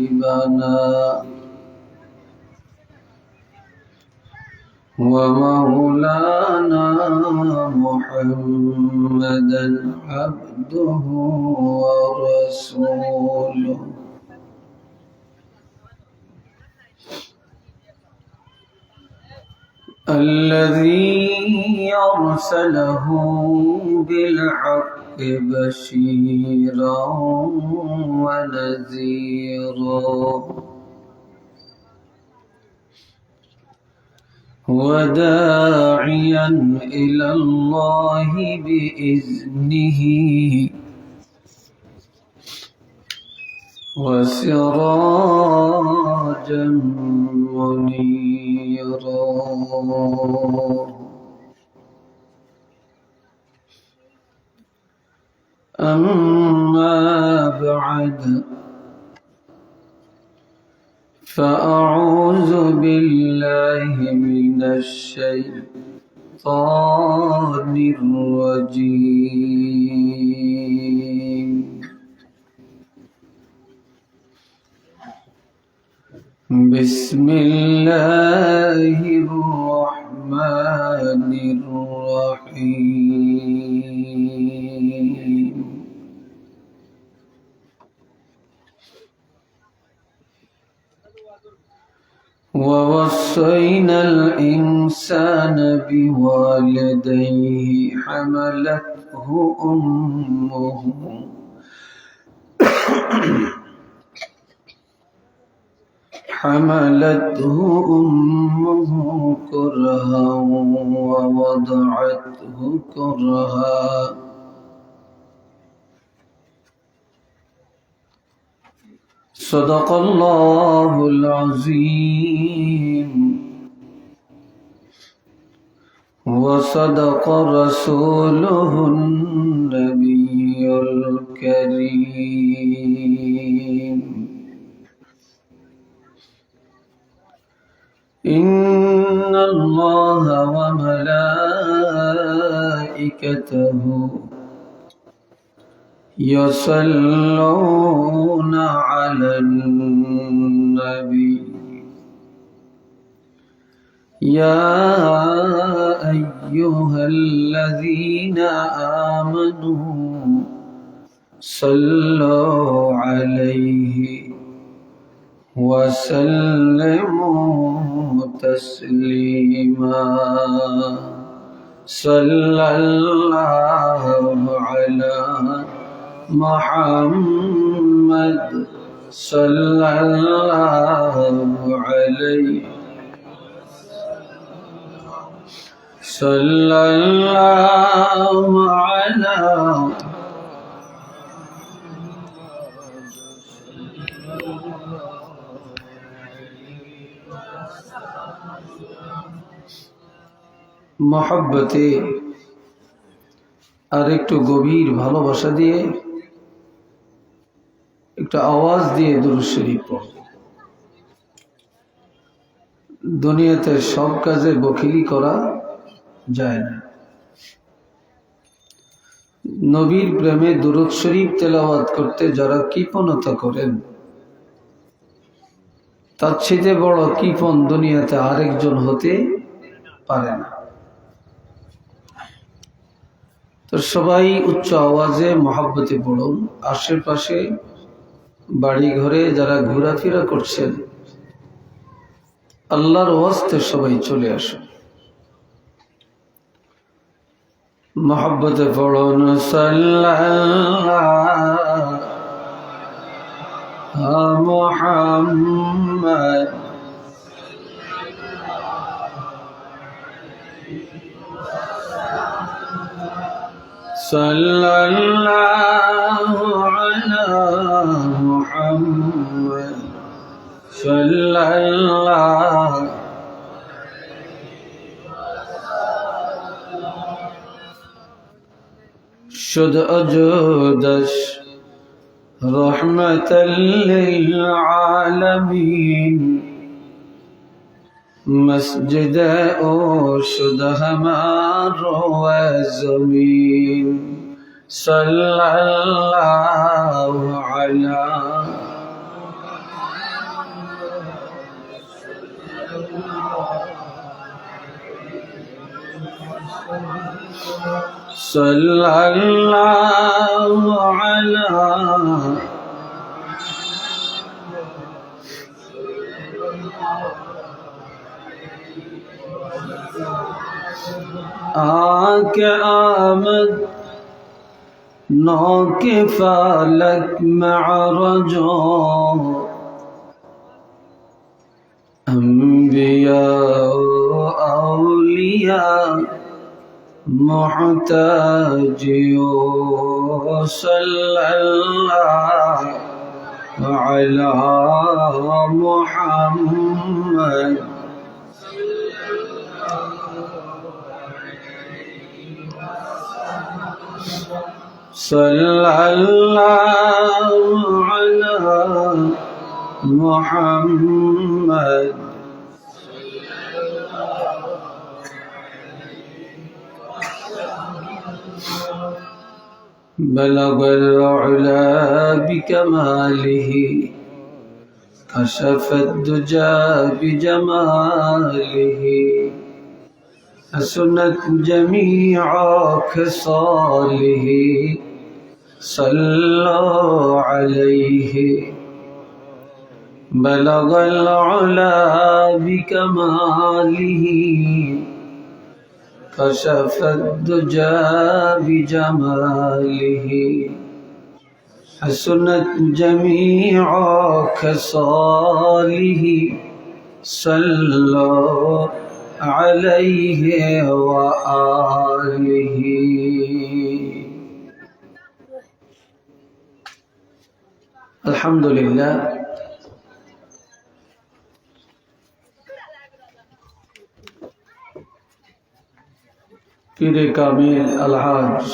حبيبنا ومولانا محمدا عبده ورسوله الذي أرسله بالحق بشيرا ونذيرا وداعيا إلى الله بإذنه وسراجا منيرا أما بعد فأعوذ بالله من الشيطان الرجيم بسم الله الرحمن الرحيم ووصينا الإنسان بوالديه حملته أمه كرها ووضعته كرها صدق الله العظيم وصدق رسوله النبي الكريم إن الله وملائكته يصلون على النبي يا أيها الذين آمنوا صلوا عليه وسلموا تسليما صلى الله على محمد صلى الله عليه صلى الله على محبতে আর একটু গভীর ভালোবাসা দিয়ে একটা আওয়াজ দিয়ে দুরূদ শরীফ পড়ো। দুনিয়াতে সব কাজে বখিলি করা যায় না। নবীর প্রেমে দুরূদ শরীফ তেলাওয়াত করতে যারা কৃপণতা করেন, তার চেয়ে বড় কৃপণ দুনিয়াতে আরেকজন হতে পারে না। তো সবাই উচ্চ আওয়াজে মহব্বতে পড়ুন। আশেপাশে বাড়ি ঘরে যারা ঘোরাফেরা করছেন, আল্লাহর ওয়াস্তে সবাই চলে আসুন, মহব্বতে পড়ুন। সাল্লাল্লাহু মুহাম্মদ সাল্লাল্লাহু আলা মুহাম্মদ সাল্লাল্লাহু شد أجودش رحمة للعالمين مسجد او شد ہمار و زمین صلی اللہ علی sallallahu ala आके आमद नौ के फालक मअरजो अंबिया औलिया मुहताजियो सल्लल्लाहु अला मुहम्मद सल्लल्लाहु अला मुहम्मद बलगल उला बिकमालिही कशफत दुजा बिजमालिही हसनत जमीअ खसालिही सल्लल्लाहु अलैहि बलगल उला बिकमालिही कशफत दुजा बिजमालिही हसनत जमीअ खसालिही सल्लल्लाहु अलैहि व आलिही। अल्हम्दुलिल्लाह। पीरे कामिल अलहाज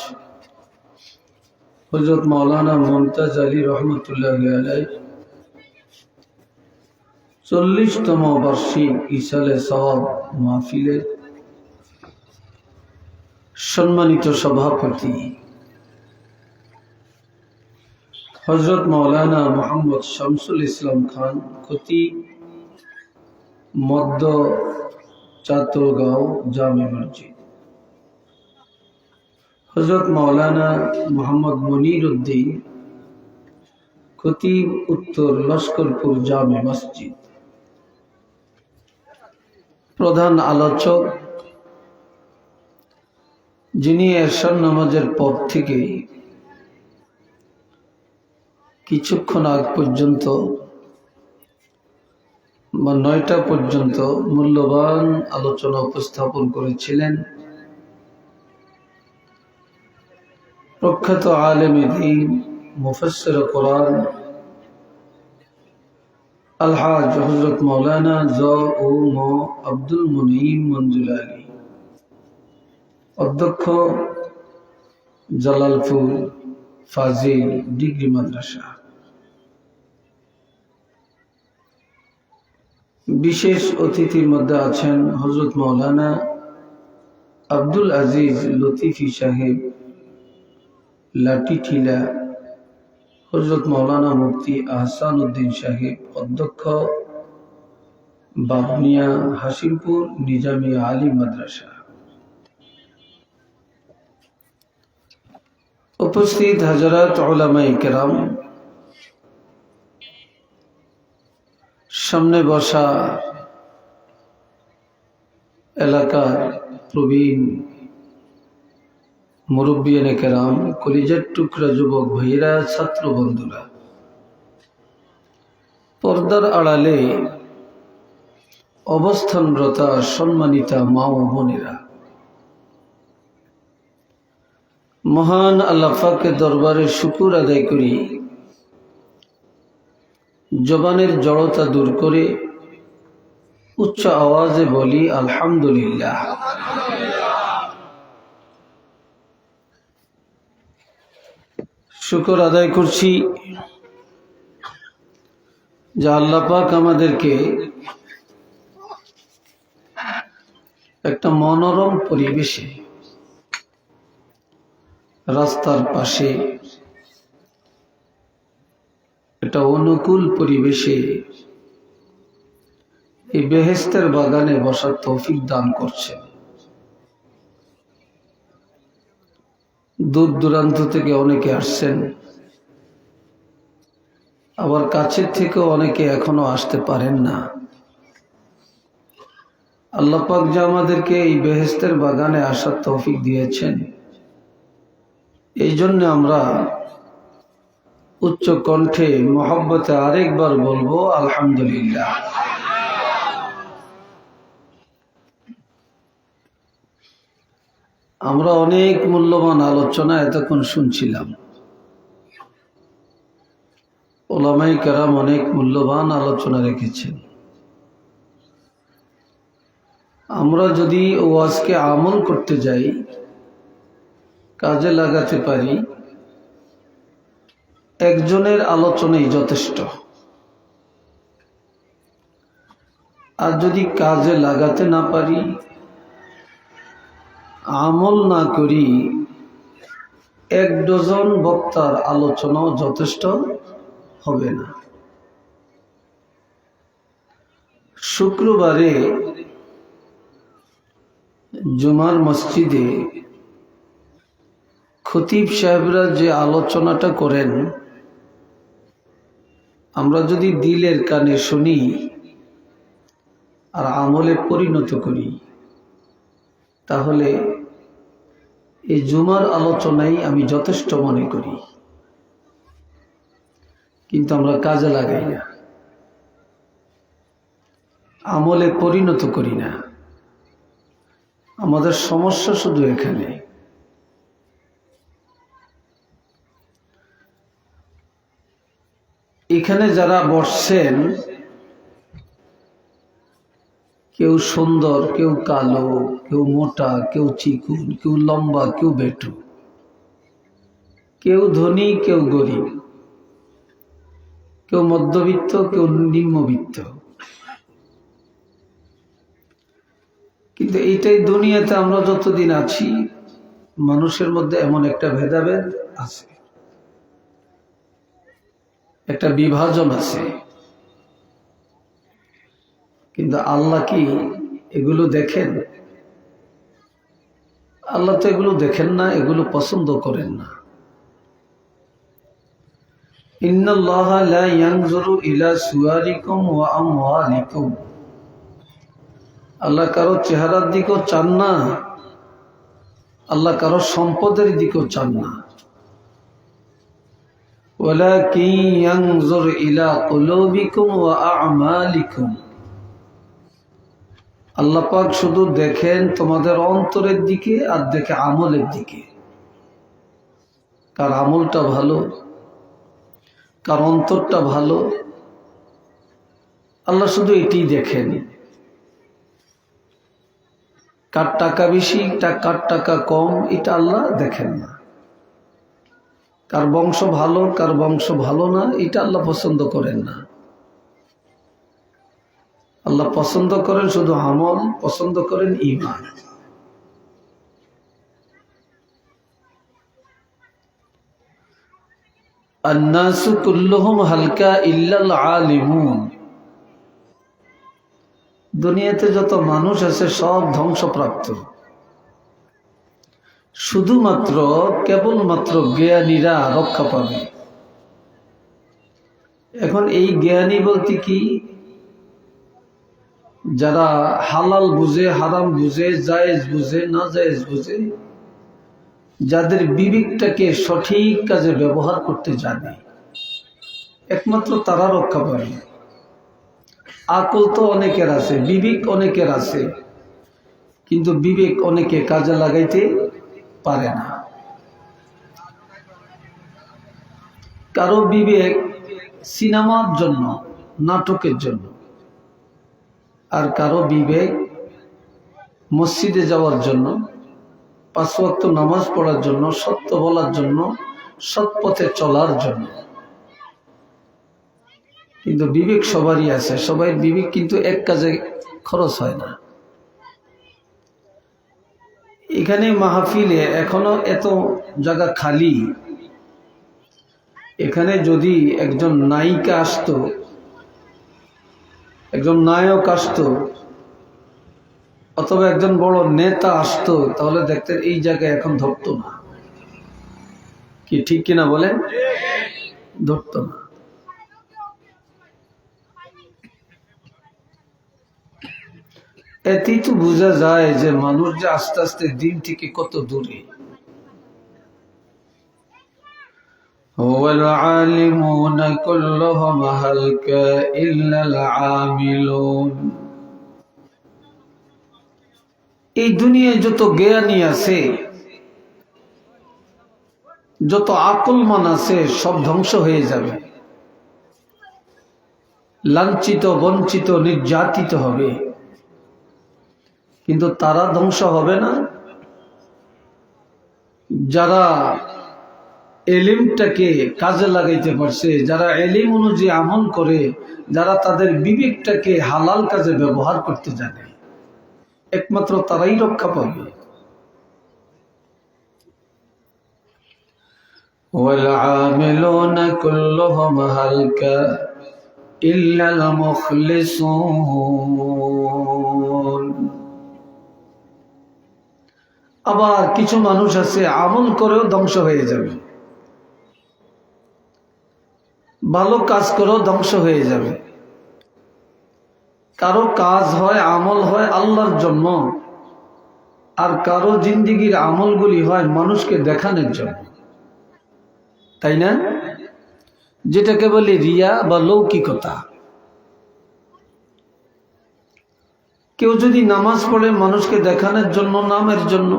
हज़रत मौलाना मुमताज अली रहमतुल्लाहि अलैह 40তম বার্ষিক ইসালে সওয়াব মাহফিলের সম্মানিত সভাপতি হযরত মৌলানা মোহাম্মদ শামসুল ইসলাম খান খতিব মধ্য চাতলগাঁও জামে মসজিদ, হযরত মৌলানা মোহাম্মদ মনির উদ্দিন খতিব উত্তর লস্করপুর জামে মসজিদ, প্রধান আলোচক যিনি এরশাদ নামাজের পর থেকে কিছুক্ষণ আগ পর্যন্ত বা ৯টা পর্যন্ত মূল্যবান আলোচনা উপস্থাপন করেছিলেন প্রখ্যাত আলেমে দ্বীন মুফাসসির কোরআন আলহাজ হযরত মৌলানা জ.ও.ম আব্দুল মুনিম মঞ্জুলালী, অধ্যক্ষ জালালপুর ফাজিল ডিগ্রি মাদ্রাসা। বিশেষ অতিথির মধ্যে আছেন হযরত মৌলানা আব্দুল আজিজ লতিফি সাহেব লাঠিঠিলা, হযরত মৌলানা মুফতি আহসান উদ্দিন সাহেব, অধ্যক্ষ বাবনিয়া হাসিমপুর নিজামী আলী মাদ্রাসা। উপস্থিত হযরত উলামায়ে কেরাম, সামনে বসা এলাকার প্রবীণ মুরব্বিয়ানে কেরাম, কলিজার টুকরা যুবক ভাইয়েরা, ছাত্র বন্ধুরা, পর্দার আড়ালে অবস্থানরতা সম্মানিতা মা ও বোনেরা, মহান আল্লাহ পাকের দরবারে শুকর আদায় করি, জবানের জড়তা দূর করে উচ্চ আওয়াজে বলি আলহামদুলিল্লাহ। শুকর আদায় করছি যে আল্লাহ পাক আমাদেরকে একটা মনোরম পরিবেশে, রাস্তার পাশে একটা অনুকূল পরিবেশে এই বেহেশতের বাগানে বসার তৌফিক দান করছে। দূর দূরান্ত থেকে অনেকে আসছেন, আবার কাছের থেকেও অনেকে এখনো আসতে পারেন না। আল্লাহ পাক যে আমাদেরকে এই বেহেশতের বাগানে আসার তৌফিক দিয়েছেন, এই জন্য আমরা উচ্চ কণ্ঠে মহব্বতে আরেকবার বলবো আলহামদুলিল্লাহ। আমরা অনেক মূল্যবান আলোচনা এতক্ষণ শুনছিলাম। ওলামায়ে কেরাম অনেক মূল্যবান আলোচনা রেখেছেন। আমরা যদি ওয়াজকে আমল করতে যাই, কাজে লাগাতে পারি, একজনের আলোচনাই যথেষ্ট। আর যদি কাজে লাগাতে না পারি, আমল না করি, 1 ডজন বক্তার আলোচনাও যথেষ্ট হবে না। শুক্রবারে জুমার মসজিদে খতিব সাহেবরা যে আলোচনাটা করেন, আমরা যদি দিলের কানে শুনি আর আমলে পরিণত করি, তাহলে এই জুমার আলোচনাই আমি যথেষ্ট মনে করি। কিন্তু আমরা কাজে লাগাই না, আমলে পরিণত করি না। আমাদের সমস্যা শুধু এখানে। এখানে যারা বসছেন, কেউ সুন্দর, কেউ কালো, কেউ মোটা, কেউ চিকুন, কেউ লম্বা, কেউ বেটু, কেউ ধনী, কেউ গরিব, কেউ মধ্যবিত্ত, কেউ নিম্নবিত্ত। কিন্তু এইটাই দুনিয়াতে আমরা যতদিন আছি, মানুষের মধ্যে এমন একটা ভেদাভেদ আছে, একটা বিভাজন আছে। কিন্তু আল্লাহ কি এগুলো দেখেন? আল্লাহ তো এগুলো দেখেন না, এগুলো পছন্দ করেন না। ইন্নাল্লাহা লা ইয়ানজুরু ইলা সুওয়ারিকুম ওয়া আমওয়ালিকুম। আল্লাহ কারো চেহারার দিকেও চান না, আল্লাহ কারো সম্পদের দিকেও চান না। ওয়ালাকিন ইয়ানজুর ইলা কুলুবিকুম ওয়া আ'মালিকুম। আল্লাহ পাক শুধু দেখেন তোমাদের অন্তরের দিকে আর দেখে আমলের দিকে। কার আমলটা ভালো, কার অন্তরটা ভালো, আল্লাহ শুধু এটাই দেখেন। কার টাকা বেশি, কার টাকা কম, এটা আল্লাহ দেখেন না। কার বংশ ভালো, কার বংশ ভালো না, এটা আল্লাহ পছন্দ করেন না। আল্লাহ পছন্দ করেন শুধু আমল, পছন্দ করেন ঈমান। আন-নাসু কুল্লুহুম হালকা ইল্লাল আলিমুন। দুনিয়াতে যত মানুষ আছে সব ধ্বংসপ্রাপ্ত, শুধুমাত্র কেবলমাত্র জ্ঞানীরা রক্ষা পাবে। এখন এই জ্ঞানী বলতে কি? যারা হালাল বুঝে, হারাম বুঝে, জায়েজ বুঝে, না জায়েজ বুঝে, যাদের বিবেকটাকে সঠিক কাজে ব্যবহার করতে জানে, একমাত্র তারা রক্ষা পাবে। আকল তো অনেকের আছে, বিবেক অনেকের আছে, কিন্তু বিবেক অনেকে কাজে লাগাইতে পারে না। কারো বিবেক সিনেমার জন্য, নাটকের জন্য, আর কারো বিবেক মসজিদে যাওয়ার জন্য, 5 ওয়াক্ত নামাজ পড়ার জন্য, সত্য বলার জন্য, সৎ পথে চলার জন্য। কিন্তু বিবেক সবারই আছে, সবাই বিবেক কিন্তু এক কাজে খরচ হয় না। এখানে মাহফিলে এখনো এত জায়গা খালি, এখানে যদি একজন নায়িকা আসতো, একজন নায়ক আসতো, অথবা একজন বড় নেতা আসতো, তাহলে দেখতেন এই জায়গায় এখন ধরতো না। কি ঠিক কিনা বলেন? ধরতো না। এতেই তো বোঝা যায় যে মানুষ যে আস্তে আস্তে দিন থেকে কত দূরে। والعالمون كلهم هلك إلا العاملون। এই দুনিয়ায় যত জ্ঞানী আছে, যত আকলমান আছে, সব ধ্বংস হয়ে যাবে, লাঞ্ছিত বঞ্চিত নির্যাতিত হবে, কিন্তু তারা ধ্বংস হবে না যারা এলিমটাকে কাজে লাগাইতে পারছে, যারা এলিম অনুযায়ী আমল করে, যারা তাদের বিবেকটাকে হালাল কাজে ব্যবহার করতে জানে, একমাত্র তারাই রক্ষা পাবে। والعاملون كلهم هلك إلا المخلصون। আবার কিছু মানুষ আছে আমল করেও ধ্বংস হয়ে যাবে, ভালো কাজ করেও ধ্বংস হয়ে যাবে। কারো কাজ হয়, আমল হয় আল্লাহর জন্য, আর কারো জিন্দেগির আমলগুলি হয় মানুষকে দেখানোর জন্য, তাই না? যেটাকে বলে রিয়া বা লৌকিকতা। কেউ যদি নামাজ পড়ে মানুষকে দেখানোর জন্য, নামের জন্য,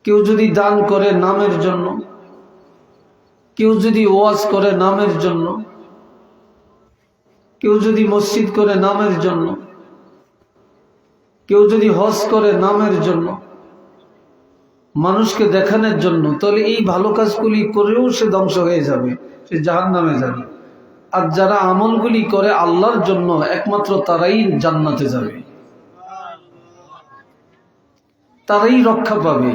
কেউ যদি দান করে নামের জন্য, কেউ যদি ওয়াজ করে নামের জন্য, কেউ যদি মসজিদ করে নামের জন্য, কেউ যদি হজ করে নামের জন্য, মানুষকে দেখানোর জন্য, তাহলে এই ভালো কাজগুলি করেও সে ধ্বংস হয়ে যাবে, সে জাহান্নামে যাবে। আর যারা আমলগুলি করে আল্লাহর জন্য, একমাত্র তারাই জান্নাতে যাবে, তারাই রক্ষা পাবে।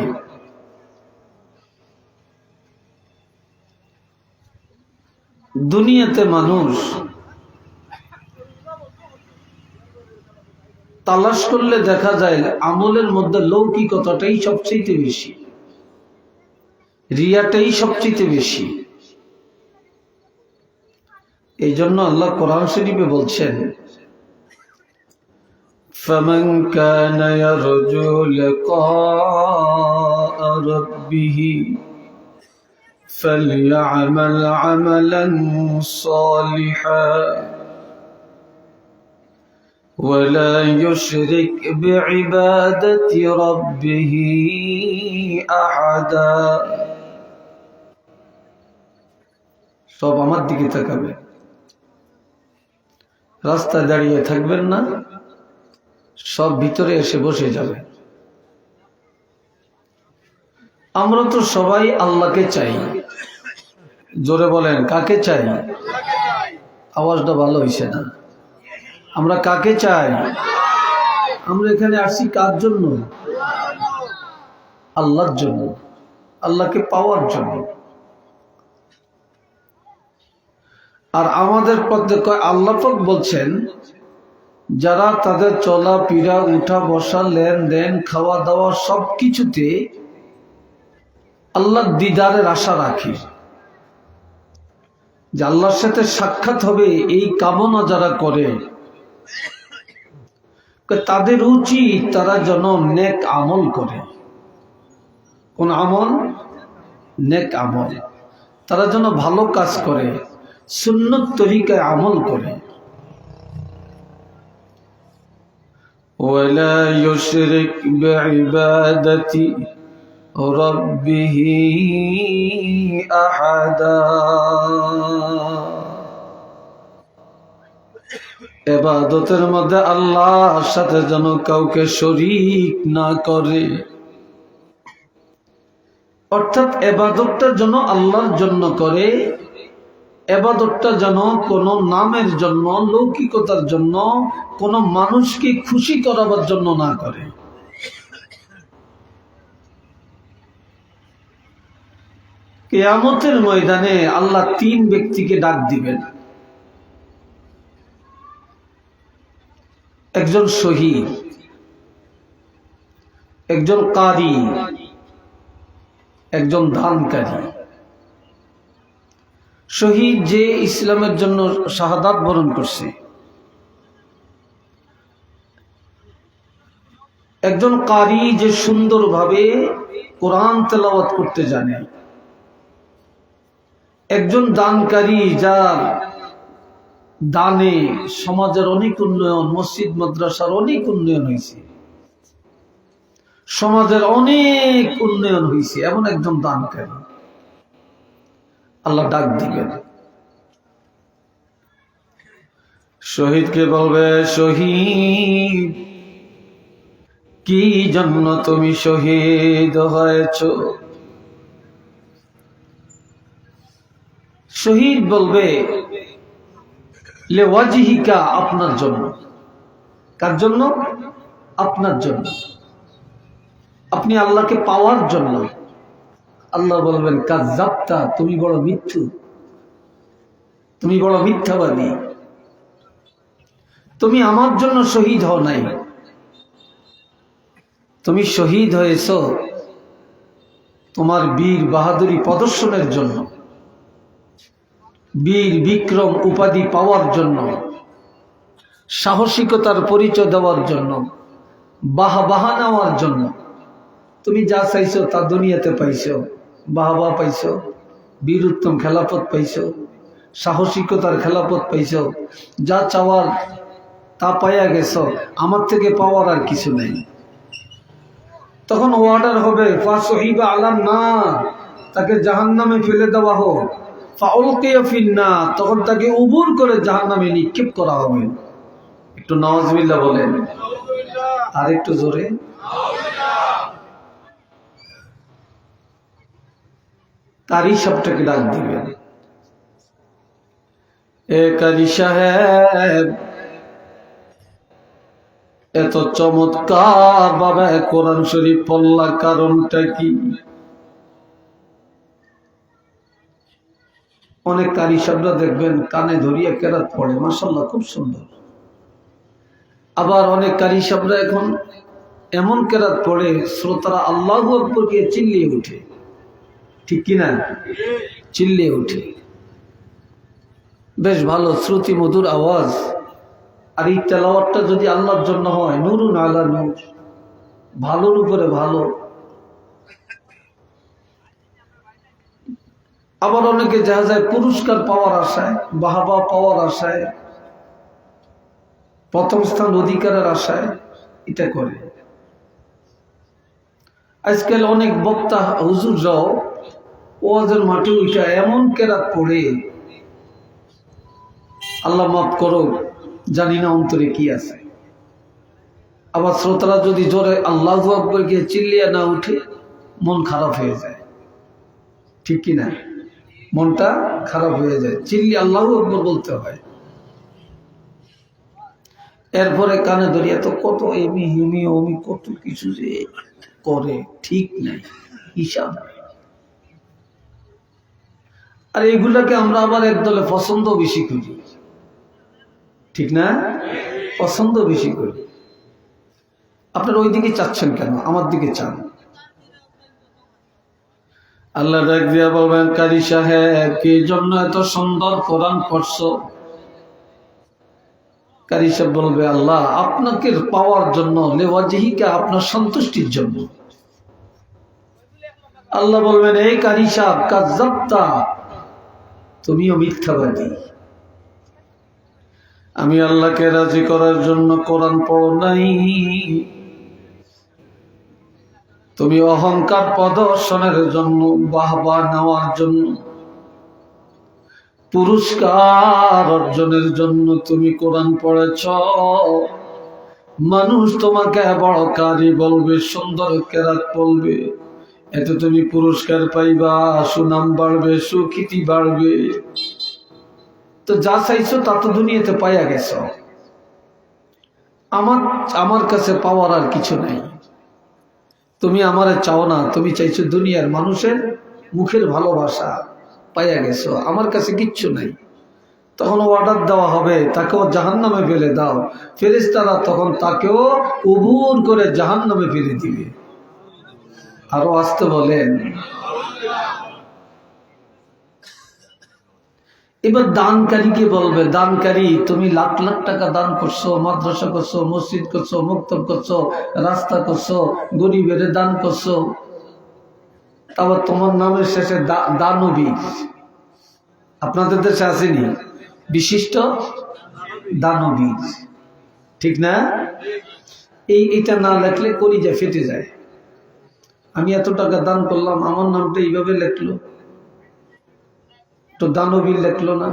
দুনিয়াতে মানুষ তালাশ করলে দেখা যায় আমলের মধ্যে লৌকিকতাটাই সবচেয়ে বেশি, রিয়াটাই সবচেয়ে বেশি। এই জন্য আল্লাহ কোরআন শরীফে বলছেন, فَمَنْ كَانَ يَرْجُو لِقَاءَ رَبِّهِ فَلْيَعْمَلْ عَمَلًا صَالِحًا وَلَا يُشْرِكْ بِعِبَادَةِ رَبِّهِ أَحَدًا। সব আমার দিকে তাকাবে, রাস্তায় দাঁড়িয়ে থাকবেন না, সব ভিতরে এসে বসে যাবে। আমরা তো সবাই আল্লাহকে চাই, জোরে বলেন কাকে চাই? আওয়াজটা ভালো হইছে না। আমরা কাকে চাই? আমরা এখানে আসছি কার জন্য? আল্লাহর জন্য, আল্লাহকে পাওয়ার জন্য। আর আমাদের পথে আল্লাহ পাক বলছেন, যারা তাদের চলা ফিরা, উঠা বসা, লেনদেন, খাওয়া দাওয়া সবকিছুতে আল্লাহর দিদারের আশা রাখে, যে আল্লাহর সাথে সাক্ষাৎ হবে, এই কামনা যারা করে, তাদের উচিত তারা যেন নেক আমল করে। কোন আমল? নেক আমল। তারা যেন ভালো কাজ করে, সুন্নত তরিকায় আমল করে। ولا يشرك بعبادة ربه أحدا। ইবাদতের মধ্যে আল্লাহর সাথে যেন কাউকে শরীক না করে, অর্থাৎ ইবাদতটা যেন আল্লাহর জন্য করে, ইবাদতটা যেন কোনো নামের জন্য, লৌকিকতার জন্য, কোনো মানুষকে খুশি করাবার জন্য না করে। কিয়ামতের ময়দানে আল্লাহ তিন ব্যক্তিকে ডাক দিবেন। একজন শহীদ, একজন কারি, একজন দানকারী। শহীদ যে ইসলামের জন্য শাহাদাত বরণ করছে, একজন কারি যে সুন্দরভাবে কোরআন তেলাওয়াত করতে জানে, একজন দানকারী যার দানে সমাজের অনেক উন্নয়ন, মসজিদ মাদ্রাসার অনেক উন্নয়ন হয়েছে, সমাজের অনেক উন্নয়ন হয়েছে, এমন একজন দানকারী আল্লাহ ডাক দিবেন। শহীদকে বলবে, শহীদ কি জন্য তুমি শহীদ হয়েছ? শহীদ বলবে, লেওয়াজিহিকা, আপনার জন্য। কার জন্য? আপনার জন্য। আপনি আল্লাহকে পাওয়ার জন্য। আল্লাহ বলবেন, কাযযাবতা, তুমি বড় মিথ্যু, তুমি বড় মিথ্যাবাদী, তুমি আমার জন্য শহীদ হও নাই, তুমি শহীদ হয়েছ তোমার বীর বাহাদুরি প্রদর্শনের জন্য, বীর বিক্রম উপাধি পাওয়ার জন্য, সাহসিকতার পরিচয় দেওয়ার জন্য, বাহবা নেওয়ার জন্য। তুমি যা চাইছো তা দুনিয়াতে পাইছো, বাহবা পাইছো, বীর উত্তম খেলাফত পাইছো, সাহসিকতার খেলাফত পাইছো, যা চাওয়ার তা পাইয়া গেছো, আমার থেকে পাওয়ার আর কিছু নেই। তখন অর্ডার হবে, ফাসহিবা আলান নার, তাকে জাহান্নামে ফেলে দেওয়া হোক, ফাউলকিয়া ফিন্নার, তখন তাকে উবুর করে জাহান্নামে নিক্ষেপ করা হবে। একটু নাউজুবিল্লাহ বলেন, আর একটু জোরে। তারই সবটাকে ডাক দিবেন, এ কাজী সাহেব, এত চমৎকার ভাবে কোরআন শরীফ পড়লার কারণটা কি? অনেক কারি সাহেবরা দেখবেন কানে ধরিয়া কেরাত পড়ে, মাশাআল্লাহ খুব সুন্দর। আবার অনেক কারি সাহেবরা এখন এমন কেরাত পড়ে শ্রোতারা আল্লাহু আকবার কে চিল্লিয়ে উঠে, ঠিক কিনা? চিল্লিয়ে উঠে, বেশ ভালো শ্রুতি মধুর আওয়াজ। আর এই তেলাওয়াতটা যদি আল্লাহর জন্য হয়, নূরুন আলা নূর, ভালোর উপরে ভালো। আবার অনেকে দেখা যায় পুরস্কার পাওয়ার আশায়, বাহবা পাওয়ার আশায়, প্রথম স্থান অধিকারের আশায় এটা করে। আজকাল অনেক বক্তা হুজুররাও ওয়াজের মাঠে উঠা এমন কেরাত পড়ে, আল্লাহ মাফ করো, জানি না অন্তরে কি আছে। আবার শ্রোতারা যদি জোরে আল্লাহু আকবার গিয়ে চিল্লিয়া না উঠে, মন খারাপ হয়ে যায়, ঠিক কিনা? মনটা খারাপ হয়ে যায়, চিল্লি আল্লাহু আকবার বলতে হয়। এরপরে কানে ধরিয়া তো কত এমি হিমি অমি কত কিছু যে করে, ঠিক নাই, হিসাব নাই। আর এইগুলাকে আমরা আবার একদলে পছন্দ বেশি করি, ঠিক না? পছন্দ বেশি করি। আপনারা ওই দিকে চাচ্ছেন কেন? আমার দিকে চান। আল্লাহ ডাক দিয়া বলবেন, কারি সাহেব কি জন্য এত সুন্দর কোরআন পড়ছো? কারি সাহেব বলবে, আল্লাহ আপনাকে পাওয়ার জন্য, লেওয়াজিহিকা, আপনার সন্তুষ্টির জন্য। আল্লাহ বলবেন, এই কারি সাহেব, কাযযাবতা, তুমিও মিথ্যাবাদী। আমি আল্লাহকে রাজি করার জন্য কোরআন পড়ো নাই, তুমি অহংকার প্রদর্শনের জন্য, বাহবা নেওয়ার জন্য, পুরস্কার অর্জনের জন্য তুমি কোরআন পড়েছ। মানুষ তোমাকে বড় কারি বলবে, সুন্দর কেরাত বলবে, এতে তুমি পুরস্কার পাইবা, সুনাম বাড়বে, সুখ্যাতি বাড়বে। তো যা চাইছো তা তো দুনিয়াতে পাইয়া গেছ, আমার কাছে পাওয়ার আর কিছু নাই। তুমি আমারে চাও না, তুমি চাইছো দুনিয়ার মানুষের মুখের ভালোবাসা, পাইয়া গেছো, আমার কাছে কিচ্ছু নাই। তখন অর্ডার দেওয়া হবে, তাকেও জাহান্নামে ফেলে দাও। ফেরেশতারা তখন তাকেও উবুর করে জাহান্নামে ফেলে দিবে। আরো আসতে বলেন। এবার দানকারীকে বলবে, দানকারী তুমি লাখ লাখ টাকা দান করছো, মাদ্রাসা করছো, মসজিদ করছো, মক্তব করছো, রাস্তা করছো, গরিবের দান করছো, তারপর তোমার নামের শেষে দানবীর। আপনাদের দেশে আসেনি বিশিষ্ট দানবীর, ঠিক না? এইটা না লেখলে কলিজা ফেটে যায়। আমি এত টাকা দান করলাম, আমার নামটা এইভাবে লেখলো, তো দানবীর লেখলো না।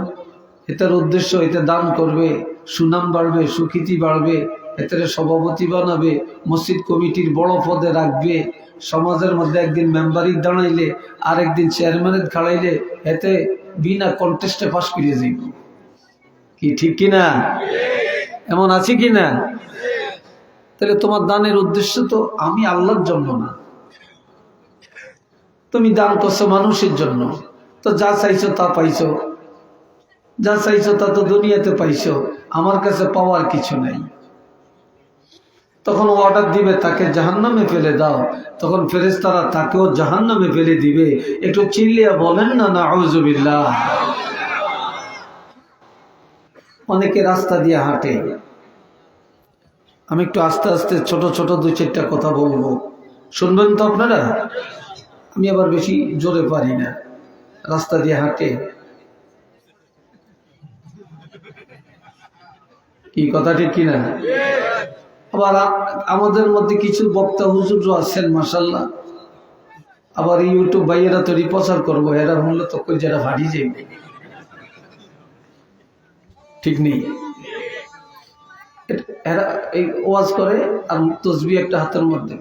এটার উদ্দেশ্য, এতে দান করবে, সুনাম বাড়বে, সুখ্যাতি বাড়বে, এতে সভাপতি বানাবে, মসজিদ কমিটির বড় পদে রাখবে, সমাজের মধ্যে একদিন মেম্বারিক দাঁড়াইলে আর একদিন চেয়ারম্যানের খাড়াইলে এতে বিনা কন্টেস্টে পাশ করিয়ে যাইব। কি ঠিক কিনা? এমন আছে কিনা? তাহলে তোমার দানের উদ্দেশ্য তো আমি আল্লাহর জন্য না, তুমি দান করছো মানুষের জন্য। তো যা চাইছো তা পাইছো, যা চাইছো তা তো দুনিয়াতে পাইছো, আমার কাছে পাওয়ার কিছু নাই। তখন অর্ডার দিবে তাকে জাহান্নামে ফেলে দাও, তখন ফেরেশতারা তাকেও জাহান্নামে ফেলে দিবে। একটু চিল্লিয়া বলেন না নাউযুবিল্লাহ। অনেকে রাস্তা দিয়ে হাঁটে, আমি একটু আস্তে আস্তে ছোট ছোট দুই চারটা কথা বলবো, শুনবেন তো আপনারা? আমি আবার বেশি জোরে পারি না। রাস্তা দিয়ে হাঁটে, কি কথা ঠিক কিনা? আবার আমাদের মধ্যে কিছু বক্তা হুজুর আছেন মাশাআল্লাহ, আবার ইউটিউব ভাইয়েরা তো প্রচার করবো, এরা মূল্য তো কই যারা ভারী যাইবে, ঠিক নেই? এরা এই ওয়াজ করে আর তসবিহ একটা হাতের মধ্যে,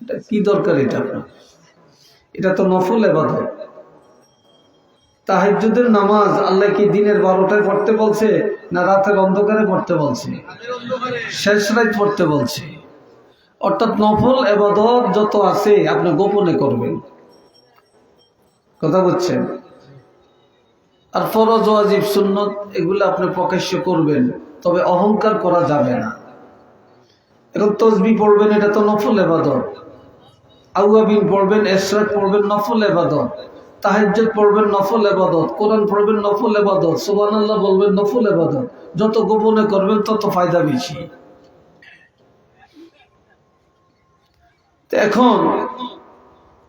এটা কি দরকার? এটা তো নফল ইবাদত। তাহাজ্জুদের নামাজ আল্লাহ কি দিনের 12টায় পড়তে বলছে না রাতের অন্ধকারে পড়তে বলছে? শেষ রাত পড়তে বলছে। অর্থাৎ নফল ইবাদত যত আছে আপনি গোপনে করবেন, কথা বুঝছেন? আর ফরজ ওয়াজিব সুন্নত এগুলো আপনি প্রকাশ্য করবেন, তবে অহংকার করা যাবে না। এখন তাসবিহ পড়বেন, এটা তো নফল ইবাদত। আউয়াবিন পড়বেন, ইশরাক পড়বেন, নফল ইবাদত। তাহাজ্জুদ পড়বেন, নফল ইবাদত। কোরআন পড়বেন, নফল ইবাদত। সুবহানাল্লাহ বলবেন, নফল ইবাদত। যত গোপনে করবেন তত ফায়দা বেশি। এখন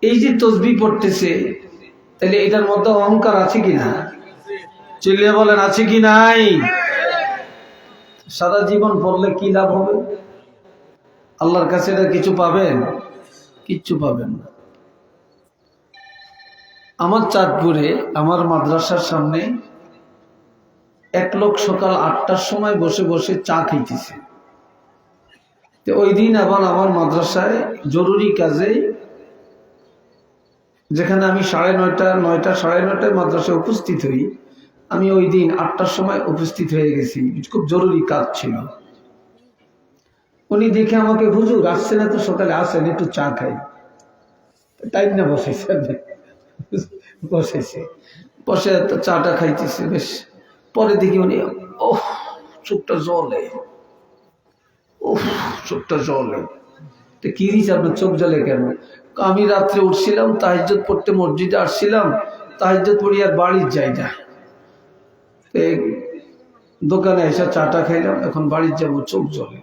এই যে তাসবিহ পড়তেছে, তাহলে এটার মধ্যে অহংকার আছে কিনা? চিল্লিয়ে বলেন, আছে কি নাই? সারা জীবন পড়লে কি লাভ হবে? আল্লাহর কাছে এটা কিছু পাবেন? কিচ্ছু পাবেন না। আমার চাঁদপুরে আমার মাদ্রাসার সামনে এক লোক সকাল 8টার সময় বসে বসে চা খাইতেছে। ওই দিন আবার আমার মাদ্রাসায় জরুরি কাজে, যেখানে আমি 9:30 সাড়ে 9টায় মাদ্রাসায় উপস্থিত হই, আমি ওই দিন 8টার সময় উপস্থিত হয়ে গেছি, খুব জরুরি কাজ ছিল। উনি দেখে আমাকে, হুজুর আসছেন এত সকালে, আসেন একটু চা খাই। টাইম না বসেছে, বসে চাটা খাইতেছে বেশ। পরে দেখি উনি চোখটা জলে, চোখটা জলে। তো কি দিয়েছে আপনার চোখ জলে কেন? আমি রাত্রে উঠছিলাম, তাহাজ্জুদ পড়তে মসজিদে আসছিলাম, তাহাজ্জুদ পড়ি আর বাড়ি যাই না, দোকানে এসে চাটা খাইলাম, এখন বাড়ি যাবো, চোখ জলে।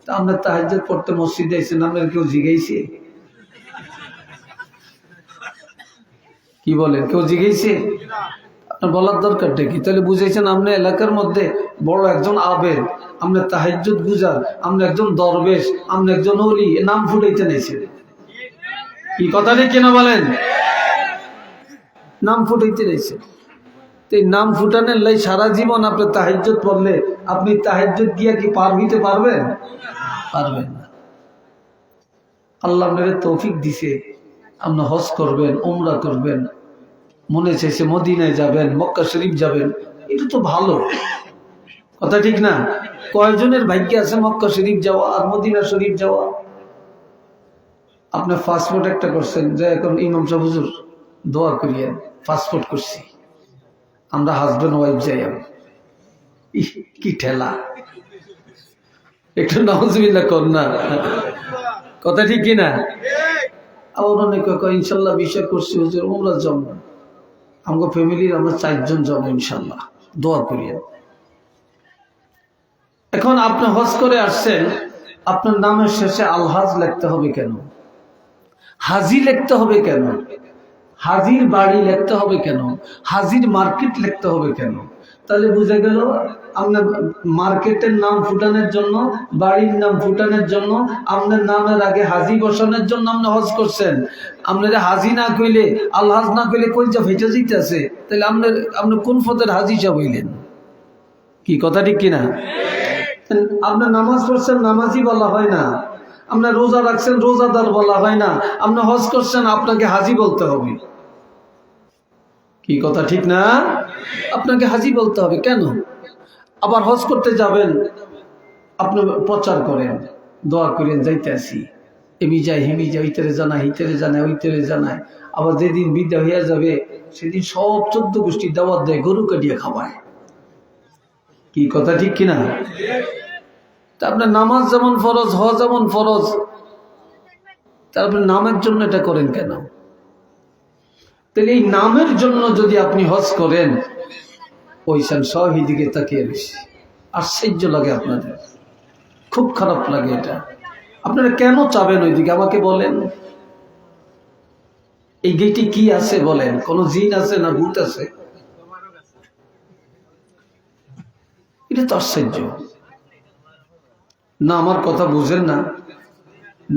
তা আমরা তাহাজ্জুদ পড়তে মসজিদে এসেছেন, আপনার কেউ জিজ্ঞাইছে? কি বলেন, কেউ জিজ্ঞাইছে? আপনার বলার দরকারটা কি? তাহলে বুঝাইছেন আপনি এলাকার মধ্যে বড় একজন আবেদ, আপনি তাহাজ্জুদ গুজার, আপনি একজন দরবেশ, আপনি একজন ওলি, নাম ফুটাইতে নিয়েছেন। কি কথা ঠিক কিনা বলেন? নাম ফুটাইতে নিয়েছেন। নাম ফুটানোর লাই সারা জীবন আপনি তাহাজ্জুদ পড়লে আপনি তাহাজ্জুদ গিয়া কি পার হইতে পারবেন? পারবেন না। আল্লাহ আপনাকে তৌফিক দিছে, আপনি হজ করবেন, উমরা করবেন, মনে চাইছে মদিনায় যাবেন, মক্কা শরীফ যাবেন, এটা তো ভালো কথা, ঠিক না? কয়জনের ভাগ্যে আছে মক্কা শরীফ যাওয়া আর মদিনা শরীফ যাওয়া? আপনি পাসপোর্ট একটা করছেন, যে এখন ইমাম সাহেব হুজুর দোয়া করিয়েন, পাসপোর্ট করছি, আমরা হাজবেন্ড ওয়াইফ যাই। কি ঠেলা! একটু নাউজুবিল্লাহ কর না, কথা ঠিক কিনা? আবার অনেক ইনশাল্লাহ বিষয় করছি হুজুর উমরা যাব, আমাকে ফ্যামিলির আমরা 4 জন যাব ইনশাল্লাহ, দোয়া করিয়েন। এখন আপনি হজ করে আসছেন, আপনার নামের শেষে আলহাজ লিখতে হবে কেন? হাজি লিখতে হবে কেন? হাজির বাড়ি লিখতে হবে কেন? হাজির মার্কেট লিখতে হবে কেন? তাহলে বুঝে গেল আপনার মার্কেটের নাম ফুটানোর জন্য, বাড়ির নাম ফুটানোর জন্য, আপনার নামের আগে হাজি বসানোর জন্য আপনি হজ করছেন। আপনার হাজি না কইলে, আলহাজ না কইলে কইটা ফেটে যেতেছে, তাহলে আপনি কোন পদের হাজি সাহেব হইলেন? কি কথা ঠিক কিনা? আপনার নামাজ পড়ছেন, নামাজি বলা হয় না। আপনার রোজা রাখছেন, রোজাদার বলা হয় না। আপনি হজ করছেন, আপনাকে হাজি বলতে হবে। কি কথা ঠিক না? আপনাকে হাজি বলতে হবে কেন? আবার হজ করতে যাবেন, আপনি প্রচার করেন, দোয়া করেন, যাইতে আসি, এমি যাই হেমি যাই, ওইতেরে জানায়, হিতেরে জানায়, ওইতেরে জানায়। আবার যেদিন বিদ্যা হইয়া যাবে সেদিন সব 14 গোষ্ঠী দাওয়াত দেয়, গরু কাটিয়ে খাওয়ায়। কি কথা ঠিক কিনা? তা আপনার নামাজ যেমন ফরজ, হজ যেমন ফরজ, তারপরে নামের জন্য এটা করেন কেন? তাহলে এই নামের জন্য যদি আপনি হজ করেন, ওইখান সবই দিকে তাকিয়ে বেশি আশ্চর্য লাগে, আপনাদের খুব খারাপ লাগে। এটা আপনারা কেন চাবেন ওইদিকে আমাকে বলেন? এই গেটে কি আছে বলেন? কোন জিন আছে না ভূত আছে? এটা তো আশ্চর্য না। আমার কথা বুঝেন না?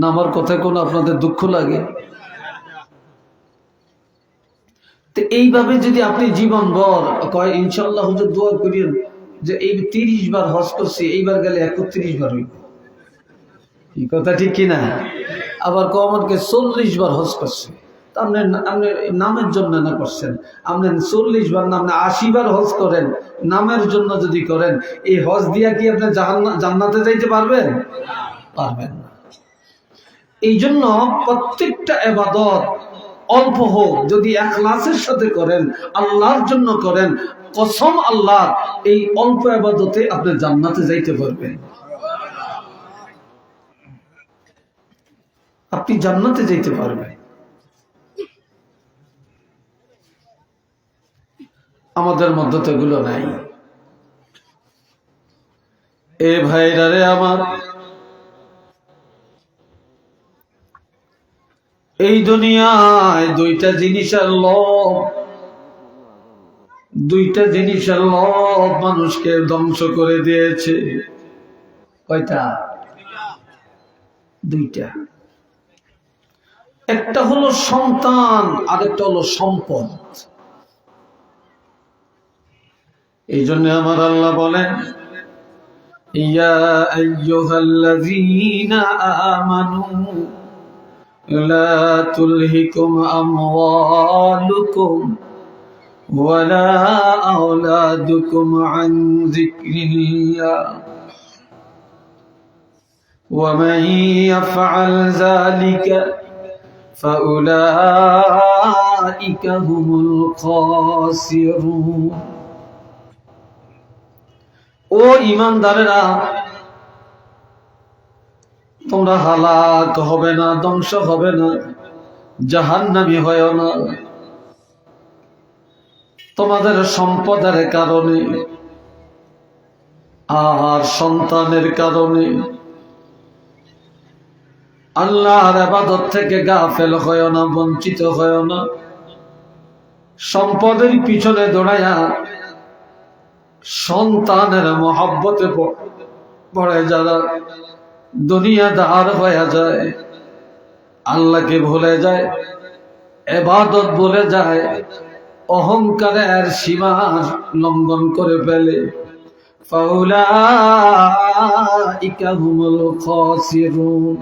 না আমার কথায় কোনো আপনাদের দুঃখ লাগে? তো এইভাবে যদি আপনি জীবন ভর কয় ইনশাল্লাহ হুজুর দোয়া করিয়েন যে এই 30 বার হজ করছি, এইবার গেলে 31 বার হইব। এই কথা ঠিক কিনা? আবার কমনকে 40 বার হজ করছে, আপনি নামের জন্য না করছেন। আপনি 40 বার না, আপনি 80 বার হজ করেন, নামের জন্য যদি করেন, এই হজ দিয়া কি আপনি জান্নাতে যাইতে পারবেন? পারবেন না। এই জন্য প্রত্যেকটা ইবাদত অল্প হোক, যদি ইখলাসের সাথে করেন, আল্লাহর জন্য করেন, কসম আল্লাহ, এই অল্প ইবাদতে আপনি জান্নাতে যাইতে পারবেন। আপনি জান্নাতে যাইতে পারবেন। আমাদের মধ্যে তো এগুলো নাই। এ ভাইরা রে আমার, এই দুনিয়ায় 2টা জিনিসের লোভ, 2টা জিনিসের লোভ মানুষকে ধ্বংস করে দিয়েছে। কয়টা? 2টা। একটা হলো সন্তান, আরেকটা হলো সম্পদ। এই জন্য আমার আল্লাহ বলেন, ইয়া আইয়ুহাল্লাযীনা আমানু লা তুলহিকুম আমওয়ালুকুম ওয়ালা আওলাদুকুম আন যিকরিল্লাহ ওয়া মান ইয়াফআল যালিকা ফাউলাইকা হুমুল খাসিরুন। ও ঈমানদারেরা, তোমরা হালাক হবে না, ধ্বংস হবে না, জাহান্নামী হয় না তোমাদের সম্পদের কারণে আর সন্তানের কারণে। আল্লাহর ইবাদত থেকে গাফেল হয় না, বঞ্চিত হয় না। সম্পদের পিছনে দৌড়াইয়া সন্তানের মহব্বতে পড়ে যারা দুনিয়াদার হয়ে যায়, আল্লাহকে ভুলে যায়, ইবাদত ভুলে যায়, অহংকারের সীমা লঙ্ঘন করে ফেলে, ফাউলাইকা হুমুল খাসিরুন।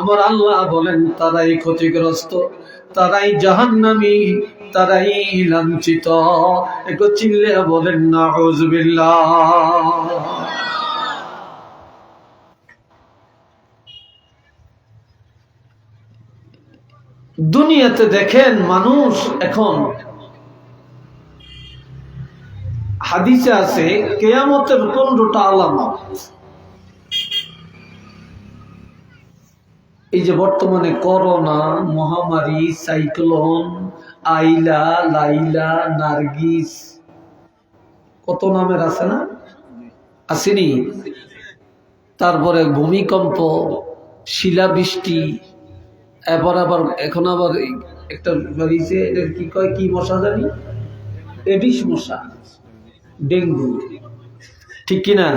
আমার আল্লাহ বলেন তারাই ক্ষতিগ্রস্ত, তারাই জাহান্নামী, তারাই লাঞ্ছিত। একটু চিল্লে বলেন নাউযুবিল্লাহ। দুনিয়াতে দেখেন মানুষ এখন, হাদিসে আছে কিয়ামতের 15টা আলামত। এই যে বর্তমানে করোনা মহামারী, সাইক্লোন, আইলা, লাইলা, নার্গিস, কত নামের আছে না, আসেনি? তারপরে ভূমিকম্প, শিলাবৃষ্টি, আবার এখন আবার একটা বেরিয়েছে, এটার কি কয়, কি মশা জানি, এডিস মশা, ডেঙ্গু, ঠিক কিনা?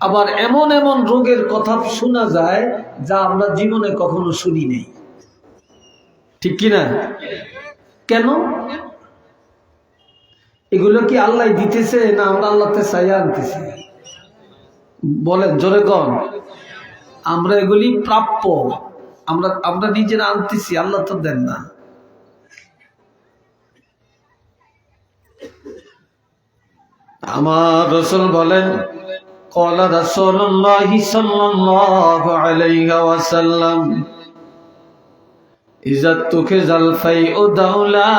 আবার এমন এমন রোগের কথা শোনা যায় যা আমরা জীবনে কখনো শুনি নাই, ঠিক কিনা? কেন? এগুলো কি আল্লাহ দিতেছে না আমরা আল্লাহতে চাইয়া আনতেছি? বলেন জোরে কন। আমরা এগুলি প্রাপ্য, আমরা নিজেরা আনতেছি, আল্লাহ তো দেন না। আমার রাসূল বলেন, ক্বালা রাসূলুল্লাহ সাল্লাল্লাহু আলাইহি ওয়াসাল্লাম, ইযা তুখিযাল ফাইউ দাওলা,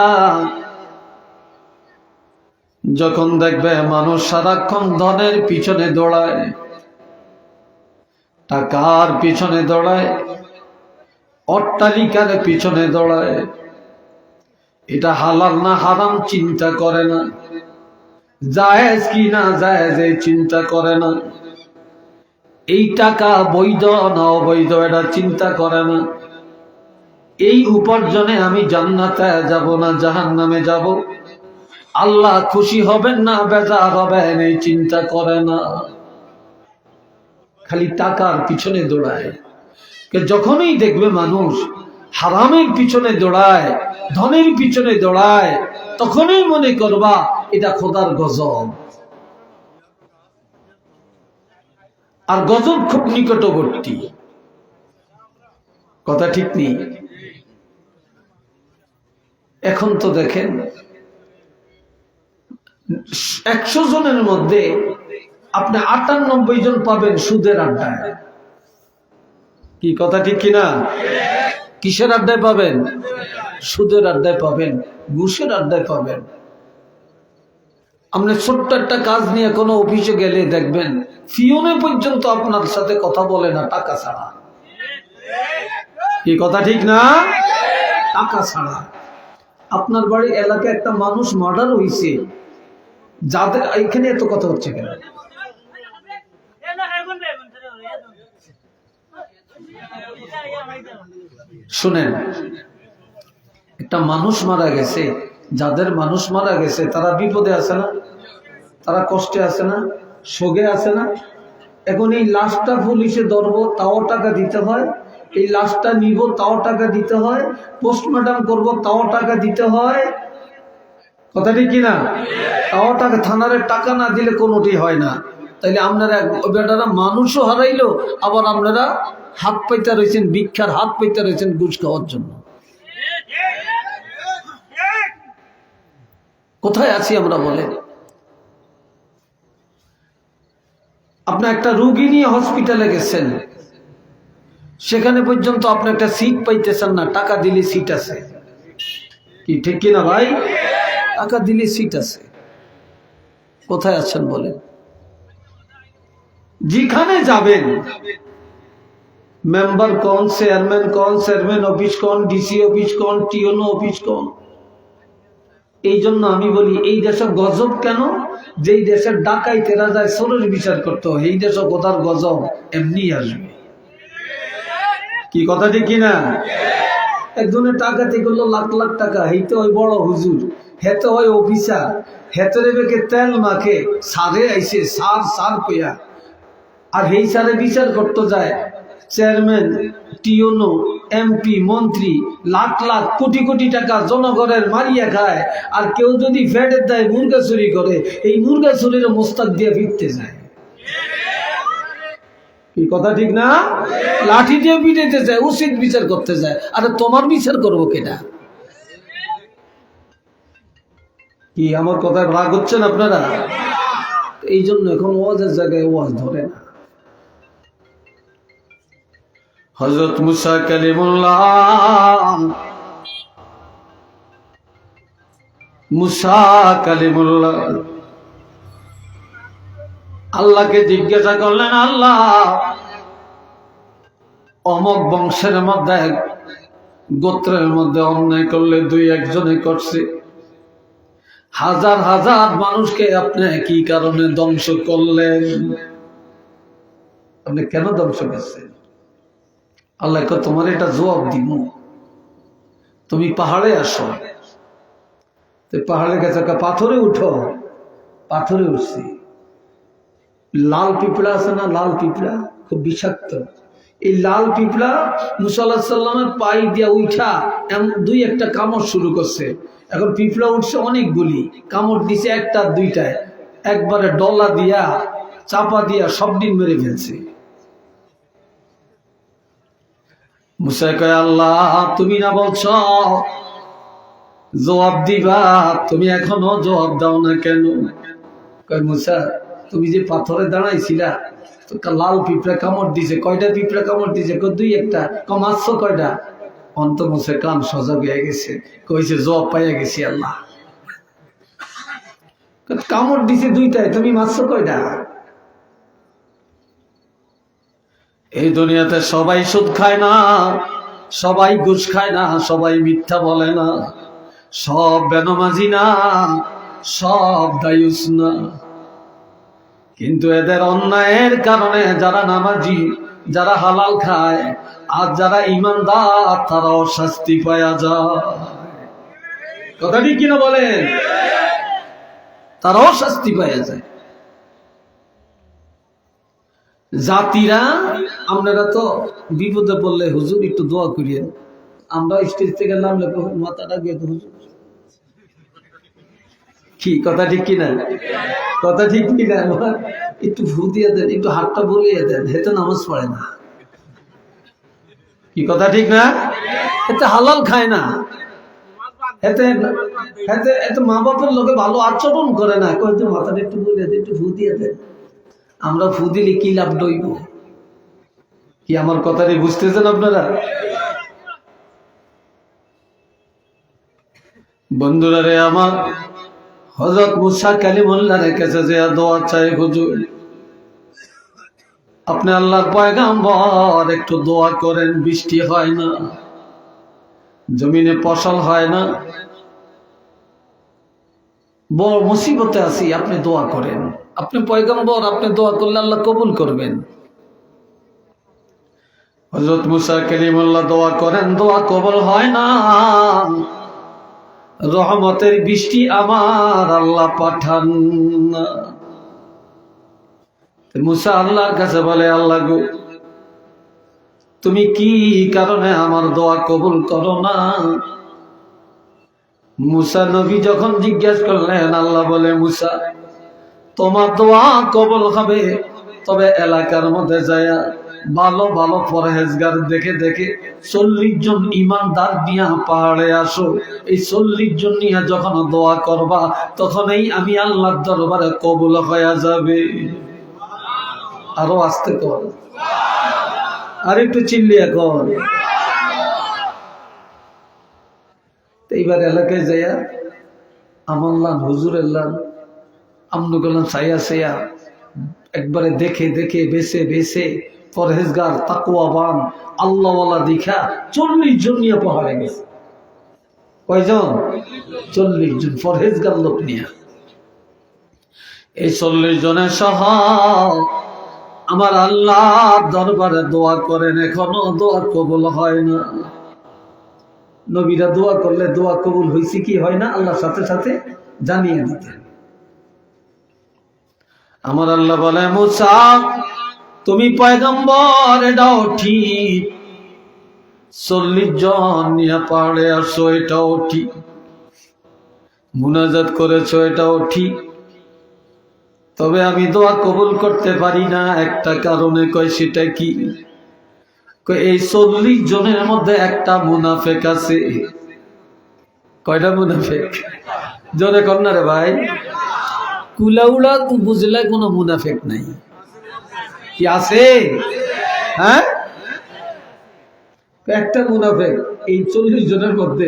যখন দেখবে মানুষ সারাক্ষণ ধনের পিছনে দৌড়ায়, টাকার পিছনে দৌড়ায়, অট্টালিকার পিছনে দৌড়ায়, এটা হালাল না হারাম চিন্তা করে না, জায়েজ কি না জায়েজ এই চিন্তা করে না, এই টাকা বৈধ না অবৈধ এটা চিন্তা করে না, এই উপার্জনে আমি জান্নাতে যাব না জাহান্নামে যাব, আল্লাহ খুশি হবেন না বেজার হবেন এই চিন্তা করে না, খালি টাকার পিছনে দৌড়ায়। যখনই দেখবে মানুষ হারামের পিছনে দৌড়ায়, ধনের পিছনে দৌড়ায়, তখনই মনে করবা এটা খোদার গজব। আর গজব খুব নিকটবর্তী, কথা ঠিক নেই? এখন তো দেখেন 100 জনের মধ্যে আপনি 98 জন পাবেন সুদের আড্ডায়, কি কথা ঠিক কিনা? কিসের আড্ডায় পাবেন? সুদের আড্ডায় পাবেন, ঘুষের আড্ডায় পাবেন। আপনি ছোট্ট একটা কাজ নিয়ে কোনো অফিসে গেলে দেখবেন ফিওনে পর্যন্ত আপনার সাথে কথা বলে না টাকা ছাড়া, কি কথা ঠিক না? টাকা ছাড়া। আপনার বাড়ি এলাকায় একটা মানুষ মার্ডার হয়েছে, যাদের এখানে এত কথা হচ্ছে কেন? শুনেন, একটা মানুষ মারা গেছে, যাদের মানুষ মারা গেছে তারা বিপদে আছে না, তারা কষ্টে আছে না, শোকে আছে না। এখন এই লাশটা পুলিশে ধরবো তাও টাকা দিতে হয়, এই লাশটা নিব তাও টাকা দিতে হয়, পোস্টমর্টম করব তাও টাকা দিতে হয়, কথা ঠিক কিনা? তাও টাকা, থানার টাকা না দিলে কোনোটি হয় না। তাইলে আপনারা বেটারা মানুষও হারাইলো, আবার আপনারা হাত পাইতে রয়েছেন, ভিক্ষার হাত পাইতে রয়েছেন ঘুষ খাওয়ার জন্য। কোথায় আছি আমরা বলেন? আপনি একটা রুগী নিয়ে হসপিটালে গেছেন, সেখানে পর্যন্ত আপনি একটা সিট পাইতেছেন না, টাকা দিলে সিট আছে, কি ঠিক কিনা ভাই? টাকা দিলে সিট আছে। কোথায় আছেন বলেন? যেখানে যাবেন মেম্বার কোন, চেয়ারম্যান কোন, চেয়ারম্যান অফিস কোন, ডিসি অফিস কোন, টিওনো অফিস কোন। এই জন্য আমি বলি এই দেশে গজব কেন? যেই দেশের ডাকাইতেরা যায় চোরের বিচার করতে হয়, এই দেশে কোথার গজব এমনি আসবে, কি কথা ঠিক কিনা? একজনের টাকাতে করলো লাখ লাখ টাকা, হেতে হয় বড় হুজুর, হেতে হয় অফিসার, হেতরে বেকে তেল মাখে, সারে আইসে সার সার কইয়া, আর এই সারে বিচার করতে যায় চেয়ারম্যান, টিওনো, এমপি, মন্ত্রী, লাখ লাখ কোটি কোটি টাকা জনগণের মারিয়া খায়, আর কেউ যদি ফ্যাটের দেয় মুরগা চুরি করে, এই মুরগা চুরির মোস্তাক দিয়ে ফিরতে যায়, কি কথা ঠিক না? লাঠি দিয়ে পিটাইতে যায়, উচিত বিচার করতে যায়, আরে তোমার বিচার করবো কেনা? কি আমার কথায় রাগ হচ্ছেন আপনারা? এই জন্য এখন ওয়াজের জায়গায় ওয়াজ ধরে না। হযরত মুসা কালিমুল্লাহ আল্লাহকে জিজ্ঞাসা করলেন, আল্লাহ অমক বংশের মধ্যে গোত্রের মধ্যে অন্যায় করলে দুই একজনে করছে, হাজার হাজার মানুষকে আপনি কি কারণে ধ্বংস করলেন? আপনি কেন ধ্বংস করছেন? আল্লাহ কয় তোমার এটা জবাব দিব। তুমি পাহাড়ে আসো, পাহাড়ের কাছে পাথরে উঠো। পাথরে উঠছি। লাল পিঁপড়া আছে না, লাল পিঁপড়া খুব বিষাক্ত। এই লাল পিঁপড়া মুসা আলাইহিস সালামের পাই দিয়া উঠা দুই একটা কামড় শুরু করছে। এখন পিঁপড়া উঠছে অনেকগুলি, কামড় দিছে একটা দুইটায়, একবারে ডলা দিয়া চাপা দিয়া সব দিন মেরে ফেলছে। মুসা কয় আল্লাহ তুমি না বলছ জবাব দিবা, তুমি এখনো জবাব দাও না কেন? কয় মুসা তুমি যে পাথরে দাঁড়াইছিলা, লাল পিঁপড়া কামড় দিছে। কয়টা পিঁপড়া কামড় দিছে? দুই একটা। মারছ কয়টা? অন্ত মুসে কান সজাগ হয়ে গেছে, কইছে জবাব পাইয়া গেছি আল্লাহ। কামড় দিছে দুইটায়, তুমি মারছ কয়টা? এই দুনিয়াতে সবাই সুদ খায় না, সবাই ঘুষ খায় না, সবাই মিথ্যা বলে না, সব বেনামাজি না, সব দায়ুস না। কিন্তু এদের অন্যায়ের কারণে যারা নামাজি, যারা হালাল খায়, আর যারা ইমানদার, তারাও শাস্তি পাওয়া যায়। কথা ঠিক কিনা বলেন? তারাও শাস্তি পাওয়া যায়। জাতিরা, আপনারা তো বিপদে পড়লে হুজুর একটু দোয়া করিয়েন, আমরা স্টেজ থেকে নামলে মাথাটা গিয়ে হুজুর। কি কথা ঠিক কিনা? কথা ঠিক কিনা? একটু ভু দিয়ে দেন, একটু হাতটা বলিয়ে দেন, হেতে নামাজ পড়ে না। কি কথা ঠিক না? এতে হালাল খায় না, এতে এতে মা বাপের লোকে ভালো আচরণ করে না। কয়েকদিন মাথাটা একটু বলিয়ে দেন, একটু ভু দিয়ে দেন। আমরা ফু দিলে কি লাভ দইব? কি আমার কথাটি বুঝতেছেন আপনারা? বন্ধুরা রে আমার, হযরত মুসা কালিমুল্লাহর কাছে যে দোয়া চাই, হুজুর আপনি আল্লাহর পয়গাম্বর, একটু দোয়া করেন, বৃষ্টি হয় না, জমিনে ফসল হয় না, বড় মুসিবতে আছি, আপনি দোয়া করেন। আপনি পয়গম্বর, আপনি দোয়া করলে আল্লাহ কবুল করবেন। হযরত মুসা কালিমুল্লাহ দোয়া করেন, দোয়া কবুল হয় না। রহমতের বৃষ্টি আমার আল্লাহ পাঠান না। মুসা আল্লাহর কাছে বলে, আল্লাহ গো, তুমি কি কারণে আমার দোয়া কবুল করো না? মুসা নবী যখন জিজ্ঞাসা করলেন, আল্লাহ বলে, মুসা তোমার দোয়া কবুল হবে, তবে এলাকার মধ্যে যায় ভালো ভালো পরহেজগার দেখে দেখে 40 জন ইমানদার নিয়ে পাহাড়ে আসো। এই 40 জন নিয়ে যখন দোয়া করবা, তখনই আমি আল্লাহর দরবারে কবুল হয়ে যাবে। আরো আস্তে কর, আর একটু চিল্লিয়া কর। এইবার এলাকায় যাইয়া আমল্লান হুজুর এল্লান আমনু গেলাম সাইয়া সাইয়া, একবারে দেখে দেখে বেছে বেছে পরহেজগার তাকওয়াবান আল্লাহওয়ালা দেখা 40 জন নিয়ে পাহাড়ে গেছে। কয়জন? 40 জন পরহেজগার লোক নিয়ে। এই 40 জনের সহ আমার আল্লাহর দরবারে দোয়া করেন, এখনো দোয়া কবুল হয় না। নবীরা দোয়া করলে দোয়া কবুল হয়েছে কি হয় না, আল্লাহর সাথে সাথে জানিয়ে দিতেন। আমার আল্লাহ বলে, মুসা তুমি পয়গম্বর, এটাও ঠিক, 40 জন নিয়ে পাহাড়ে আসো, এটাও ঠিক, মুনাজাত করেছো, এটাও ঠিক, তবে আমি দোয়া কবুল করতে পারি না একটা কারণে। কয় সেটা কি? এই 40 জনের মধ্যে একটা মুনাফেক আছে। কয়টা মুনাফেক? জোরে কর না রে ভাই। কুলাউড়া তু বুঝলে কোনো মুনাফেক নাই, কি আছে? হ্যাঁ, একটা মুনাফেক এই 40 জনের মধ্যে।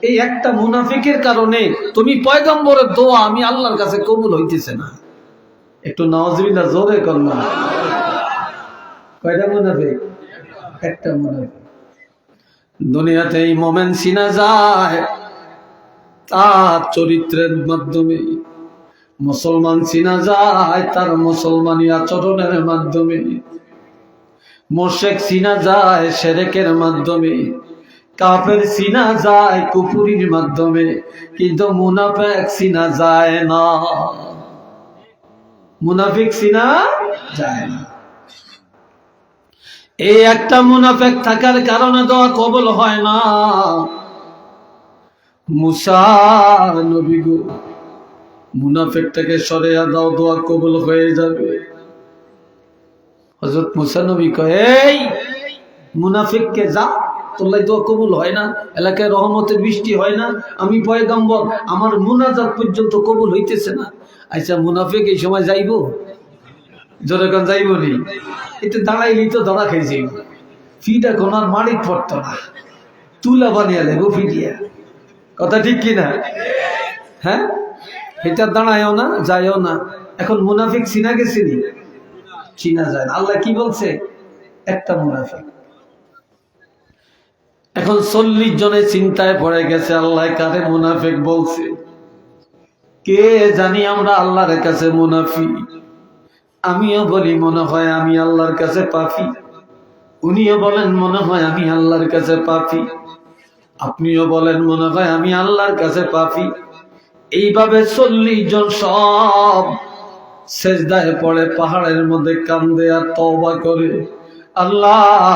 এই একটা মুনাফিকের কারণে তুমি পয়গম্বরের দোয়া আমি আল্লাহর কাছে কবুল হইতেছে না। একটু নাউজুবিল্লাহ জোরে কর না। কয়টা মুনাফিক? একটা মুনাফিক। দুনিয়াতে এই মোমেন চিনা যায় তার চরিত্রের মাধ্যমে, মুসলমান চিনা যায় তার মুসলমানি আচরণের মাধ্যমে, মুশরিক চিনা যায় শিরকের মাধ্যমে, কাফের চিনা যায় কুফরির মাধ্যমে, কিন্তু মুনাফিক চিনা যায় না। মুনাফিক চিনা যায় না। এই একটা মুনাফিক থাকার কারণে দোয়া কবুল হয় না। মুসা নবী গো, মুনাফিকটাকে সরিয়ে দাও, দোয়া কবুল হয়ে যাবে। হযরত মুসা নবী কয়, এই মুনাফিককে যা, তোর লাই দোয়া কবুল হয় না, এলাকায় রহমতের বৃষ্টি হয় না, আমি পয়গম্বর, আমার মুনাজাত পর্যন্ত কবুল হইতেছে না। আচ্ছা মুনাফিক এই সময় যাইব? জোরে কোন যাইব নি? এটা দাঁড়াইলেই তো ধরা খেয়ে যাইব। ফিটা কোনার মাড়ি পড়ত না, তুলা বানিয়ে লেগো ফিটিয়া। কথা ঠিক কিনা? হ্যাঁ, এটা দাঁড়ায়ও না, যায়ও না। এখন মুনাফিক চিনা গেছে নি? চিনা যায় না। আল্লাহ কি বলছে? একটা মুনাফিক। এখন 40 জনে চিন্তায় পড়ে গেছে, আল্লাহ কারে মুনাফিক বলছে। কে জানি আমরা আল্লাহর কাছে মুনাফিক। আমিও বলি মনে হয় আমি আল্লাহর কাছে পাপী, উনিও বলেন মনে হয় আমি আল্লাহর কাছে পাপী, আপনিও বলেন মনে হয় আমি আল্লাহর কাছে পাপী। এইভাবে 40 জন সব সেজদায় পড়ে পাহাড়ের মধ্যে কান্দে আর তওবা করে, আল্লাহ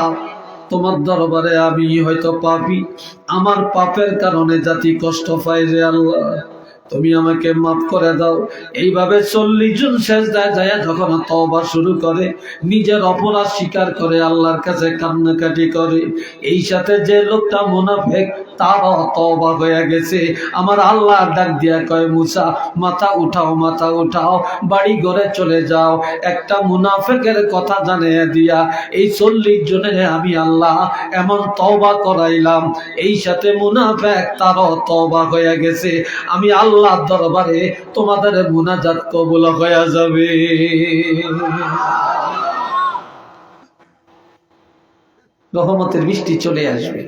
তোমার দরবারে আমি হয়তো পাপী, আমার পাপের কারণে জাতি কষ্ট পায় রে আল্লাহ, তুমি আমাকে মাফ করে দাও। এইভাবে 40 জন সেজদায় যায় যখন তওবা শুরু করে, নিজের অপরাধ স্বীকার করে, আল্লাহর কাছে কান্নাকাটি করে। এই সাথে যে লোকটা মুনাফিক তারও তওবা হয়ে গেছে। আমার আল্লাহ ডাক দিয়া কয়, মুসা মাথা উঠাও, মাথা উঠাও, বাড়ি ঘরে চলে যাও। একটা মুনাফিকের কথা জানিয়ে দিয়া এই 40 জনের আমি আল্লাহ এমন তওবা করাইলাম, এই সাথে মুনাফিক তারও তওবা হয়ে গেছে। আমি আল্লাহর দরবারে তোমাদের মুনাজাত কবুল হয়ে যাবে। রহমতের বৃষ্টি চলে আসবে।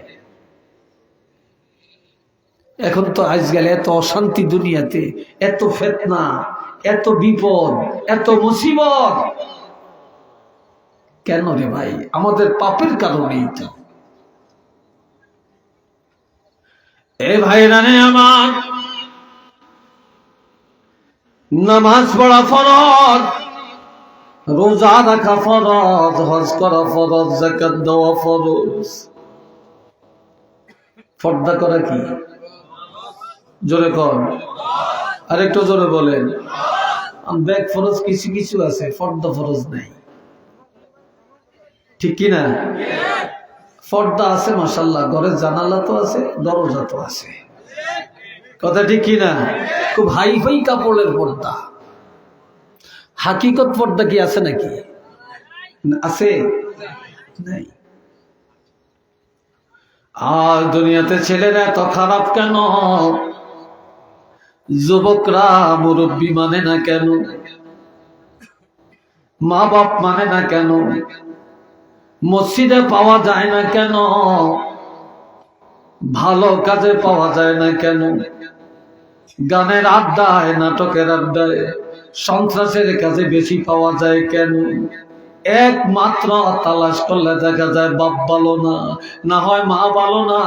এখন তো আজকাল এত অশান্তি দুনিয়াতে, এত ফিতনা, এত বিপদ, এত মুসিবত, কেন রে ভাই? আমাদের পাপের কারণেই তো। এ ভাইরা রে আমার, নামাজ পড়া ফরজ, রোজা রাখা ফরজ, হজ করা ফরজ, যাকাত দেওয়া ফরজ। পর্দা করা কি? জোরে কর, আরেকটু জোরে বলেন। ব্যাগ ফরজ কিছু কিছু আছে, পর্দা ফরজ নাই, ঠিক কিনা? পর্দা আছে মাশাআল্লাহ, ঘরের জানালা তো আছে, দরজা তো আছে, কথা ঠিক কিনা? খুব হাই ফাই কাপড়ের পর্দা। হাকিকত পর্দা কি আছে নাকি? আছে? নাই। আর দুনিয়াতে ছেলেরা এত খারাপ কেন? যুবকরা মুরব্বী মানে না কেন? মা বাপ মানে না কেন? মসজিদে পাওয়া যায় না কেন? ভালো কাজে পাওয়া যায় না কেন? গানের আড্ডায়, নাটকের আড্ডায়, সন্ত্রাসের কাজে বেশি পাওয়া যায় কেন? একমাত্র তালাশ করলে দেখা যায় বাপ ভালো না, না হয় মা ভালো না।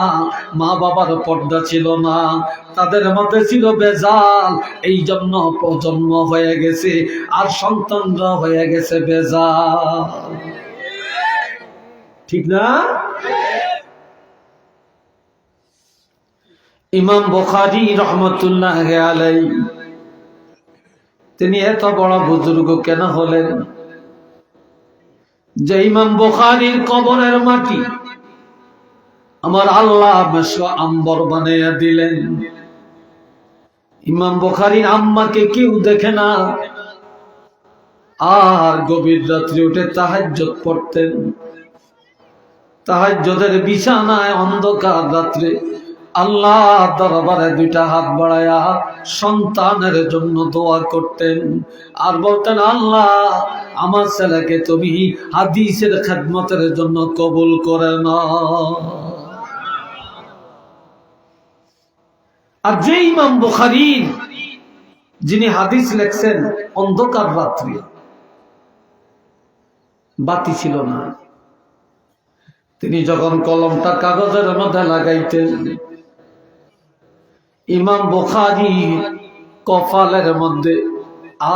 মা বাবার পর্দা ছিল না, তাদের মধ্যে ছিল বেজাল, এই জন্য প্রজন্ম হয়ে গেছে আর সন্তানরা হয়ে গেছে বেজাল, ঠিক না? ইমাম বুখারী রহমতুল্লাহ আলাইহি, তিনি এত বড় বুজুর্গ কেন হলেন? যে ইমাম বুখারীর কবরের মাটি আমার আল্লাহ মেশো আম্বর বানাইয়া দিলেন। ইমাম বুখারীর আম্মাকে কেউ দেখে না, আর গভীর রাত্রে উঠে তাহাজ্জুদ পড়তেন। তাহাজ্জুদের বিছানায় অন্ধকার রাত্রে আল্লাহ দরবারে 2টা হাত বাড়ায়া সন্তানের জন্য দোয়া করতেন আর বলতেন, আল্লাহ আমার ছেলেকে তুমি হাদিসের খেদমতের জন্য কবুল করে নাও। আর যে ইমাম বুখারী যিনি হাদিস লেখছেন, অন্ধকার রাত্রি, বাতি ছিল না, তিনি যখন কলমটা কাগজের মধ্যে লাগাইতেন, ইমাম বুখারী কপালের মধ্যে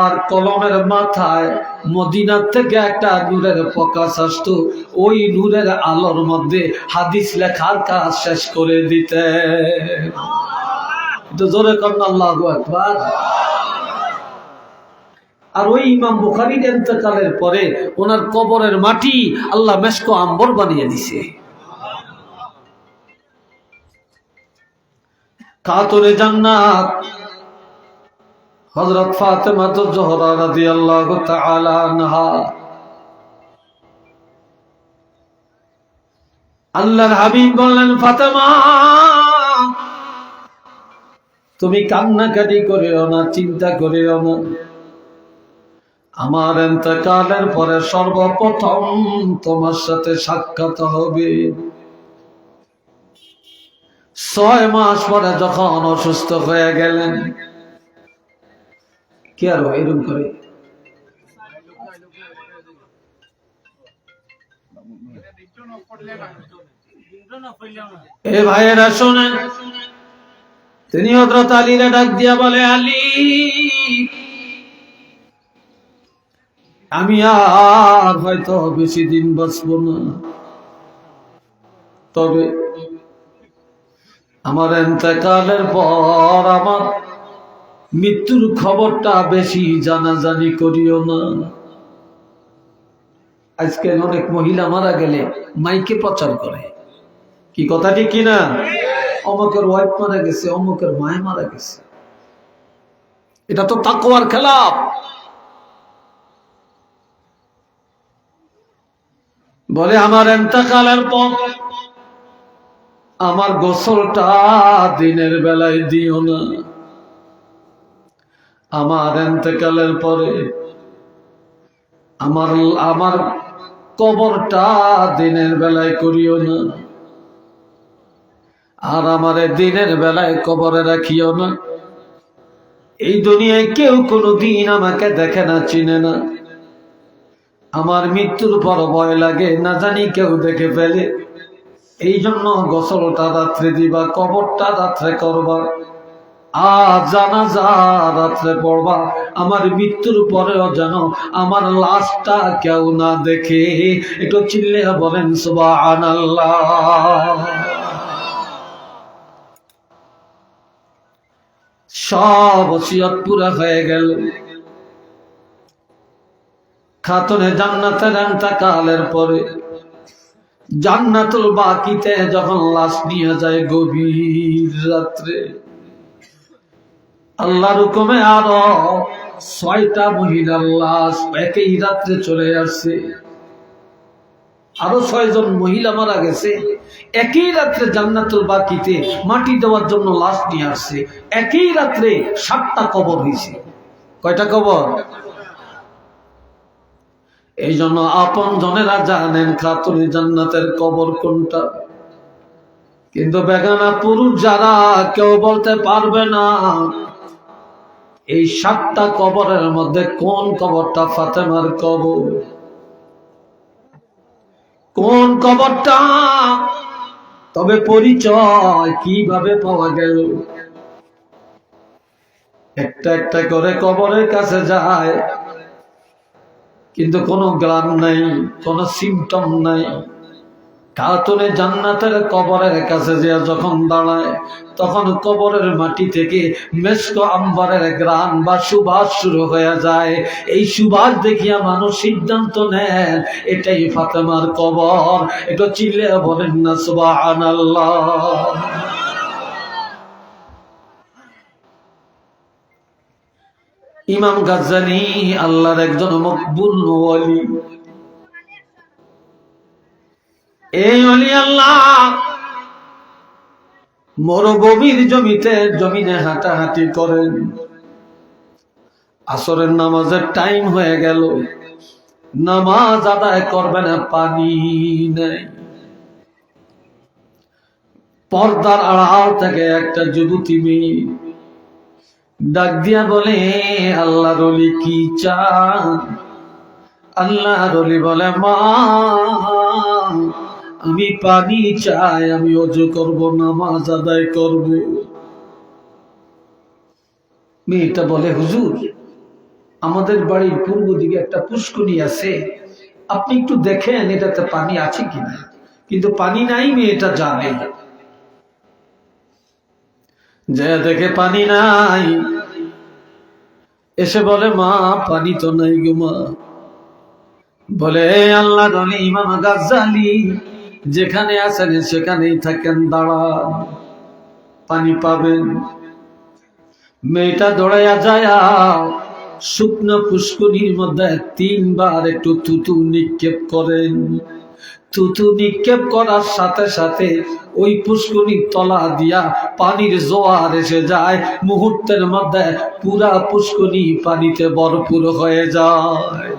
আর কলমের মাথায় মদিনা থেকে একটা নূরের প্রকাশ আসতো। ওই নূরের আলোর মধ্যে হাদিস লেখার কাজ শেষ করে দিতে। জোরে করেন আল্লাহু আকবার। আর ওই ইমাম বুখারীর ইন্তেকালের পরে ওনার কবরের মাটি আল্লাহ মেশক আম্বর বানিয়ে দিছে। খাতুনে জান্নাত হযরত ফাতেমা জোহরা রাদিয়াল্লাহু তাআলা আনহা, আল্লাহর হাবিব বললেন, ফাতেমা তুমি কান্নাকাটি করিও না, চিন্তা করিও না, আমার ইন্তেকালের পরে সর্বপ্রথম তোমার সাথে সাক্ষাৎ হবে। 6 মাস পরে যখন অসুস্থ হয়ে গেলেন, কি আর এরকম করে এ ভাইয়েরা শোনেন, তিনি হযরত আলীরে ডাক দিয়া বলে, আলী আমি আর হয়তো বেশি দিন বাঁচব না, তবে আমার ইন্তেকালের পর আমার মৃত্যুর খবরটা বেশি জানাজানি করিও না। আজকে অনেক মহিলা মারা গেলে মাইকে প্রচার করে, কি কথা ঠিক কিনা? অমুকের ওয়াইফ মারা গেছে, অমুকের মায় মারা গেছে। এটা তো তাকওয়ার খেলাফ। বলে আমার ইন্তেকালের পর আমার গোসলটা দিনের বেলায় দিও না, আমার ইন্তেকালের পরে আমার কবরটা দিনের বেলায় করিও না, আর আমারে দিনের বেলায় কবরে রাখিও না। এই দুনিয়ায় কেউ কোনোদিন আমাকে দেখে না, চিনে না। আমার মৃত্যুর পর ভয় লাগে, না জানি কেউ দেখে ফেলে। এই জন্য গোসলটা রাত্রে দিবা, কবরটা রাত্রে করবা, আর জানাজা রাত্রে পড়বা। আমার মৃত্যুর পরেও যেন আমার লাশটা কেউ না দেখে। একটু চিল্লে বলেন সুবহানাল্লাহ। সব ওসিয়ত পুরা হয়ে গেল। খাতুনে জান্নাতের ইন্তেকালের পরে জান্নাতুল বাকিতে যখন লাশ নিয়ে যায় গভীর রাত্রে, আল্লাহর হুকুমে আরো 6টা মহিলার লাশ একই রাত্রে চলে আসছে। আরো 6 জন মহিলা মারা গেছে, একই রাত্রে জান্নাতুল বাকিতে মাটি দেওয়ার জন্য লাশ নিয়ে আসছে। একই রাত্রে 7টা কবর হয়েছে। কয়টা কবর? এই জন্য আপন জনেরা জানেন খাতুনে জান্নাতের কবর কোনটা, কিন্তু বেগানা পুরুষ যারা কেউ বলতে পারবে না এই 7টা কবরের মধ্যে কোন কবরটা ফাতেমার কবর, কোন কবরটা। তবে পরিচয় কিভাবে পাওয়া গেল? একটা একটা করে কবরের কাছে যায়, কিন্তু কোনো গ্রাম নাই, কোনো সিমটম নাই। খাতুনে জান্নাতের কবরের কাছে যে যখন দাঁড়ায়, তখন কবরের মাটি থেকে মেশক আম্বরের গ্রান বা সুবাস শুরু হয়ে যায়। এই সুবাস দেখিয়া মানুষ সিদ্ধান্ত নেন এটাই ফাতেমার কবর। এটা চিল্লে বলেন না সুবহানাল্লাহ। ইমাম গাজ্জালী আল্লাহর একজন মকবুল ওয়ালি। এই ওলি আল্লাহ মরুভূমির জমিনে হাঁটাহাঁটি করেন। আসরের নামাজের টাইম হয়ে গেল, নামাজ আদায় করবে না, পানি নেই। পর্দার আড়াল থেকে একটা যুবতী মেয়ে ডাক দিয়া বলে, আল্লাহর ওলি কি চান? আল্লাহর ওলি বলে, মা আমি পানি চাই, আমি ওযু করব, নামাজ আদায় করব। মেয়েটা বলে, হুজুর আমাদের বাড়ির পূর্ব দিকে একটা পুষ্করী আছে, আপনি একটু দেখেন এটাতে পানি আছে কিনা। কিন্তু পানি নাই, মেয়েটা জানে। যে দেখে পানি নাই, এসে বলে, মা পানি তো নাই গো মা। বলে, আল্লাহর ওলি ইমাম গাজ্জালী যেখানে আছেন সেখানেই থাকেন, দাঁড়ান, পানি পাবেন। মেয়েটা দৌড়াইয়া যায়, শুকনো পুষ্করির মধ্যে 3 বার একটু থুতু নিক্ষেপ করেন। থুতু নিক্ষেপ করার সাথে সাথে ওই পুষ্করির তলা দিয়া পানির জোয়ার এসে যায়। মুহূর্তের মধ্যে পুরা পুষ্করি পানিতে ভরপুর হয়ে যায়।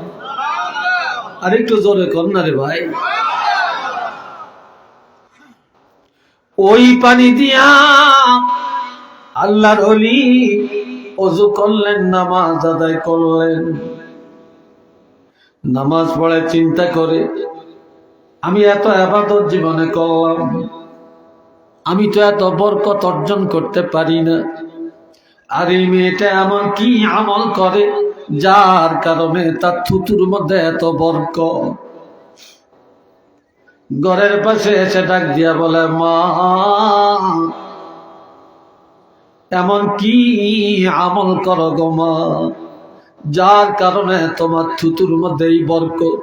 আরেকটু জোরে কন্যা রে ভাই। ওই পানি দিয়া আল্লাহর ওলি ওযু করলেন, নামাজ আদায় করলেন। নামাজ পড়ে চিন্তা করে, আমি এত ইবাদত জীবনে করলাম, আমি তো এত বরকত অর্জন করতে পারি না। আর এই মেয়েটা এমন কি আমল করে যার কারণে তার থুতুর মধ্যে এত বরকত। ঘরের পাশে এসে ডাক দিয়া বলে, মা এমন কি আমল করো গো মা, যার কারণে তোমার থুতুর মধ্যে এই বরকত।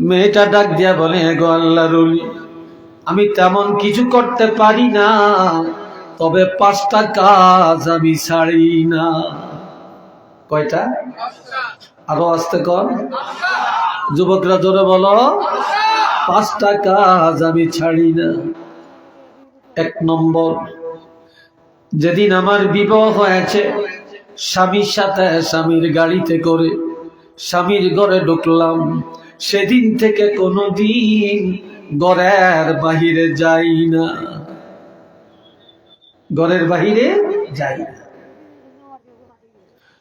মেয়েটা ডাক দিয়া বলে, গো আল্লাহর ওলি আমি তেমন কিছু করতে পারি না, তবে 5টা কাজ আমি ছাড়ি না। কয়টা? আরো আস্তে কর, যুবকরা জোরে বলো, 5টা কাজ আমি ছাড়ি না। 1 নম্বর, যেদিন আমার বিবাহ হয়েছে, স্বামীর সাথে স্বামীর গাড়িতে করে স্বামীর ঘরে ঢুকলাম, সেদিন থেকে কোনোদিন ঘরের বাহিরে যাই না, ঘরের বাহিরে যাই না।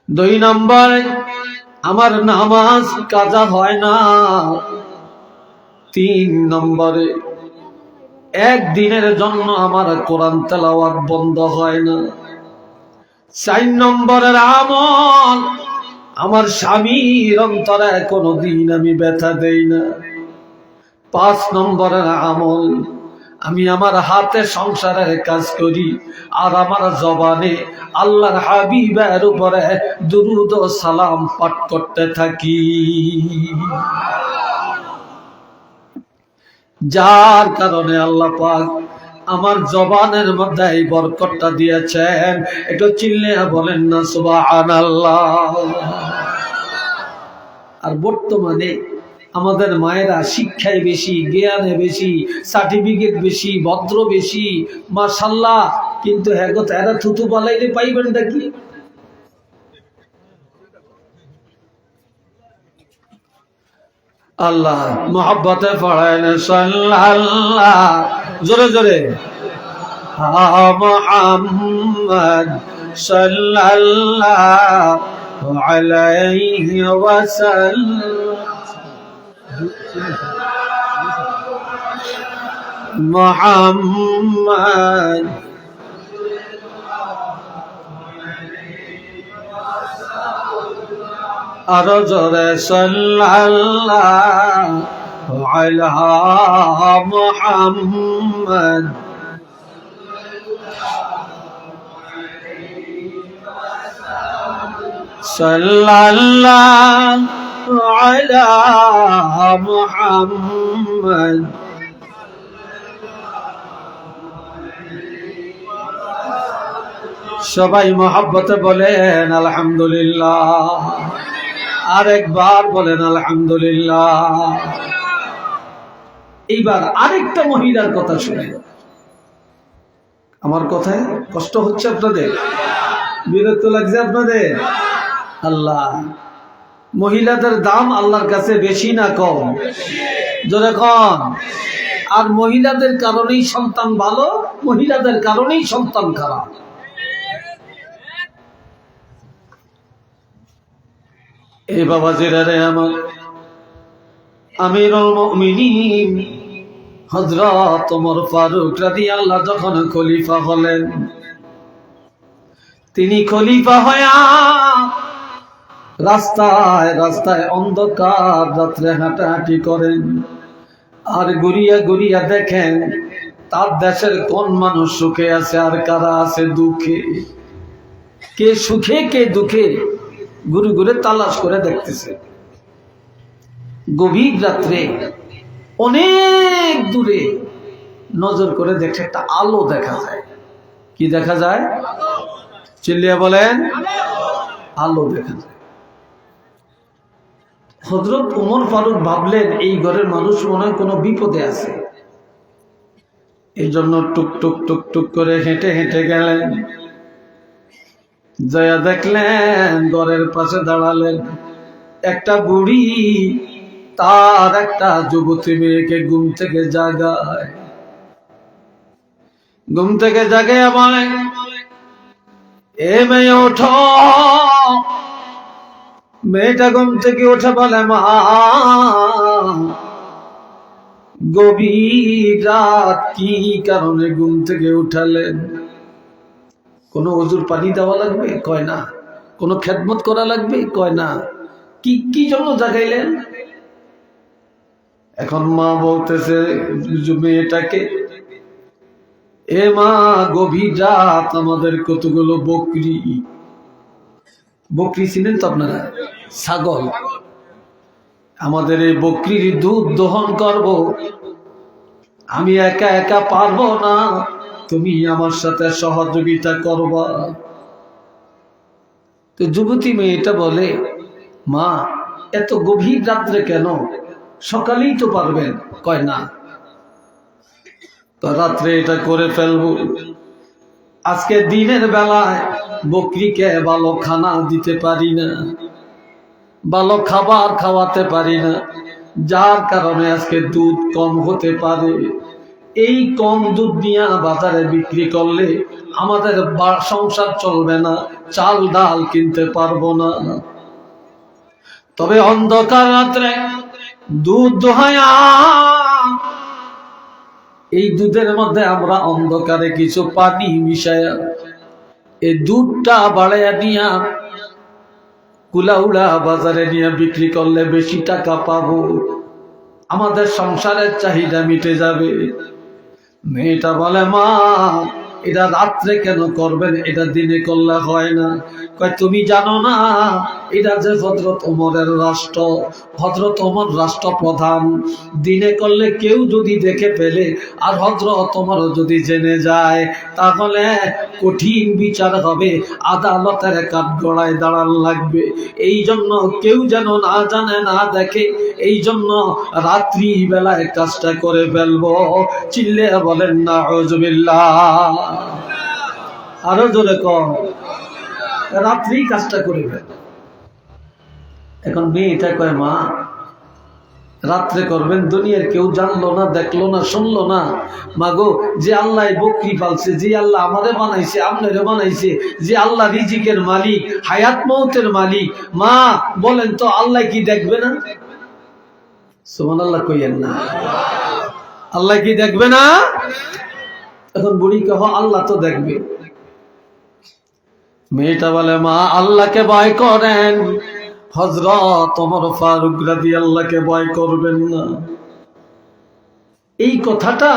2 নম্বর, আমার নামাজ কাজা হয় না। 3 নম্বরে, একদিনের জন্য আমার কোরআন তেলাওয়াত বন্ধ হয় না। 4 নম্বরের আমল, আমার স্বামীর অন্তরে কোনোদিন আমি ব্যথা দেই না। 5 নম্বরের আমল, আমি আমার হাতে সংসারের কাজ করি আর আমার জবানে আল্লাহর হাবিবের উপরে দুরূদ ও সালাম পাঠ করতে থাকি, যার কারণে আল্লাহ পাক আমার জবানের মধ্যে এই বরকতটা দিয়েছেন। একটু চিল্লিয়া বলেন না সুবহানাল্লাহ। আর বর্তমানে আমাদের মায়েরা শিক্ষায় বেশি, জ্ঞানে বেশি, সার্টিফিকেট বেশি, ভদ্র বেশি, মাশাআল্লাহ, কিন্তু এরা থুতু বালাইলে পাইবেন নাকি? আল্লাহ মোহাব্বতে পড়েন সাল্লাল্লাহ, জোরে জোরে, মুহাম্মদ সাল্লাল্লাহু আলাইহি ওয়াসাল্লাম, মুহাম্মদ আরো জোরে সাল্লাল্লাহু আলা মুহাম্মদ সাল্লাল্লাহু আলা মুহাম্মদ। সবাই মহব্বতে বলেন আলহামদুলিল্লাহ, আরেকবার বলেন আলহামদুলিল্লাহ। এইবার আরেকটা মহিলার কথা শুনে, আমার কথায় কষ্ট হচ্ছে আপনাদের, বিরক্ত লাগছে আপনাদের? আল্লাহ, মহিলাদের দাম আল্লাহর কাছে বেশি না কম? জোরে কম। আর মহিলাদের কারণেই সন্তান ভালো, মহিলাদের কারণেই সন্তান খারাপ। এই বাবাজিরা রে আমার, আমিরুল মুমিনিন হযরত ওমর ফারুক রাদিয়াল্লাহু যখন খলিফা হলেন, তিনি খলিফা হয়া রাস্তায় রাস্তায় অন্ধকার রাত্রে হাঁটাহাঁটি করেন, আর ঘুরিয়া ঘুরিয়া দেখেন তার দেশের কোন মানুষ সুখে আছে আর কারা আছে দুঃখে, কে সুখে কে দুঃখে ঘুরে ঘুরে তালাশ করে দেখতেছে। গভীর রাত্রে অনেক দূরে নজর করে দেখে একটা আলো দেখা যায়। কি দেখা যায়? চিল্লিয়া বলেন, আলো দেখা যায়। হযরত ওমর ফারুক ভাবলেন এই ঘরের মানুষ মনে হয় কোনো বিপদে আছে, এই জন্য টুক টুক টুক টুক করে হেঁটে হেঁটে গেলেন। জয়া দেখলেন ঘরের পাশে দাঁড়ালেন একটা বুড়ি তার একটা যুবতী মেয়েকে ঘুম থেকে জাগায়। ঘুম থেকে জাগায় বলে, এ মেয়ে ওঠো। মেয়েটা ঘুম থেকে উঠে বলে, মা গভীর রাত কি কারণে ঘুম থেকে উঠালেন? কোনো ওজুর পানি দেওয়া লাগবে? কয় না। কোনো খেদমত করা লাগবে? কয় না। কি কি জন্য জাগাইলেন? এখন মা বলতেছে মেয়েটাকে, এ মা গভীর রাত আমাদের কতগুলো বকরি, বকরি চিনেন তো আপনারা? ছাগল। আমাদের এই বকরির দুধ দহন করব, আমি একা একা পারবো না, তুমি আমার সাথে সহযোগিতা করবা। তো যুবতী মেয়েটা বলে, মা এত গভীর রাত্রে কেন? সকালেই তো পারবেন। কয় না, তো রাত্রে এটা করে ফেলবো। আজকে দিনের বেলায় বকরিকে ভালো খানা দিতে পারি না, ভালো খাবার খাওয়াতে পারি না, যার কারণে আজকে দুধ কম হতে পারে। এই কম দুধ নিয়ে বাজারে বিক্রি করলে আমাদের সংসার চলবে না, চাল ডাল কিনতে পারবো না। তবে অন্ধকার রাত্রে দুধ দোহায়া, এই দুধের মধ্যে আমরা অন্ধকারে কিছু পানি মিশায়া এই দুধটা বাড়াইয়া নিয়া কুলাউড়া বাজারে নিয়ে বিক্রি করলে বেশি টাকা পাবো, আমাদের সংসারের চাহিদা মিটে যাবে। মেয়েটা বলে, মা এটা রাত্রে কেন করবেন? এটা দিনে করলে হয় না। কয় তুমি জানো না এটা যে হযরত ওমরের রাষ্ট্র, হযরত ওমর রাষ্ট্রপ্রধান, দিনে করলে কেউ যদি দেখে ফেলে আর হযরত ওমর যদি জেনে যায় তাহলে কঠিন বিচার হবে, আদালতের কাঠগড়ায় দাঁড়ান লাগবে। এই জন্য কেউ যেন না জানে না দেখে, এই জন্য রাত্রি বেলায় কাজটা করে ফেলবো। চিল্লে বলেন নাউযুবিল্লাহ। আরো জোরে কর, রাত্রি কাজটা করে ফেল। এখন মেয়েটা কয়, মা রাত্রে করবেন, দুনিয়ার কেউ জানলো না, দেখলো না, শুনলো না। মাগো, যে আল্লাহ বকরি পালছে, যে আল্লাহ আমারে বানাইছে, আপনারে বানাইছে, যে আল্লাহ রিজিকের মালিক, হায়াত মৌতের মালিক, মা বলেন তো আল্লাহ কি দেখবে না? সুবহানাল্লাহ কইয়েন না। আল্লাহ কি দেখবে না? এখন বুড়ি কহ, আল্লাহ তো দেখবে। মেয়েটা বলে, মা আল্লাহকে ভয় করেন, হযরত ওমর ফারুক রাদিয়াল্লাহকে ভয় করবেন না। এই কথাটা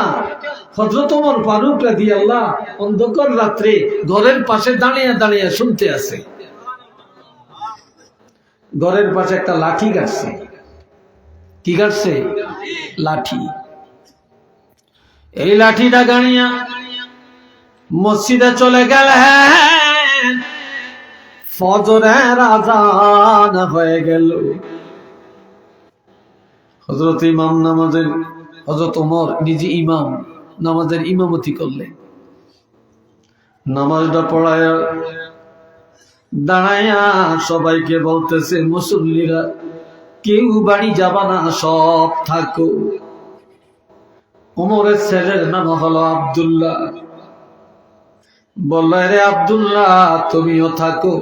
হযরত ওমর ফারুক রাদিয়াল্লাহু অন্ধকার রাত্রে ঘরের পাশে দাঁড়িয়ে দাঁড়িয়ে শুনতে আছে। ঘরের পাশে একটা লাঠি গাড়ছে। কি গাড়ছে? লাঠি। এই লাঠিটা গাড়িয়া মসজিদে চলে গেলেন। ফজরের আযান হয়ে গেল। হযরত ইমাম নামাজের, হযরত ওমর নিজে ইমাম নামাজের ইমামতি করলেন। নামাজটা পড়ায়া দাঁড়ায়া সবাইকে বলতেছে, মুসল্লিরা কেউ বাড়ি যাবা না, সব থাকো। ওমরের ছেলের নাম হলো আব্দুল্লাহ। বলল, রে আব্দুল্লাহ, তুমিও থাকো,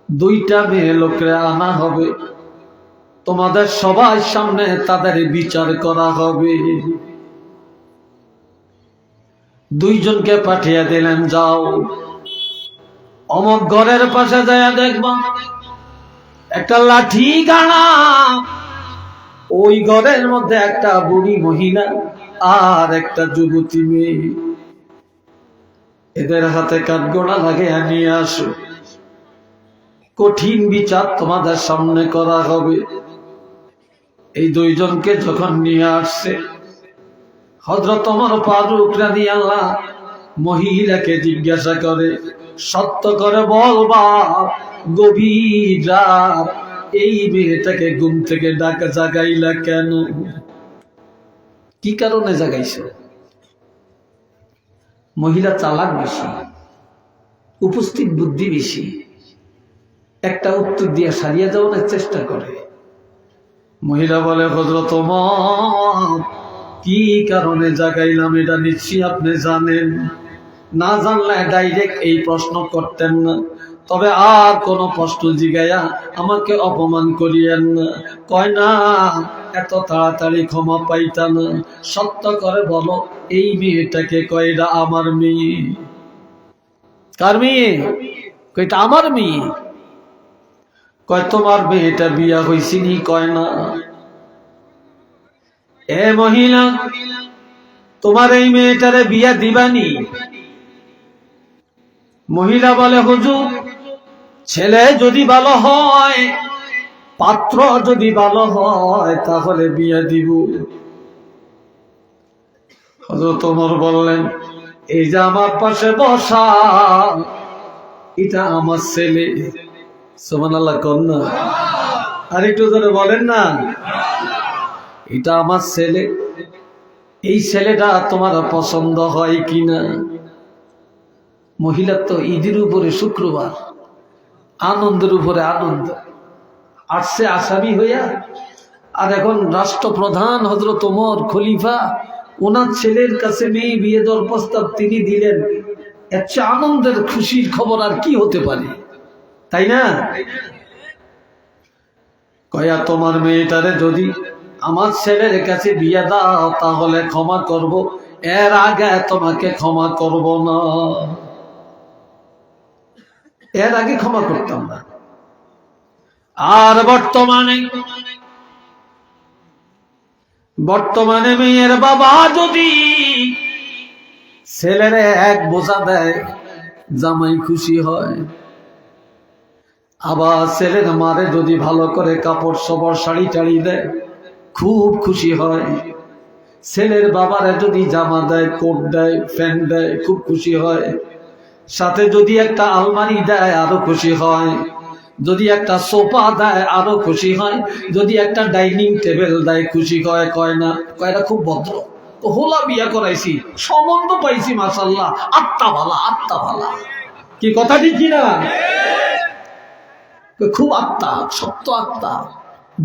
দুইটা মেয়ে লোকরে আনা হবে, তোমাদের সবার সামনে তাদের বিচার করা হবে। দুইজনকে পাঠিয়ে দিলেন, যাও অমুক ঘরের পাশে যায় দেখবা একটা লাঠি গাড়া, ওই ঘরের মধ্যে একটা বুড়ি মহিলা আর একটা যুবতী মেয়ে, এদের হাতে কাঠগড়া লাগিয়ে নিয়ে আসো, কঠিন বিচার তোমাদের সামনে করা হবে। এই দুইজনকে যখন নিয়ে আসছে, হযরত ওমর ফারুক রাদিয়াল্লাহু মহিলাকে জিজ্ঞাসা করে, সত্য করে বলবা, গভীর রাত এই মেয়েটাকে ঘুম থেকে ডাকা জাগাইলা কেন? কি কারণে জাগাইছো? মহিলা চালাক বেশি, উপস্থিত বুদ্ধি বেশি, একটা উত্তর দিয়ে সারিয়ে যাওয়ার চেষ্টা করে। মহিলা বলে, হযরত ওমর, কি কারণে জাগাইলাম এটা নিশ্চয়ই আপনি জানেন, না জানলে ডাইরেক্ট এই প্রশ্ন করতেন না, তবে আর কোন প্রশ্ন জিগাইয়া আমাকে অপমান করিয়েন না। কয় না, এত তাড়াতাড়ি ক্ষমা পাইতা না, সত্য করে বলো, এই মেয়েটাকে কয়টা আমার মেয়ে? কার মেয়ে? কয়টা আমার মেয়ে। কয় তোমার মেয়েটা বিয়া হইছিনি? কয় না। এ মহিলা, তোমার এই মেয়েটারে বিয়া দিবানি? মহিলা বলে, হুজুর, ছেলে যদি ভালো হয়, পাত্র যদি ভালো হয়, তাহলে বিয়া দিব। হযরত ওমর বললেন, এই যে আমার পাশে বসা, এটা আমার ছেলে। সুবহানাল্লাহ কন্যা, আর একটু ধরে বলেন না, এটা আমার ছেলে। এই ছেলেটা তোমার পছন্দ হয় কিনা? মহিলা তো ঈদের উপরে শুক্রবার, আনন্দের উপরে আনন্দ, আসছে আসামি হইয়া, আর এখন রাষ্ট্রপ্রধান হযরত ওমর খলিফা, ওনার ছেলের কাছে মেয়ে বিয়ে দেওয়ার প্রস্তাব তিনি দিলেন। এর চেয়ে আনন্দের খুশির খবর আর কি হতে পারে, তাই না? কয়া, তোমার মেয়েটারে যদি আমার ছেলের কাছে বিয়ে দাও, তাহলে ক্ষমা করব, এর আগে তোমাকে ক্ষমা করব না। এর আগে ক্ষমা করতাম না। আর বর্তমানে মেয়ের বাবা যদি ছেলের এক বোঝা দেয়, জামাই খুশি হয়। আবার ছেলের মারে যদি ভালো করে কাপড় সবর শাড়ি টাড়ি দেয়, খুব খুশি হয়। ছেলের বাবারে যদি জামা দেয়, কোট দেয়, প্যান্ট দেয়, খুব খুশি হয়। সাথে যদি একটা আলমারি দেয়, আরো খুশি হয়। যদি একটা সোফা দেয়, আরো খুশি হয়। যদি একটা ডাইনিং টেবিল দেয়, খুশি হয়। কয় না, কয়টা খুব ভদ্র, হোলা বিয়া করাইছি, সম্বন্ধ পাইছি, মাশাআল্লাহ, আত্মা ভালা, আত্মা ভালা। কি কথা ঠিক কিনা? খুব আত্মা, সত্য আত্মা,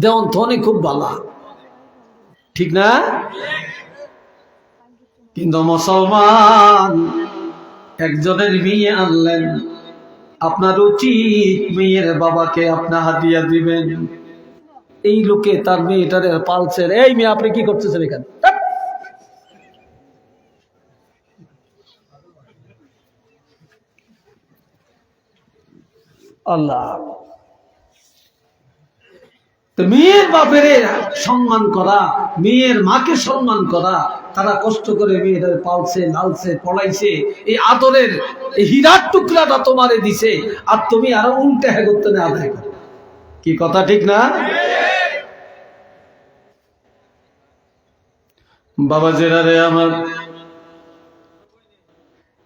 দেওয়ান ধনে খুব ভালা, ঠিক না? কিন্তু মুসলমান একজনের মেয়ে আনলেন, আপনার উচিত মেয়ের বাবাকে আপনার হাদিয়া দিবেন। এই লোকে তার মেয়েটারে পালছে, এই মেয়ে আপনি কি করতেছেন এখানে? আল্লাহ, মেয়ের বাপের সম্মান করা, মেয়ের মাকে সম্মান করা, তারা কষ্ট করে মেয়েদের পালছে, লালছে, পড়াইছে, এই আদরের এই হীরার টুকরাটা তোমারে দিছে, আর তুমি আরো উল্টে করতে না আদায় করো। কি কথা ঠিক না? বাবা জেরারে আমার,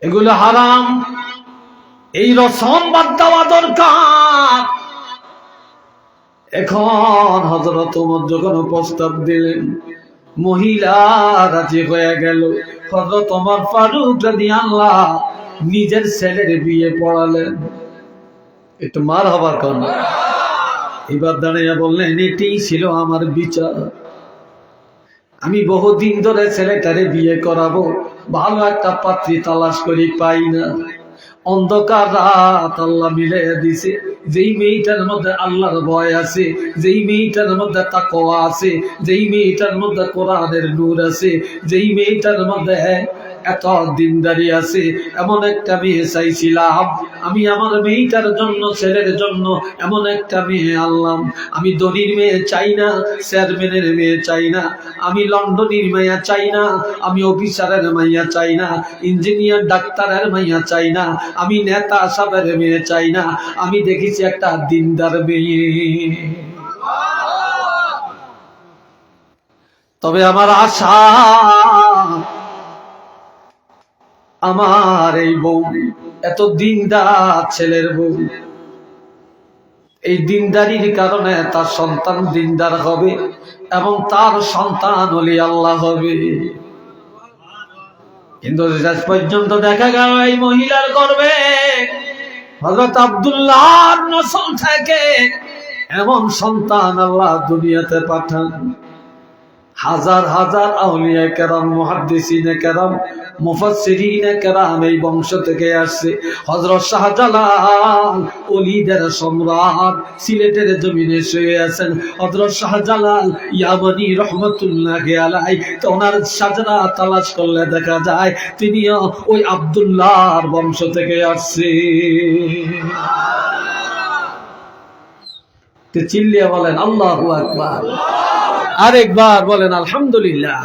এগুলো হারাম, এই রসম বাদ দেওয়া দরকার। এখন হযরত ওমর যখন প্রস্তাব দিলেন, মহিলা রাজি হয়ে গেল। হযরত ওমর ফারুক রাদিয়াল্লাহু নিজের ছেলের বিয়ে পড়ালেন। একটু মার হবার কারণ এবার দাঁড়িয়ে বললেন, এটাই ছিল আমার বিচার। আমি বহুদিন ধরে ছেলেটারে বিয়ে করাবো, ভালো একটা পাত্রী তালাশ করি, পাই না। অন্ধকার রাত আল্লাহ মিলাইয়া দিছে। যেই মেয়েটার মধ্যে আল্লাহর ভয় আছে, যেই মেয়েটার মধ্যে তাকওয়া আছে, যেই মেয়েটার মধ্যে কোরআনের নূর আছে, যেই মেয়েটার মধ্যে এত দিনদারি আছে, এমন একটা মেয়ে চাইছিলাম। আমি আমার মেয়েটার জন্য, ছেলের জন্য এমন একটা মেয়ে আনলাম। আমি ধনীর মেয়ে চাই না, চেয়ারম্যানের মেয়ে চাই না, আমি লন্ডনের মেয়ে চাই না, আমি অফিসারের মাইয়া চাই না, ইঞ্জিনিয়ার ডাক্তারের মাইয়া চাই না, আমি নেতা সাহেবের মেয়ে চাই না, আমি দেখেছি একটা দিনদার মেয়ে। তবে আমার আশা, আমার এই বউ এত দিনদার ছেলের বউ, এই দিনদারির কারণে তার সন্তান দিনদার হবে এবং তার সন্তান ওলি আল্লাহ হবে। কিন্তু শেষ পর্যন্ত দেখা গেল এই মহিলার গর্ভে হযরত আব্দুল্লাহর নসল থেকে এমন সন্তান আল্লাহ দুনিয়াতে পাঠান। হাজার হাজার আউলিয়া কেরাম, মুহাদ্দিসিনে কেরাম, মুফাসসিরিনে কেরাম এই বংশ থেকে আসছে। হযরত শাহজালাল ওলিদের সম্রাট সিলেটের জমিনে শুয়ে আছেন। হযরত শাহজালাল ইয়ামানি রহমাতুল্লাহি আলাইহি, তো ওনার সাজরা তালাশ করলে দেখা যায় তিনিও ওই আব্দুল্লাহর বংশ থেকে আসছে। চিল্লিয়া বলেন আল্লাহু আকবার, আরেকবার বলেন আলহামদুলিল্লাহ।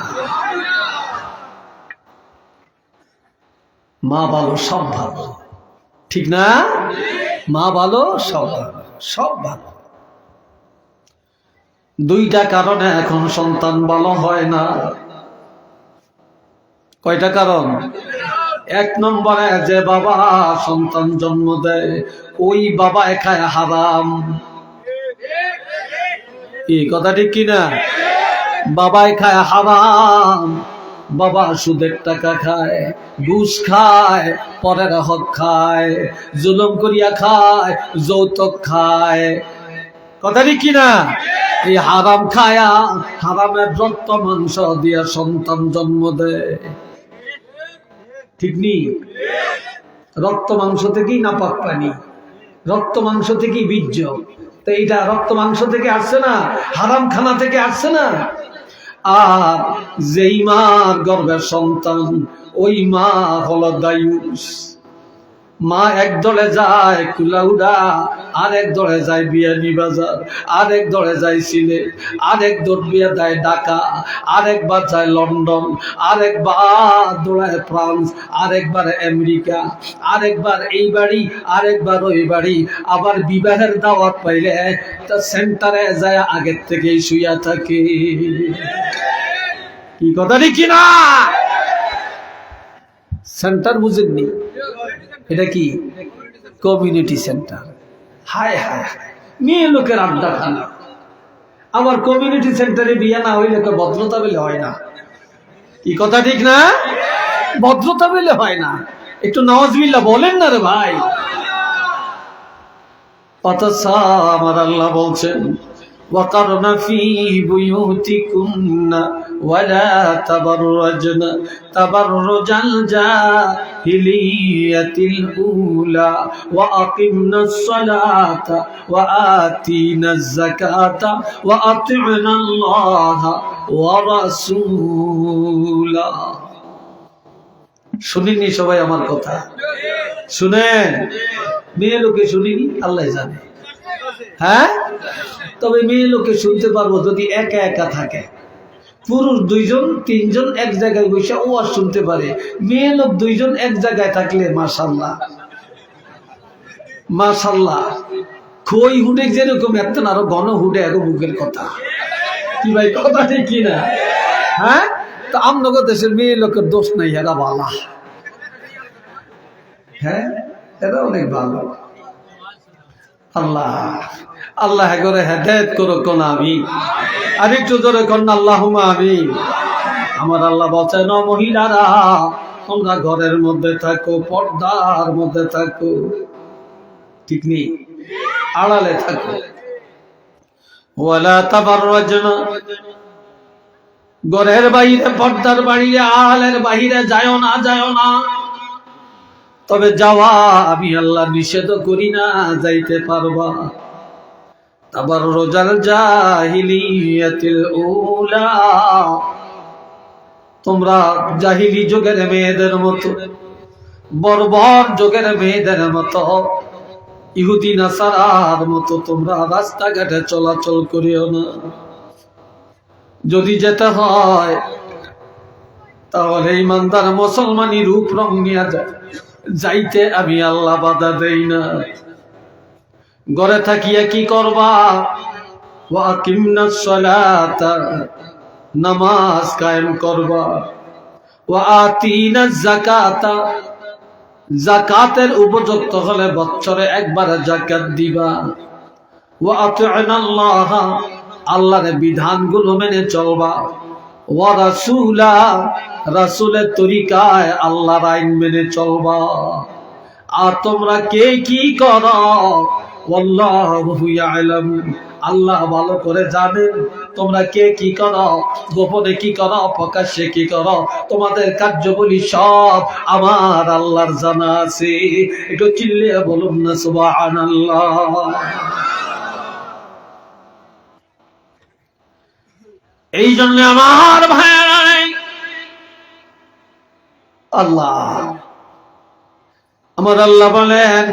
মা ভালো, সব ভালো, ঠিক না? মা ভালো, সব ভালো, সব ভালো। দুইটা কারণে এখন সন্তান ভালো হয় না। কয়টা কারণ? এক নম্বরে যে বাবা সন্তান জন্ম দেয়, ওই বাবা খায় হারাম। এই কথা ঠিক কিনা? বাবাই খায় হারাম, বাবা সুদের টাকা খায়, ঘুষ খায়, পরের হক খায়, জুলুম করিয়া খায়, যৌতুক খায়। কথা ঠিক কিনা? এই হারাম খায়া, হারামের রক্ত মাংস দিয়া সন্তান জন্ম দেয়, ঠিক নি? রক্ত মাংস থেকেই নাপাক পানি, রক্ত মাংস থেকেই বীর্য। তো এইটা রক্ত মাংস থেকে আসছে না, হারাম খানা থেকে আসছে না। আর যেই মার গর্ভের সন্তান, ওই মা হলো দায়ুস। মা এক দলে যায় কুলাউড়া, আর এক দলে যায় বিয়ানীবাজার, আর এক দলে যায় সিলেট, আর এক দৌড় বিয়ে দেয় ঢাকা, আর একবার যায় লন্ডন, আর একবার দৌড়ায় ফ্রান্স, আর একবার আমেরিকা, আর একবার এই বাড়ি, আর একবার ওই বাড়ি। আবার বিবাহের দাওয়াত পাইলে তা সেন্টারে যায় আগের থেকেই শুইয়া থাকে। কি কথা ঠিক না? সেন্টার বুঝেননি? এটা কি? Community centre. হায় হায় হায়, মেয়ে লোকের আড্ডা খানা। আবার কমিউনিটি সেন্টারে বিয়ে না হইলে তো ভদ্রতা বলে হয় না। কি কথা ঠিক না? ভদ্রতা বলে হয় না। একটু নাউজুবিল্লাহ বলেন না রে ভাই। অথচ আমার আল্লাহ বলছেন, وَقَرْنَ فِي بُيُوتِكُنَّ وَلَا تَبَرَّجْنَ تَبَرُّجَ الْجَاهِلِيَّةِ الْأُولَى وَأَقِمْنَ الصَّلَاةَ وَآتِينَ الزَّكَاةَ وَأَطِعْنَ اللَّهَ وَرَسُولَهُ। শুনিনি সবাই আমার কথা? শুনেন, মেয়ে লোকে শুনিনি, আল্লাহ জানে। হ্যাঁ, তবে মেয়ে লোকে শুনতে পারবো যদি একা একা থাকে। পুরুষ দুইজন তিনজন এক জায়গায় বসে ওয়াজ শুনতে পারে। মেয়ে লোক দুইজন এক জায়গায় থাকলে মাশাআল্লাহ মাশাআল্লাহ, খই হুডে যেরকম এত আরো ঘন হুডে এখন মুখের কথা। কি ভাই কথা ঠিক কিনা? হ্যাঁ, তো আমনগর দেশের মেয়ে লোকের দোষ নাই, এরা ভালো। হ্যাঁ, এরা অনেক ভালো। আল্লাহ আল্লাহ করে হেদায়েত করো কোন আমি। আর একটু জোরে কন্যা আল্লাহুম্মা আমিন। আমার আল্লাহ বলছেন, মহিলারা তোমরা ঘরের মধ্যে থাকো, পর্দার মধ্যে থাকো, ঠিক নেই, আড়ালে থাকো। ওয়ালা তাবাররাজনা, ঘরের বাইরে, পর্দার বাইরে, আড়ালের বাইরে যাও না, যাও না। তবে যাওয়া আমি আল্লাহ নিষেধ করি না, যাইতে পারবা। আবার রোজাল জাহিলিয়াতিল উলা, তোমরা জাহিলি যুগের মেয়েদের মতো, বর্বর যুগের মেয়েদের মতো, ইহুদি নাসারার মতো তোমরা রাস্তাঘাটে চলাচল করিও না। যদি যেতে হয় তাহলে ইমানদার মুসলমানি রূপ রং নিয়ে যাইতে আমি আল্লাহ বাধা দেই না। ঘরে থাকিয়া কি করবা? ওয়া আকিমনাস সালাতা, নামাজ কায়েম করবা। ওয়া আতিনাজ যাকাতা, যাকাতের উপযুক্ত হলে বছরে একবার যাকাত দিবা। ওয়া আতিনাল্লাহ, আল্লাহর বিধানগুলো মেনে চলবা। ওয়া রাসূলা, রাসূলের তরিকায় আল্লাহর আইন মেনে চলবা। আর তোমরা কে কি করো, আল্লাহু ইয়ালাম, আল্লাহ ভালো করে জানেন তোমরা কে কি করো, গোপনে কি করো, প্রকাশ্যে কি করো, তোমাদের কার্যবলী সব আমার আল্লাহর জানা আছে। একটু চিল্লিয়ে বলুন না সুবহানাল্লাহ। এই জন্য আমার ভাই, আল্লাহ, আমার আল্লাহ বলেন,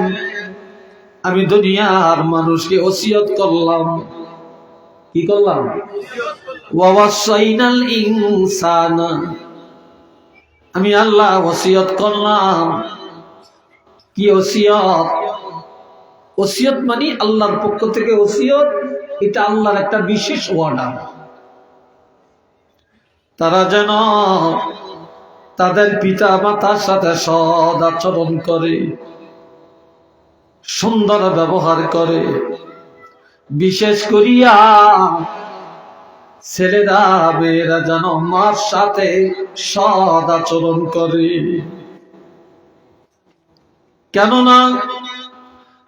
আমি দুনিয়ার মানুষকে ওসিয়ত করলাম। কি করলাম? ওয়াসাইনাল ইনসানা, আমি আল্লাহ ওসিয়ত করলাম। কি ওসিয়ত? ওসিয়ত মানে আল্লাহর পক্ষ থেকে ওসিয়ত, এটা আল্লাহর একটা বিশেষ ওয়াদা। তারা যেন তাদের পিতা মাতার সাথে সৎ আচরণ করে, সুন্দর ব্যবহার করে। বিশেষ করিয়া ছেলেরা মেয়েরা যেন মার সাথে সৎ আচরণ করে। কেননা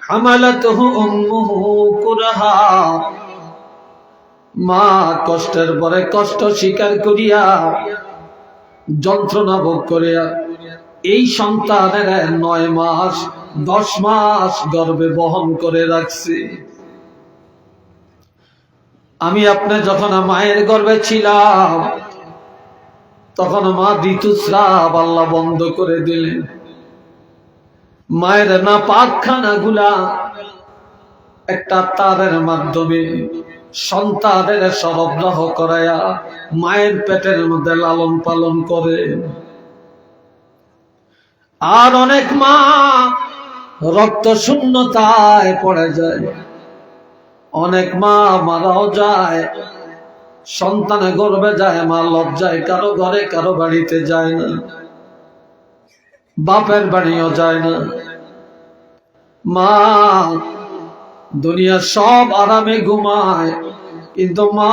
হামালাতুহু উম্মুহু কুরহা, মা কষ্টের পরে কষ্ট স্বীকার করিয়া, যন্ত্রণা ভোগ করিয়া এই সন্তানের 9 মাস 10 মাস গর্ভে বহন করে রাখছে। আমি আপনি যখন মায়ের গর্ভে ছিলাম তখন মা ঋতুস্রাব আল্লাহ বন্ধ করে দিলেন। মায়ের না পাকখানা গুলা একটা তারের মাধ্যমে সন্তানের সরবরাহ করায়া মায়ের পেটের মধ্যে লালন পালন করে। আর অনেক মা রক্ত শূন্যতায় পড়ে যায়, অনেক মা মারাও যায়। সন্তানের গর্ভে যায় মা লজ্জায় কারো ঘরে কারো বাড়িতে যায় না, বাপের বাড়িও যায় না। মা দুনিয়া সব আরামে ঘুমায়, কিন্তু মা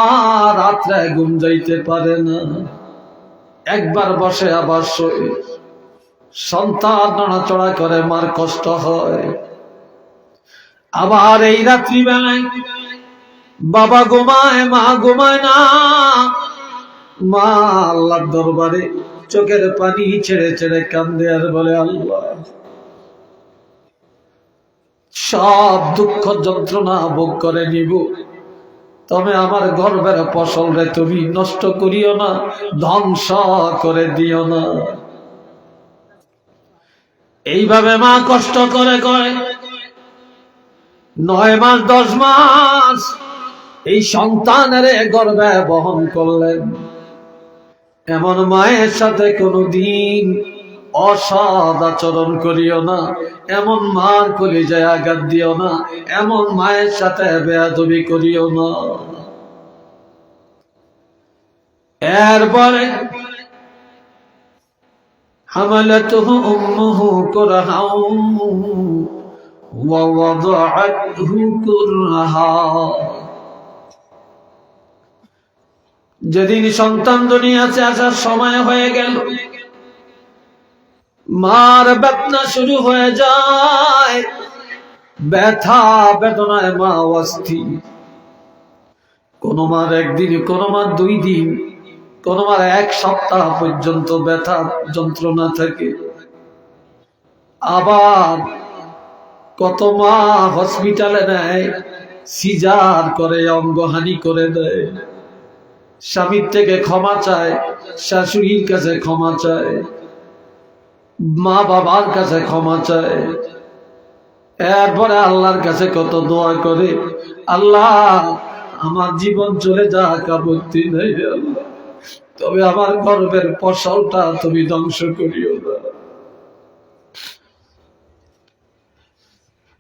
রাত্রে ঘুম যাইতে পারে না। একবার বসে আবার শোয়, সন্তান নড়াচড়া করে, মার কষ্ট হয়। আবার এই রাত্রিবেলায় বাবা ঘুমায়, মা ঘুমায় না। মা আল্লাহর দরবারে চোখের পানি ছেড়ে ছেড়ে কান্দে আর বলে, আল্লাহ, সব দুঃখ যন্ত্রণা ভোগ করে নিব, তবে আমার গর্ভের ফসল রে তুমি নষ্ট করিও না, ধ্বংস করে দিও না। এইভাবে মা কষ্ট করে করে 9 মাস 10 মাস এই সন্তানের গর্ভে বহন করলেন। এমন মায়ের সাথে কোনদিন অসৎ আচরণ করিও না, এমন মার কলিজায় আঘাত দিও না, এমন মায়ের সাথে বেয়াদবি করিও না। এরপরে হামালাতুহু উম্মুহু কুরহাও ওয়া ওয়াদাআতহু কুরহা, যেদিন সন্তান দুনিয়াতে আসার সময় হয়ে গেল, মার বেদনা শুরু হয়ে যায়, ব্যথা বেদনায় মা অস্থির। কোন মার একদিন, কোন মার 2 দিন, কোন মার 1 সপ্তাহ পর্যন্ত ব্যথা যন্ত্রণা থাকে, আবার কত মা হসপিটালে নেয়, সিজার করে, অঙ্গহানি করে দেয়, স্বামীর থেকে ক্ষমা চায়, শাশুড়ির কাছে ক্ষমা চায়, মা বাবার কাছে ক্ষমা চায়, এরপরে আল্লাহর কাছে কত দোয়া করে, আল্লাহ আমার জীবন চলে যাক, আপত্তি নেই আল্লাহ, তবে আমার গর্বের ফসলটা তুমি ধ্বংস করিও না।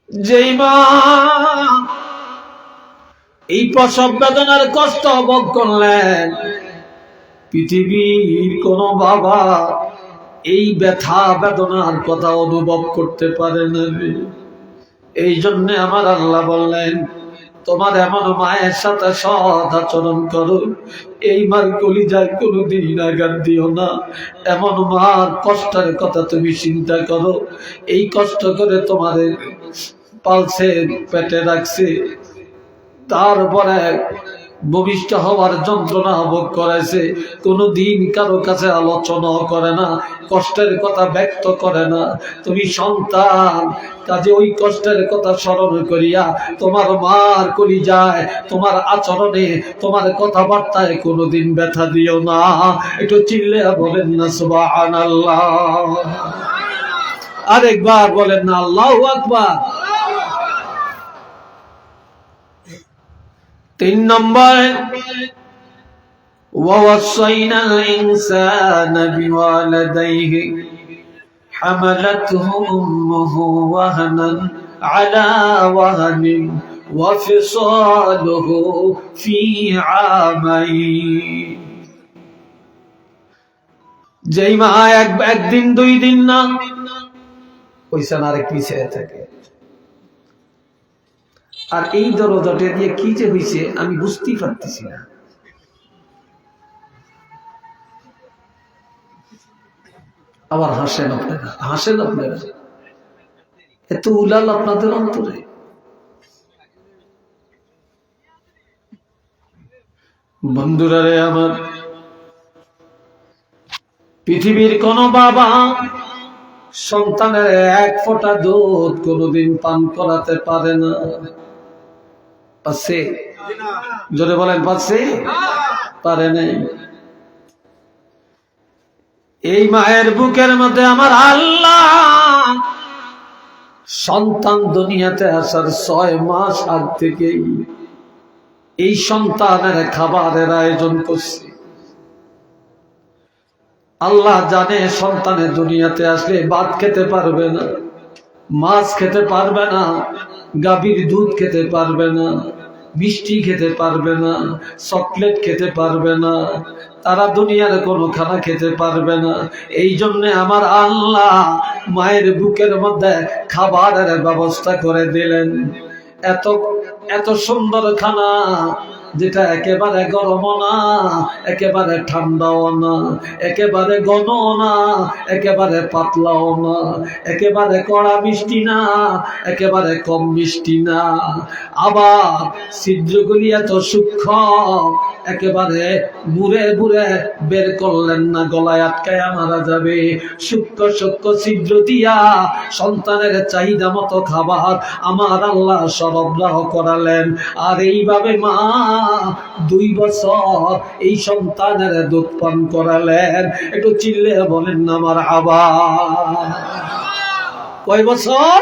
যেই মা এই প্রসব বেদনার কষ্ট ভোগ করলেন, পৃথিবীর কোন বাবা এই ব্যথা বেদনার কথা অনুভব করতে পারে না। এই জন্য আমার আল্লাহ বললেন, তোমার এমন মায়ের সাথে সৎ আচরণ করো, এই মার কলিজায় কোনোদিন আঘাত দিও না। এমন মার কষ্টের কথা তুমি চিন্তা করো, এই কষ্ট করে তোমাদের পালছে, পেটে রাখছে, তারপরে ভূমিষ্ঠ হওয়ার যন্ত্রণা ভোগ করেছে, কোনদিন কারো কাছে আলোচনা করে না, কষ্টের কথা ব্যক্ত করে না। তুমি সন্তান, কাজে ওই কষ্টের কথা স্মরণ করিয়া তোমার মার কলিজায়, তোমার আচরণে, তোমার কথাবার্তায় কোনদিন ব্যথা দিও না। একটু চিল্লে বলেন না সুবহানাল্লাহ। আরেকবার বলেন না আল্লাহু আকবার। 3 নম্বর, ووصينا الإنسان بوالديه حملته أمه وهنا على وهن وفصاله في عامين। যেই মা একদিন 2 দিন না, ওইসব আরেক পিছিয়ে থাকে। আর এই দরজাটা দিয়ে কি যে হয়েছে আমি বুঝতেই পারতেছি না। আবার হাসেন আপনারা, হাসেন আপনারা, এত উলাল আপনাদের অন্তরে। বন্ধুরা রে আমার, পৃথিবীর কোন বাবা সন্তানের 1 ফোঁটা দুধ কোনদিন পান করাতে পারে না। পাচ্ছে? জোরে বলেন পাচ্ছে? পারে নাই। এই মায়ের বুকের মধ্যে আমার আল্লাহ সন্তান দুনিয়াতে আসার 6 মাস আগ থেকেই এই সন্তানের খাবারের আয়োজন করছে। আল্লাহ জানে সন্তানের দুনিয়াতে আসলে ভাত খেতে পারবে না, মাছ খেতে পারবে না, গাভীর দুধ খেতে পারবে না, মিষ্টি খেতে পারবে না, চকলেট খেতে পারবে না, তারা দুনিয়ার কোনো খানা খেতে পারবে না। এই জন্য আমার আল্লাহ মায়ের বুকের মধ্যে খাবারের ব্যবস্থা করে দিলেন। এত এত সুন্দর খানা, যেটা একেবারে গরম না, একেবারে ঠান্ডাও না, একেবারে ঘন না, একেবারে পাতলাও না, একেবারে কড়া মিষ্টি না, একেবারে কম মিষ্টি না। আবার ছিদ্রগুলি এত সূক্ষ্ম, একেবারে বুড়ে বুড়ে বের করলেন না, গলায় আটকায় মারা যাবে। সূক্ষ্ম সূক্ষ্ম ছিদ্র দিয়া সন্তানের চাহিদা মতো খাবার আমার আল্লাহ সরবরাহ করালেন। আর এইভাবে মা 2 বছর এই সন্তানের দুধ পান করালেন। একটু চিল্লে বলেন না আমার আবার। কয় বছর?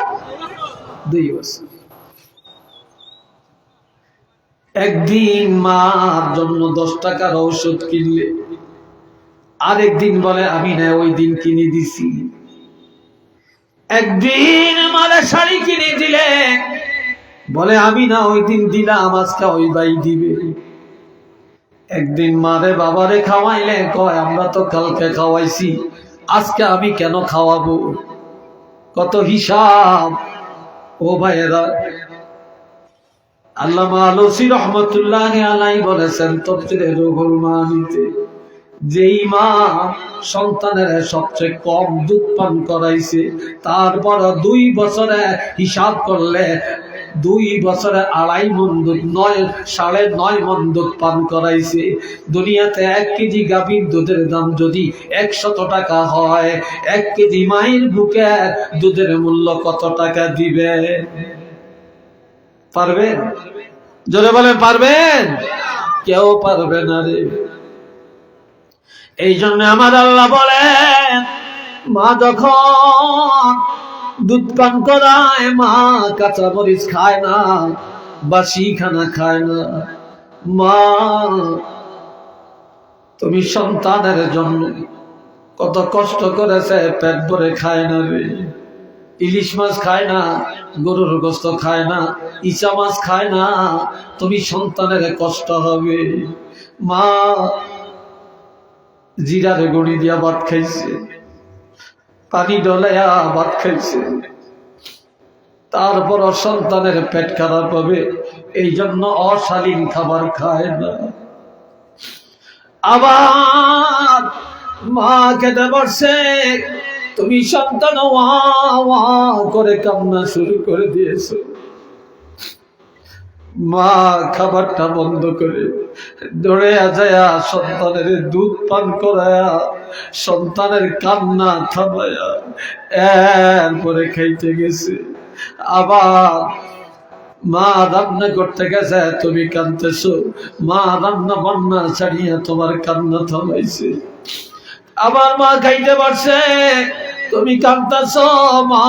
2 বছর। একদিন মার জন্য 10 টাকার ঔষধ কিনলে, আরেকদিন বলে আমি না ওই দিন কিনে দিছি। একদিন আমার শাড়ি কিনে দিলে, বলে আমি না ওই দিন দিলাম, আজকে ওই ভাই দিবে। একদিন মারে বাবারে খাওয়াইলে কয় আমরা তো কালকে খাওয়াইছি, আজকে আমি কেন খাওয়াবো? কত হিসাব। ও ভাইয়েরা, আল্লামা আলুসি রহমতুল্লাহ আলাইহি বলেছেন তাফসীরে রুহুল মানিতে, যেই মা সন্তানের সবচেয়ে কম দুধ পান করাইছে, তারপর 2 বছরে হিসাব করলে 2 বছরে 2.5 মণ দুধ, 9.5 মণ দুধ পান করাইছে। দুনিয়াতে 1 কেজি গাভীর দুধের দাম যদি 100 টাকা হয়, 1 কেজি মায়ের বুকে দুধের মূল্য কত টাকা দিবে? পারবেন? জোরে বলেন, পারবেন? কেউ পারবে না রে। এই জন্য আমার আল্লাহ বলেন, মা যখন দুধ পান করায়, মা কাঁচা মরিচ খায় না, বাসি খানা খায় না। মা তুমি সন্তানের জন্য কত কষ্ট করেছে, পেট ভরে খায় না রে। ইলিশ মাছ খায় না, গরুর গোস্ত খায় না, ইচা মাছ খায় না, তুমি সন্তানের কষ্ট হবে। মা জিরারে গুঁড়ি দিয়া ভাত খাইছে, পানি ডলাইয়া ভাত খাইছে, তারপর সন্তানের পেট খারাপ হবে, এই জন্য অশালীন খাবার খায় না। আবার মা খেতে পারছে, তুমি সন্তান ওয়া ওয়া করে কান্না শুরু করে দিয়েছো। মা খাবারটা বন্ধ করে দৌড়ে যায়া সন্তানের দুধ পান করায়া, সন্তানের কান্না থামায়া এরপরে খাইতে গেছে। আবার মা রান্না করতে গেছে, তুমি কাঁদতেছো, মা রান্না বান্না ছাড়িয়া তোমার কান্না থামাইছে। আবার মা খাইতে পারছে, তুমি কাঁদতেছ, মা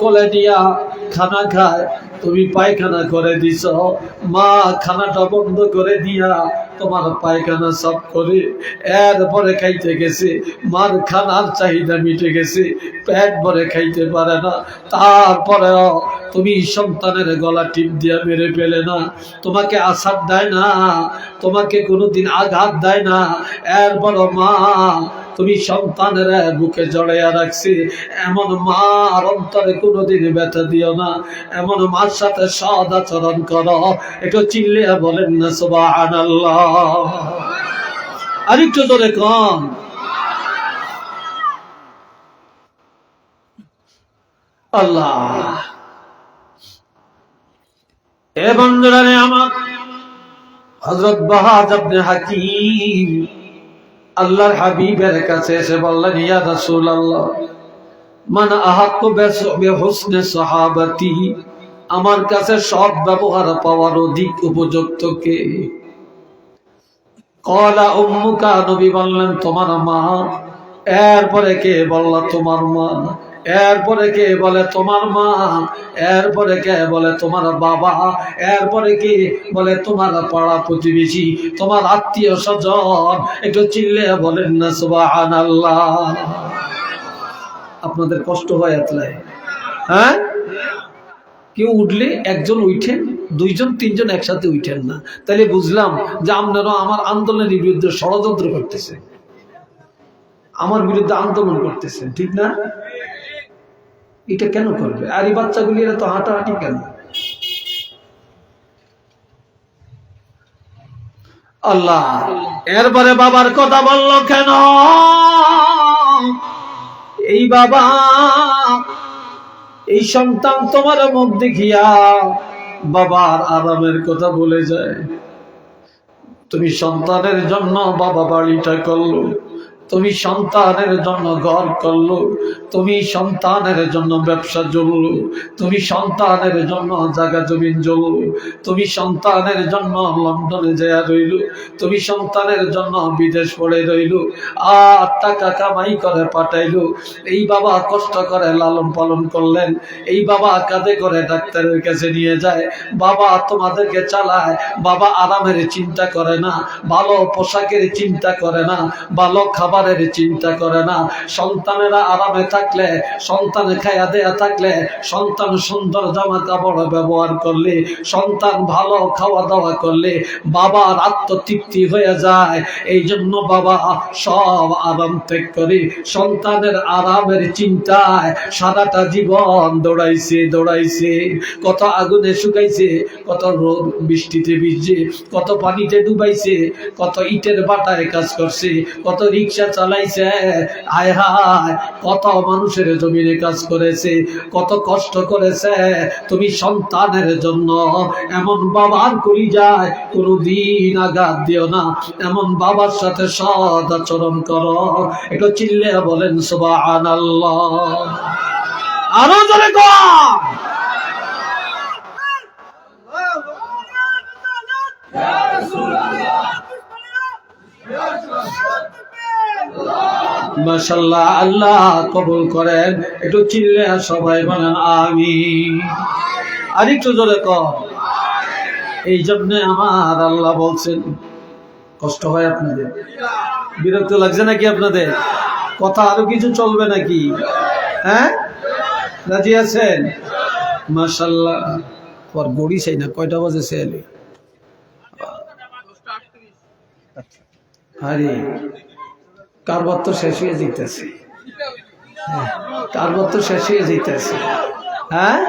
কোলে দিয়া খানা খায়, তুমি পায়খানা করে দিছ। মা খানাটা বন্ধ করে দিয়া তোমার পায়খানা সাফ করে এরপরে খাইতে গেছে। মার খানার চাহিদা মিটে গেছে, পেট ভরে খাইতে পারে না, তারপরেও তুমি সন্তানের গলা টিপ দিয়া মেরে ফেলে না, তোমাকে আঘাত দেয় না, তোমাকে কোনোদিন আঘাত দেয় না। এরপর মা তুমি সন্তানের বুকে জড়াইয়া রাখছি। এমন মার অন্তরে কোনোদিন ব্যথা দিও না, এমন মার সাথে সদ আচরণ করো। একটু চিল্লিয়া বলেন না সুবহানাল্লাহ। আরেকটু জোরে কম। আল্লাহ। এ বন্ধুরা রে আমার, হযরত বাহাজ ইবনে হাকিম আল্লাহর হাবিবের কাছে এসে বললেন, ইয়া রাসূলুল্লাহ, মান আহাক্কু বিহুসনি সাহাবাতি, আমার কাছে সব ব্যবহার পাওয়ার অধিক উপযুক্ত কে? ক্বালা উম্মুকা, নবী বললেন তোমার মা। এরপরে কে? বললা তোমার মা। এরপরে কে? বলে তোমার মা। এরপরে কে? বলে তোমার বাবা। এরপরে কে? বলে তোমার পাড়া প্রতিবেশী, তোমার আত্মীয় স্বজন। একটু চিল্লে বলেন না সুবহানাল্লাহ। আপনাদের কষ্ট হয় এতলাই? হ্যাঁ, কেউ উঠলে একজন উঠেন, 2 জন 3 জন একসাথে উঠেন না, তাহলে বুঝলাম যে আপনারা আমার আন্দোলনের বিরুদ্ধে ষড়যন্ত্র করতেছে, আমার বিরুদ্ধে আন্দোলন করতেছে, ঠিক না? এটা কেন করবে? আর এই বাচ্চাগুলি এরা তো হাঁটাহাঁটি কেন? আল্লাহ। এরপরে বাবার কথা বলল কেন? এই বাবা, এই সন্তান তোমার মুখ দেখিয়া বাবার আরামের কথা বলে যায়। তুমি সন্তানের জন্য বাবা বাড়িটা করলো, তুমি সন্তানের জন্য ঘর করলো, তুমি সন্তানের জন্য ব্যবসা চললো, তুমি সন্তানের জন্য জায়গা জমিন চললো, তুমি সন্তানের জন্য লন্ডনে যায় রইল, তুমি সন্তানের জন্য বিদেশ পড়ে রইল, আর টাকা কামাই করে পাঠাইলো। এই বাবা কষ্ট করে লালন পালন করলেন, এই বাবা কাঁধে করে ডাক্তারের কাছে নিয়ে যায়, বাবা তোমাদেরকে চালায়, বাবা আরামের চিন্তা করে না, ভালো পোশাকের চিন্তা করে না, ভালো খাবারের চিন্তা করে না। সন্তানেরা আরামে থাকলে, সন্তান খাইয়া দেয়া থাকলে, সন্তান সুন্দর জামা কাপড় ব্যবহার করলে, সন্তান ভালো খাওয়া দাওয়া করলে বাবার আত্মতৃপ্তি হয়ে যায়। এই জন্য বাবা সব আরাম ত্যাগ করে সন্তানের আরামের চিন্তায় সারাটা জীবন দৌড়াইছে দৌড়াইছে, কত আগুনে শুকাইছে, কত রোদ বৃষ্টিতে ভিজছে, কত পানিতে ডুবাইছে, কত ইটের বাটায় কাজ করছে, কত রিক্সা চালাইছে, আয় হায় কত মানুষের জমিনে কাজ করেছে, কত কষ্ট করেছে। তুমি সন্তানের জন্য এমন বাবার কলিজায় কোনদিন আঘাত দিও না, এমন বাবার সাথে সদ আচরণ করো। একটু চিল্লে বলেন সুবহানাল্লাহ। আরো জোরে কর। মাশাআল্লাহ, আল্লাহ কবুল করেন। একটু চিল্লে সবাই বলেন আমিন। আরেকটু জোরে কর। এই জন্য আমার আল্লাহ বলছেন, কষ্ট হয় আপনাদের? বিরক্ত লাগছে নাকি আপনাদের? কথা আরো কিছু চলবে নাকি? হ্যাঁ, রাজি আছেন? মাশাআল্লাহ। পর গড়ি চাই না, কয়টা বাজে সেলে? আরে কারবার তো শেষ হয়ে যেতেছে, কারবার তো শেষ হয়ে যেতেছে। হ্যাঁ,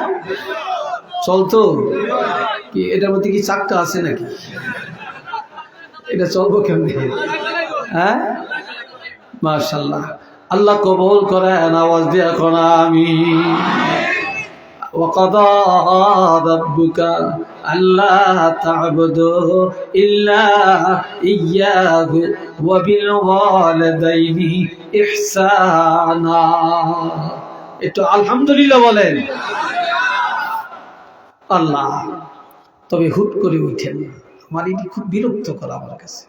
চলতো কি? এটার মধ্যে কি চাক্কা আছে নাকি? এটা চলবো কেমনি? হ্যাঁ, মাশাআল্লাহ। আল্লাহ কবুল করেন। আওয়াজ দিয়ে কোন আমিন। وقضى ربك ألا تعبدوا إلا إياه وبالوالدين إحسانا। একটু আলহামদুলিল্লাহ বলেন। আল্লাহ, তবে হুট করে উঠেন না। আমার এটি খুব বিরক্ত করা আমার কাছে।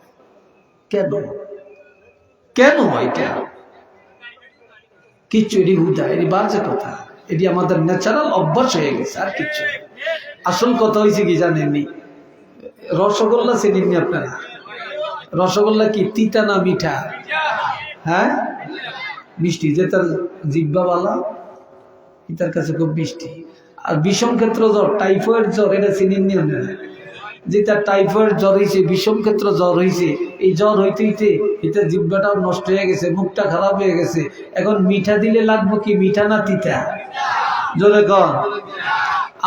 কেন কেন এটা কিচ্ছু, এটি হুদা, এটি বাজে কথা, এটি আমাদের ন্যাচারাল অভ্যাস হয়ে গেছে, আর কিছু। আসল কথা হয়েছে কি জানেননি? রসগোল্লা চেনেননি আপনারা? রসগোল্লা কি তিতা না মিঠা? হ্যাঁ, মিষ্টি। যে তার জিহ্বাওয়ালা তার কাছে খুব মিষ্টি। আর বিষম ক্ষেত্র জ্বর, টাইফয়েড জ্বর, এটা চিনেননি আপনারা? যে তার টাইফয়েড জ্বর হয়েছে, বিষম ক্ষেত্র জ্বর হয়েছে, এই জ্বর হইতে হইতে এটা জিহ্বাটাও নষ্ট হয়ে গেছে, মুখটা খারাপ হয়ে গেছে। এখন মিঠা দিলে লাগবো কি, মিঠা না তিতা? জোরে কর।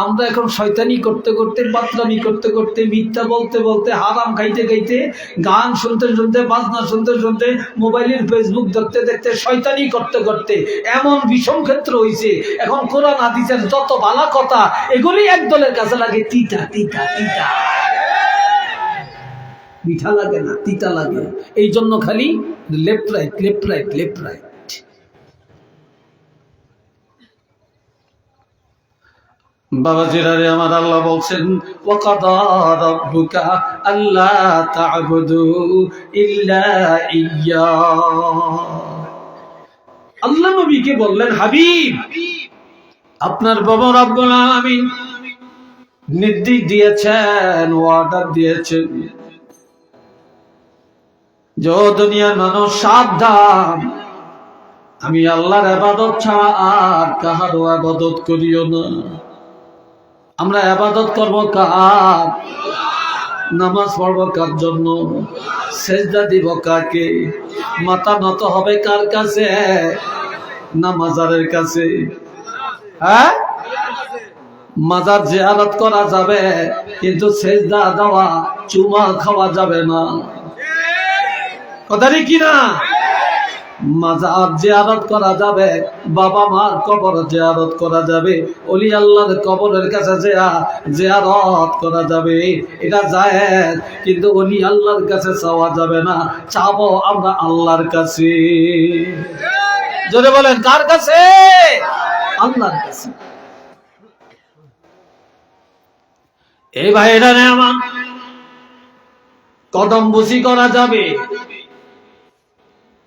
আমরা এখন শয়তানি করতে করতে, বাতরামি করতে করতে, মিথ্যা বলতে বলতে, হারাম খাইতে খাইতে, গান শুনতে শুনতে, বাজনা শুনতে শুনতে, মোবাইলের ফেসবুক দেখতে দেখতে, শয়তানি করতে করতে এমন বিষম ক্ষেত্র হয়েছে। এখন কোরআন হাদিসের যত ভালো কথা এগুলি একদলের কাছে লাগে তিতা তিতা তিতা, মিঠা লাগে না, তিতা লাগে। এই জন্য খালি left right left right left right. বাবাজিরা রে আমার, আল্লাহ বলছেন ওয়াকাদা রাব্বুকা আল্লা তা'বুদু ইল্লা ইয়্যা। আল্লাহ নবীকে বললেন, হাবিব, আপনার বাবা রব্বুল আলামিন নির্দেশ দিয়েছেন, অর্ডার দিয়েছেন, যে দুনিয়ার মানুষ সাবধান, আমি আল্লাহর ইবাদত ছাড়া আর কাহারও ইবাদত করিও না। আমরা ইবাদত করব কার? নামাজ পড়ব কার জন্য? সেজদা দিব কাকে? মাথা নত হবে কার কাছে? না মাজারের কাছে? হ্যাঁ, মাজার জিয়ারত করা যাবে, কিন্তু সেজদা দেওয়া, চুমা খাওয়া যাবে না। কথা কি না? মাজার জিয়ারত করা যাবে, বাবা মার কবর জিয়ারত করা যাবে, ওলি আল্লাহর কবরের কাছে জিয়ারত করা যাবে, এটা জায়েজ। কিন্তু ওলি আল্লাহর কাছে চাওয়া যাবে না। চাবো আমরা আল্লাহর কাছে। জোরে বলেন, কার কাছে? আল্লাহর কাছে। এই ভাইরা রে আমার, কদম বুঝি করা যাবে,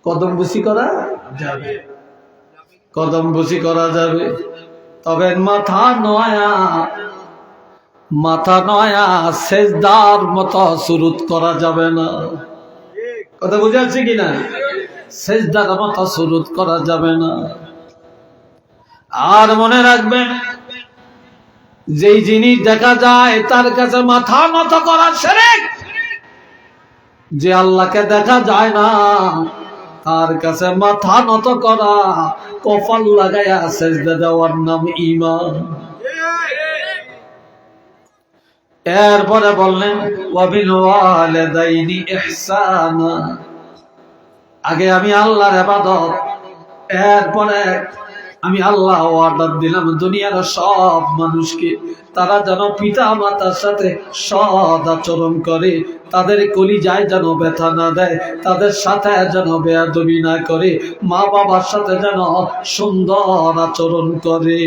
কদম বুঝি করা যাবে, কদম বুঝি করা যাবে, তবে মাথা নয়া, মাথা নয়া সেজদার মতো সুরুত করা যাবে না। কথা বুঝে আসছে কিনা? সেজদার মতো সুরুত করা যাবে না। আর মনে রাখবেন, যেই জিনিস দেখা যায় তার কাছে মাথা নত করা শিরক। যে আল্লাহকে দেখা যায় না তার কাছে মাথা নত করা, কপাল লাগায়া সেজদা দেওয়ার নাম ঈমান। এরপরে বললেন ওয়াবিল ওয়ালিদাইনি ইহসানা, আগে আমি আল্লাহর ইবাদত, এরপরে আমি আল্লাহ অর্ডার দিলাম দুনিয়ার সব মানুষকে তারা যেন পিতা মাতার সাথে সৎ আচরণ করে, তাদের কলিজায় যেন ব্যথা না দেয়, তাদের সাথে যেন বেয়াদবি না করে, মা বাবার সাথে যেন সুন্দর আচরণ করে।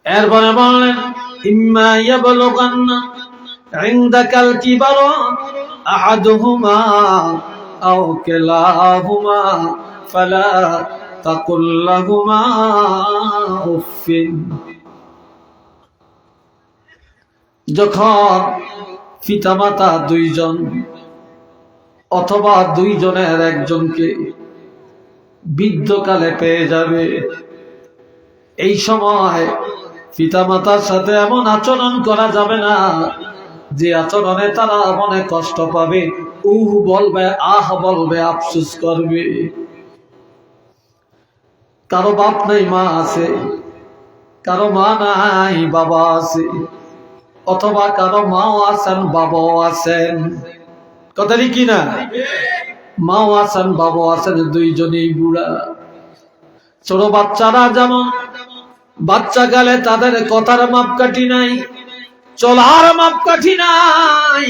এরপরে বললেন ইম্মা ইয়াবলুগান্না ইনদাকাল কিবারা আহাদুহুমা আও কিলাহুমা ফালা তাকুল লাহুমা উফিন। যখন পিতামাতা দুইজন অথবা দুইজনের একজনকে বৃদ্ধকালে পেয়ে যাবে, এই সময় পিতামাতার সাথে এমন আচরণ করা যাবে না যে আচরণে তারা মনে কষ্ট পাবে, বলবে, আহ বলবে, আফসোস করবে। কারো বাপ নাই মা আছে, কারো মা নাই বাবা আছে, অথবা কারো মাও আছেন বাবাও আছেন, কথা কি না? মাও আছেন বাবাও আছেন, দুইজনেই বুড়া। ছোট বাচ্চারা যেমন বাচ্চাকালে তাদের কথার মাপকাঠি নাই, চলার মাপকাঠি নাই,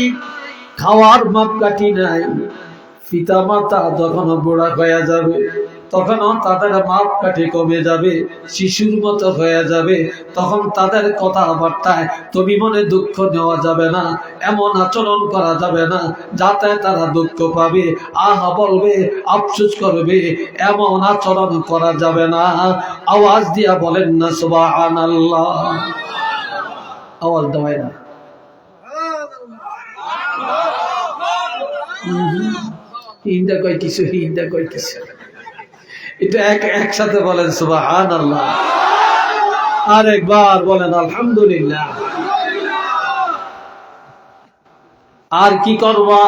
খাওয়ার মাপকাঠি নাই, পিতা মাতা যখন বুড়া হয়ে যাবে তখন তাদের মাপকাঠি কমে যাবে, শিশুর মতো হয়ে যাবে। তখন তাদের কথাবার্তায় তুমি মনে দুঃখ নেওয়া যাবে না, এমন আচরণ করা যাবে না যাতে তারা দুঃখ পাবে, আহ বলবে, আফসোস করবে, এমন আচরণ করা যাবে না। আওয়াজ দিয়া বলেন না সুবহানাল্লাহ। আওয়াজ দেওয়াই না, হিন্দা কয় কিছু, হিন্দা কয় কিছু, এটা একসাথে বলেন সুবহানাল্লাহ, আরেকবার বলেন আলহামদুলিল্লাহ। আর কি করবা?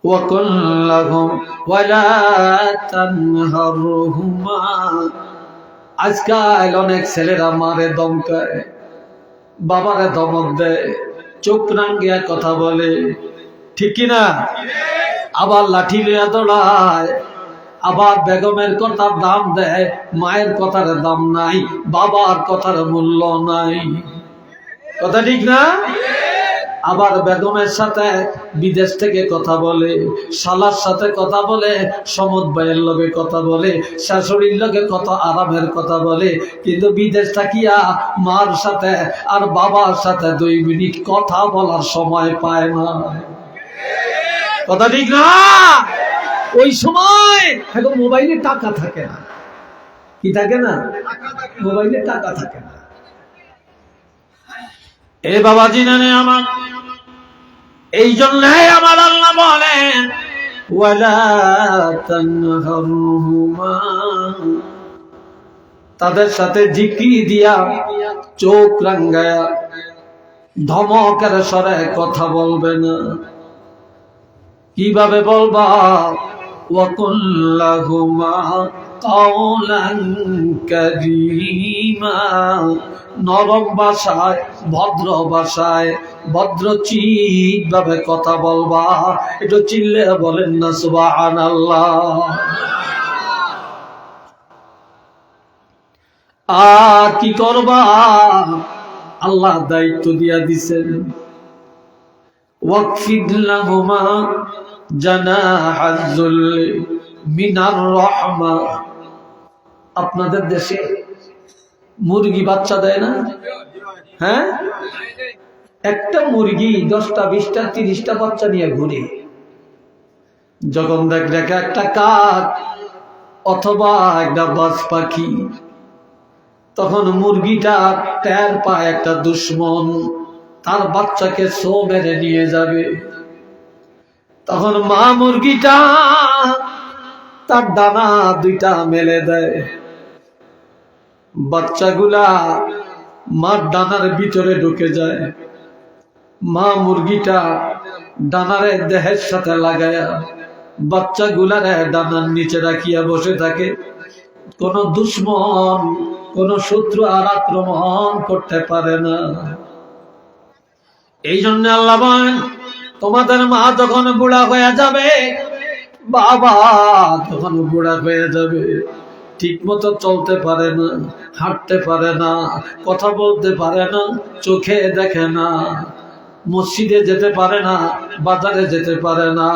ওয়াকুল লাহুম ওয়ালা তানহারহুমা। আজকাল অনেক ছেলেরা মারে দমকায়, বাবারে ধমক দেয়, চোখ রাঙ্গিয়া কথা বলে, ঠিক কিনা? আবার লাঠি লিয়া দৌড়ায়, আবার বেগমের কথার দাম দেয়, মায়ের কথার দাম নাই, বাবার কথার মূল্য নাই, কথা ঠিক না? আবার বেগমের সাথে বিদেশ থেকে কথা বলে, শালার সাথে কথা বলে, সমদ ভাইয়ের লগে কথা বলে, শাশুড়ির লগে কত আরামের কথা বলে, কিন্তু বিদেশ থাকিয়া মার সাথে আর বাবার সাথে 2 মিনিট কথা বলার সময় পায় না, কথা ঠিক না? ওই সময় এখন মোবাইলে টাকা থাকে না, কি থাকে না? মোবাইলে টাকা থাকে না। এ বাবাজি নানে আমার, এই জন্য আমার আল্লাহ বলেন ওয়ালা তানহারহুমা, তাদের সাথে জিকি দিয়া, চোখ রাঙ্গায়া, ধমকের স্বরে কথা বলবে না। কিভাবে বলবা? ওয়াকুল লাহুমা কাওলান কারীমা, নরম ভাষায়, ভদ্র ভাষায়, ভদ্রচিত ভাবে কথা বলবা। একটু চিল্লে বলেন না সুবহানাল্লাহ। আর কি করবা? আল্লাহ দায়িত্ব দিয়া দিছেন ওয়াকফিদ লাহুমা জানাহাজ যুল্লি মিনার রাহমা। আপনাদের দেশে মুরগি বাচ্চা দেয় না? হ্যাঁ, একটা মুরগি 10টা 20টা 30টা বাচ্চা নিয়ে ঘুরে। যখন দেখে একটা কাক অথবা একটা বাজ পাখি, তখন মুরগিটা টের পায় একটা দুশ্মন তার বাচ্চাকে ছো মেরে নিয়ে যাবে। তখন মা মুরগিটা তার ডানা 2টা মেলে দেয়, বাচ্চাগুলা মার ডানার ভিতরে ঢুকে যায়। মা মুরগিটা ডানারে দেহের সাথে লাগায়া বাচ্চাগুলারে ডানার নিচে রাখিয়া বসে থাকে। কোন দুশ্মন, কোন শত্রু আর আক্রমণ করতে পারে না। এই জন্য আল্লাহ বলেন তোমাদের মা যখন বুড়া হয়ে যাবে, বাবা তখন বুড়া হয়ে যাবে, ঠিক মতো চলতে পারে না, হাঁটতে পারে না, কথা বলতে পারে না, চোখে দেখে না, মসজিদে যেতে পারে না, বাজারে যেতে পারে না,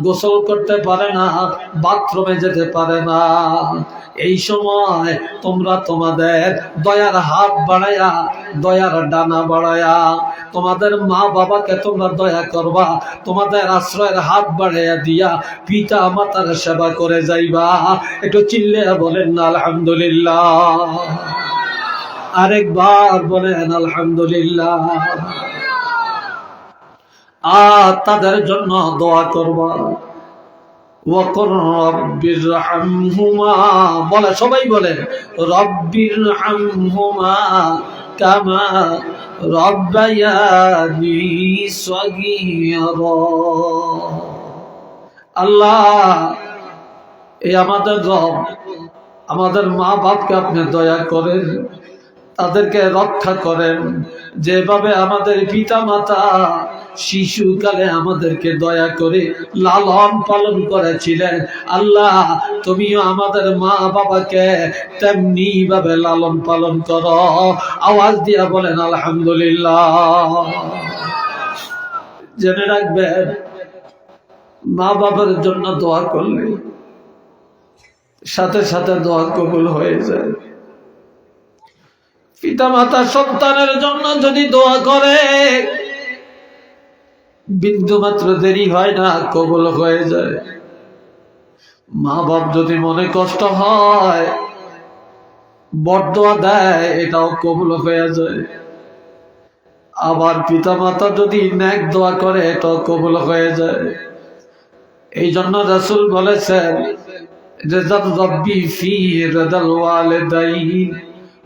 গোসল করতে পারে না, বাথরুমে যেতে পারে না। এই সময় তোমরা তোমাদের দয়ার হাত বাড়ায়া, দয়ার ডানা বাড়ায়া তোমাদের মা বাবাকে তোমরা দয়া করবা, তোমাদের আশ্রয়ের হাত বাড়াইয়া দিয়া পিতা মাতার সেবা করে যাইবা। একটু চিল্লে বলেন না আলহামদুলিল্লাহ, আরেকবার বলেন আলহামদুলিল্লাহ। আর তাদের জন্য দোয়া করবা। ওয়াকুর রব্বিরহামহুমা, বলে সবাই বলেন রব্বিরহামহুমা কামা রব্বায়ানি সগীরা। আল্লাহ, এই আমাদের রব, আমাদের মা বাপকে আপনি দয়া করেন, তাদেরকে রক্ষা করেন, যেভাবে আমাদের পিতা মাতা শিশুকালে আমাদেরকে দয়া করে লালন পালন করেছিলেন, আল্লাহ তুমিও আমাদের মা বাবাকে তেমনি ভাবে লালন পালন করো। আওয়াজ দিয়া বলেন আলহামদুলিল্লাহ। জেনে রাখবেন, মা বাবার জন্য দোয়া করলে সাথে সাথে দোয়া কবুল হয়ে যায়। পিতা মাতা সন্তানের জন্য যদি দোয়া করে, বিন্দু মাত্র দেরি হয় না, কবুল হয়ে যায়। মা বাপ যদি মনে কষ্ট হয়, বরদোয়া দেয়, এটাও কবুল হয়ে যায়। আবার পিতা মাতা যদি নেক দোয়া করে, এটাও কবুল হয়ে যায়। এই জন্য রাসূল বলেছেন, রিযার রাব্বি ফি রিযাল ওয়ালিদাইন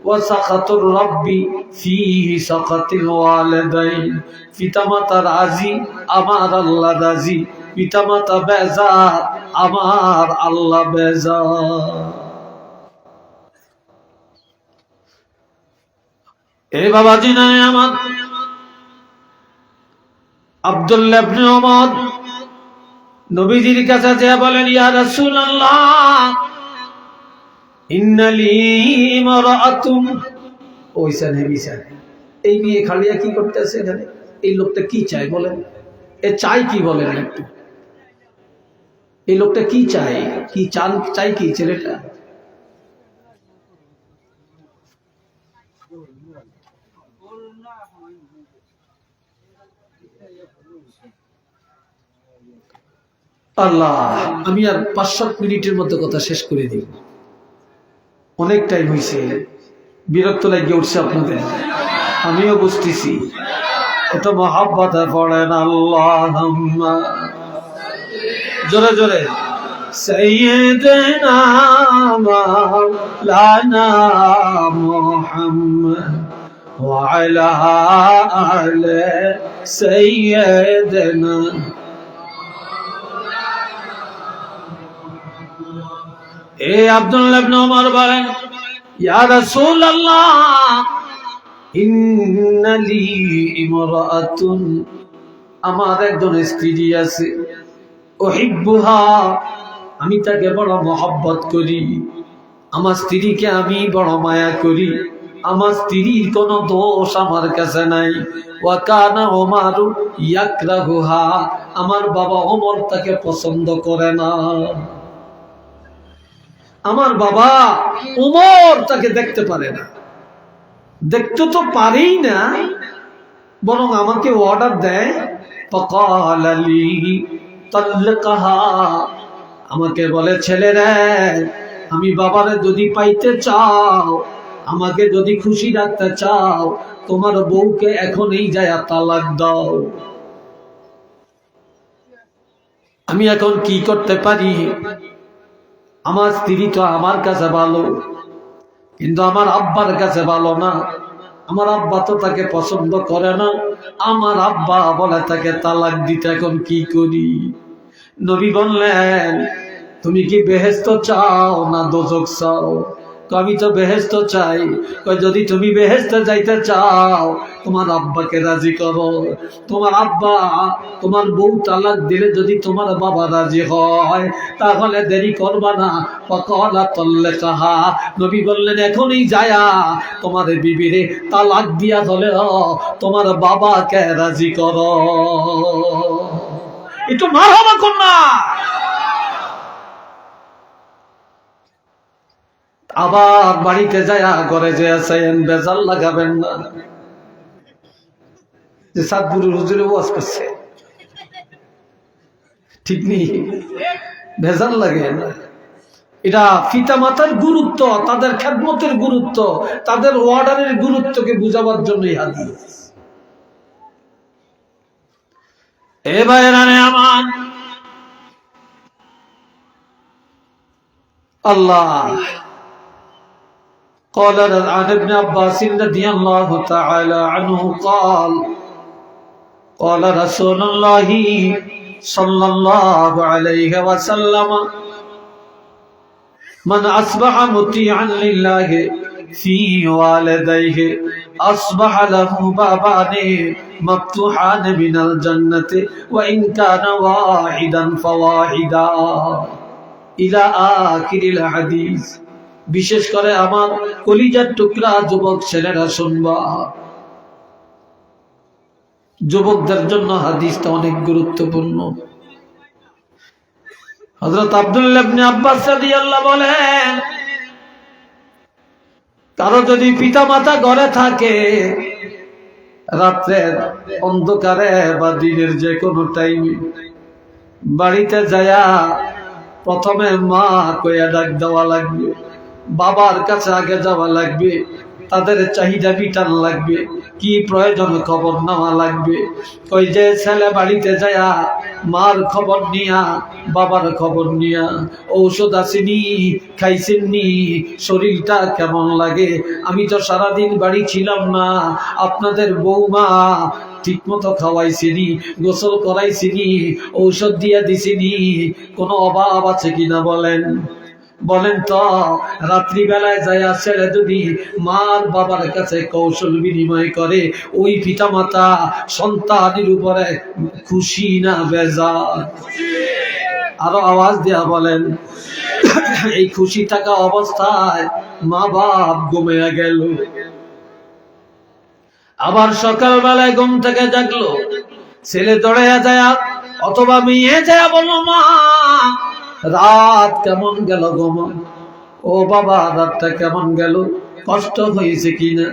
ওয়া সাখাতুর রাব্বি ফিহি সাখাতিল ওয়ালিদাইন। পিতামাতা রাজি, আমার আল্লাহ রাজি। পিতামাতা বেজার, আমার আল্লাহ বেজার। এই বাবাজি নাই আমার আব্দুল্লাহ ইবনে ওমর নবীজির কাছে যে বলেন, ইয়া রাসূলুল্লাহ ইন্নালি মারাআতুম। ওইসান হেবিসান, এই মেয়ে খালিয়া কি করতেছে এখানে? এই লোকটা কি চায় বলেন? এ চাই কি বলেন একটু? এই লোকটা কি চায়? কি চান, চাই কি ছেলেটা? আল্লাহ, আমি আর 5-7 মিনিটের মধ্যে কথা শেষ করে দিব। অনেক টাইম হয়েছে, বিরক্ত লাগিয়ে উঠছে আপনাদের, আমিও বুঝতেছি। এটা মহাব্বতে পড়েন আল্লাহুম্মা, জোরে জোরে, সাইয়্যিদনা মাওলানা মুহাম্মদ ওয়া আলা আলি সাইয়্যিদনা। এ আব্দুল্লাহ ইবনে ওমর বলেন, ইয়া রাসূলুল্লাহ ইন্নালি ইমরাআতুন, আমার একজন স্ত্রী আছে, উহিব্বুহা, আমি তাকে বড় মহব্বত করি, আমার স্ত্রীকে আমি বড় মায়া করি, আমার স্ত্রীর কোনো দোষ আমার কাছে নাই। ওয়া কানা ওমরু ইয়াকরাহুহা, আমার বাবা ওমর তাকে পছন্দ করে না। আমার বাবা ওমর তাকে দেখতে পারে না, দেখতে তো পারেই না, বরং আমাকে অর্ডার দেয়, ফাকালা লি তাল্লিকহা, আমাকে বলে, ছেলে রে, আমি বাবারে যদি পাইতে চাও, আমাকে যদি খুশি রাখতে চাও, তোমার বউকে এখনই যায় তালাক দাও। আমি এখন কি করতে পারি? আমার স্ত্রী তো আমার কাছে ভালো, কিন্তু আমার আব্বার কাছে ভালো না। আমার আব্বা তো তাকে পছন্দ করে না, আমার আব্বা বলে তাকে তালাক দিতে, এখন কি করি? নবী বললেন, তুমি কি বেহেশত চাও না দোজখ চাও? আমি তো বেহেশত চাই। যদি তুমি বেহেশতে যাইতে চাও তোমার আব্বাকে রাজি করো। তোমার আব্বা তোমার বউ তালাক দিলে যদি তোমার বাবা রাজি হয় তাহলে দেরি করবা না। ফাকালা তাল্লাকাহা, নবী বললেন এখনই যায়া তোমার বিবিরে তালাক দিয়া হলেও তোমার বাবাকে রাজি করো। একটু মারহাবা কন্যা। আবার বাড়িতে যায় ঘরে যে আছেন বেজাল লাগাবেন না যে সাতগুরুর হুজুরে ওয়াজ করছে, ঠিক নেই, ভেজাল লাগে না। এটা পিতা মাতার গুরুত্ব, তাদের খেদমতের গুরুত্ব, তাদের ওয়ার্ডারের গুরুত্বকে বুঝাবার জন্যই হাদিস। এ ভাইরানে আমার আল্লাহ قال عن ابن عباس رضي الله تعالى عنه قال رسول الله صلى الله عليه وسلم من أصبح مطيعا لله في والديه أصبح له بابان مفتوحان من الجنة وإن كان واحدا فواحدا إلى آخر الحديث। বিশেষ করে আমার কলিজার টুকরা যুবক ছেলেরা শুনবা, যুবকদের জন্য হাদিসটা অনেক গুরুত্বপূর্ণ। হযরত আব্দুল্লাহ ইবনে আব্বাস রাদিয়াল্লাহু বলেন, কারো যদি পিতা মাতা ঘরে থাকে রাতের অন্ধকারে বা দিনের যে কোনো টাইমে বাড়িতে যায়া প্রথমে মা কইয়া ডাক দেওয়া লাগবে, বাবার কাছে আগে যাওয়া লাগবে, তাদের চাহিদা মিটান লাগবে, কি প্রয়োজন খবর নেওয়া লাগবে। কই যে ছেলে বাড়িতে যায়া মার খবর নিয়া বাবার খবর নিয়া ঔষধ আসেনি, খাইছেননি, শরীরটা কেমন লাগে, আমি তো সারাদিন বাড়ি ছিলাম না, আপনাদের বৌমা ঠিক মতো খাওয়াইছিনি, গোসল করাইছিনি, ঔষধ দিয়া দিছিনি, কোনো অভাব আছে কিনা বলেন। বলেন তো রাত্রিবেলায় যায় ছেলে যদি মার বাবার কাছে কৌশল বিনিময় করে ওই পিতামাতা সন্তানের উপরে খুশি না বেজার? আরো আওয়াজ দেয়া বলেন। এই খুশি থাকা অবস্থায় মা বাপ ঘুমিয়ে গেল, আবার সকালবেলায় ঘুম থেকে জাগলো, ছেলে দৌড়ে যায় অথবা মেয়ে যায় বলো মা রাত কেমন গেল গো মা, ও বাবা রাতটা কেমন গেল, কষ্ট হয়েছে কিনা,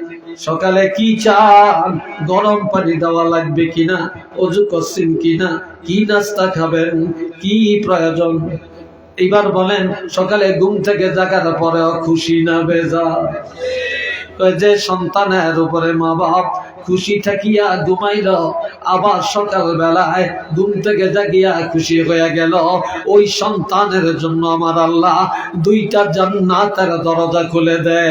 সকালে কি চান, গরম পানি দেওয়া লাগবে কিনা, ওযু করছেন কিনা, কি নাস্তা খাবেন, কি প্রয়োজন। এবার বলেন সকালে ঘুম থেকে জাগার পরেও খুশি না বেজার? যে সন্তানের উপরে মা বাপ খুশি থাকিয়া ঘুমাইল, আবার সকাল বেলায় ঘুম থেকে জাগিয়া খুশি হয়ে গেল, ওই সন্তানের জন্য আমার আল্লাহ দুইটা জান্নাতের দরজা খুলে দেয়।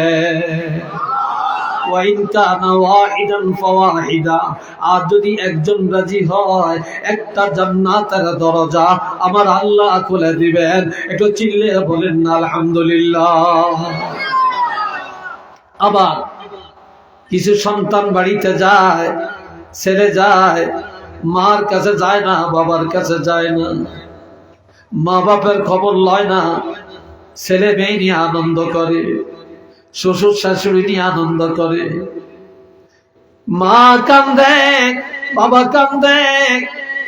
আর যদি একজন রাজি হয় একটা জান্নাতের দরজা আমার আল্লাহ খুলে দিবেন। একটু চিল্লে বলেন না আলহামদুলিল্লাহ। আবার কিছু সন্তান বাড়িতে যায়, ছেলে যায়, মার কাছে যায় না, বাবার কাছে যায় না, মা বাপের খবর লয় না, ছেলে মেয়ে নিয়ে আনন্দ করে, শ্বশুর শাশুড়ি নিয়ে আনন্দ করে, মা কান্দে, বাবা কান্দে,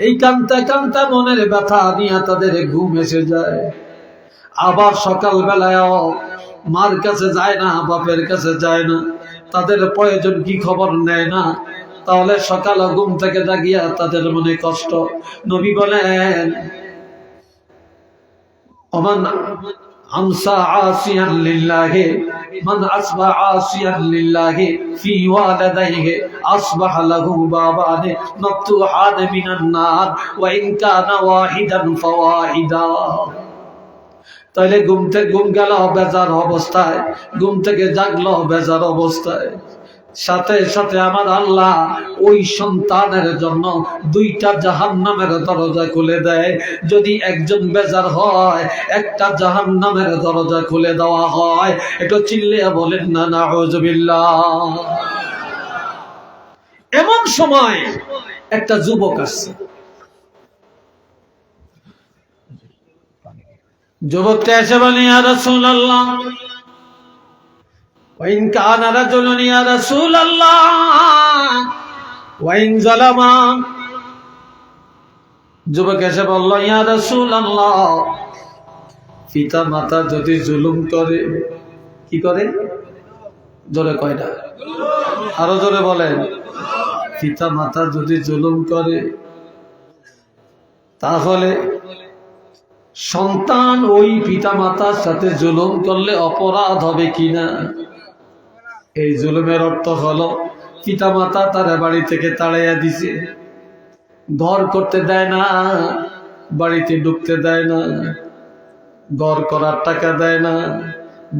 এই কান্দতে কান্দতে মনের ব্যথা নিয়ে তাদের ঘুম এসে যায়। আবার সকাল বেলায়ও মার কাছে যায় না, বাপের কাছে যায় না, তাদের প্রয়োজন কি খবর নেয় না, তাহলে সকাল ঘুম থেকে জাগিয়া তাদের মনে কষ্ট। নবী বলেন ওমান আমসা আসিয়ান লিল্লাহি মান আসবাহ আসিয়ান লিল্লাহি ফি ওয়ালাদাইহি আসবাহ লাহু বাবানে মাফতুহান মিনান নার ওয়া ইন কানা ওয়াহিদান ফাওয়াহিদা। তাইলে ঘুম থেকে ঘুম গেল বেজার অবস্থায়, ঘুম থেকে জাগলো বেজার অবস্থায়, সাথে সাথে আমার আল্লাহ ওই সন্তানের জন্য 2টা জাহান্নামের দরজা খুলে দেয়। যদি একজন বেজার হয়, একটা জাহান্নামের দরজা খুলে দেওয়া হয়। একটু চিল্লিয়ে বলেন না নাউযুবিল্লাহ। এমন সময় একটা যুবক আসছে। যুবকটা এসে বলে, ইয়া রাসূলুল্লাহ, ওয়াইন কানা রাজুলুন ইয়া রাসূলুল্লাহ ওয়াইন যালামা। যুবক এসে বলল, ইয়া রাসূলুল্লাহ, পিতা মাতা যদি জুলুম করে, কি করে? জোরে কয়টা? আরো জোরে বলেন। পিতা মাতা যদি জুলুম করে, তাহলে সন্তান ওই পিতা মাতার সাথে জুলুম করলে অপরাধ হবে কিনা? এই জুলুমের অর্থ হলো পিতা মাতা তার বাড়ি থেকে তাড়াইয়া দিছে, ঘর করতে দেয় না, বাড়িতে ঢুকতে দেয় না, ঘর করার টাকা দেয় না,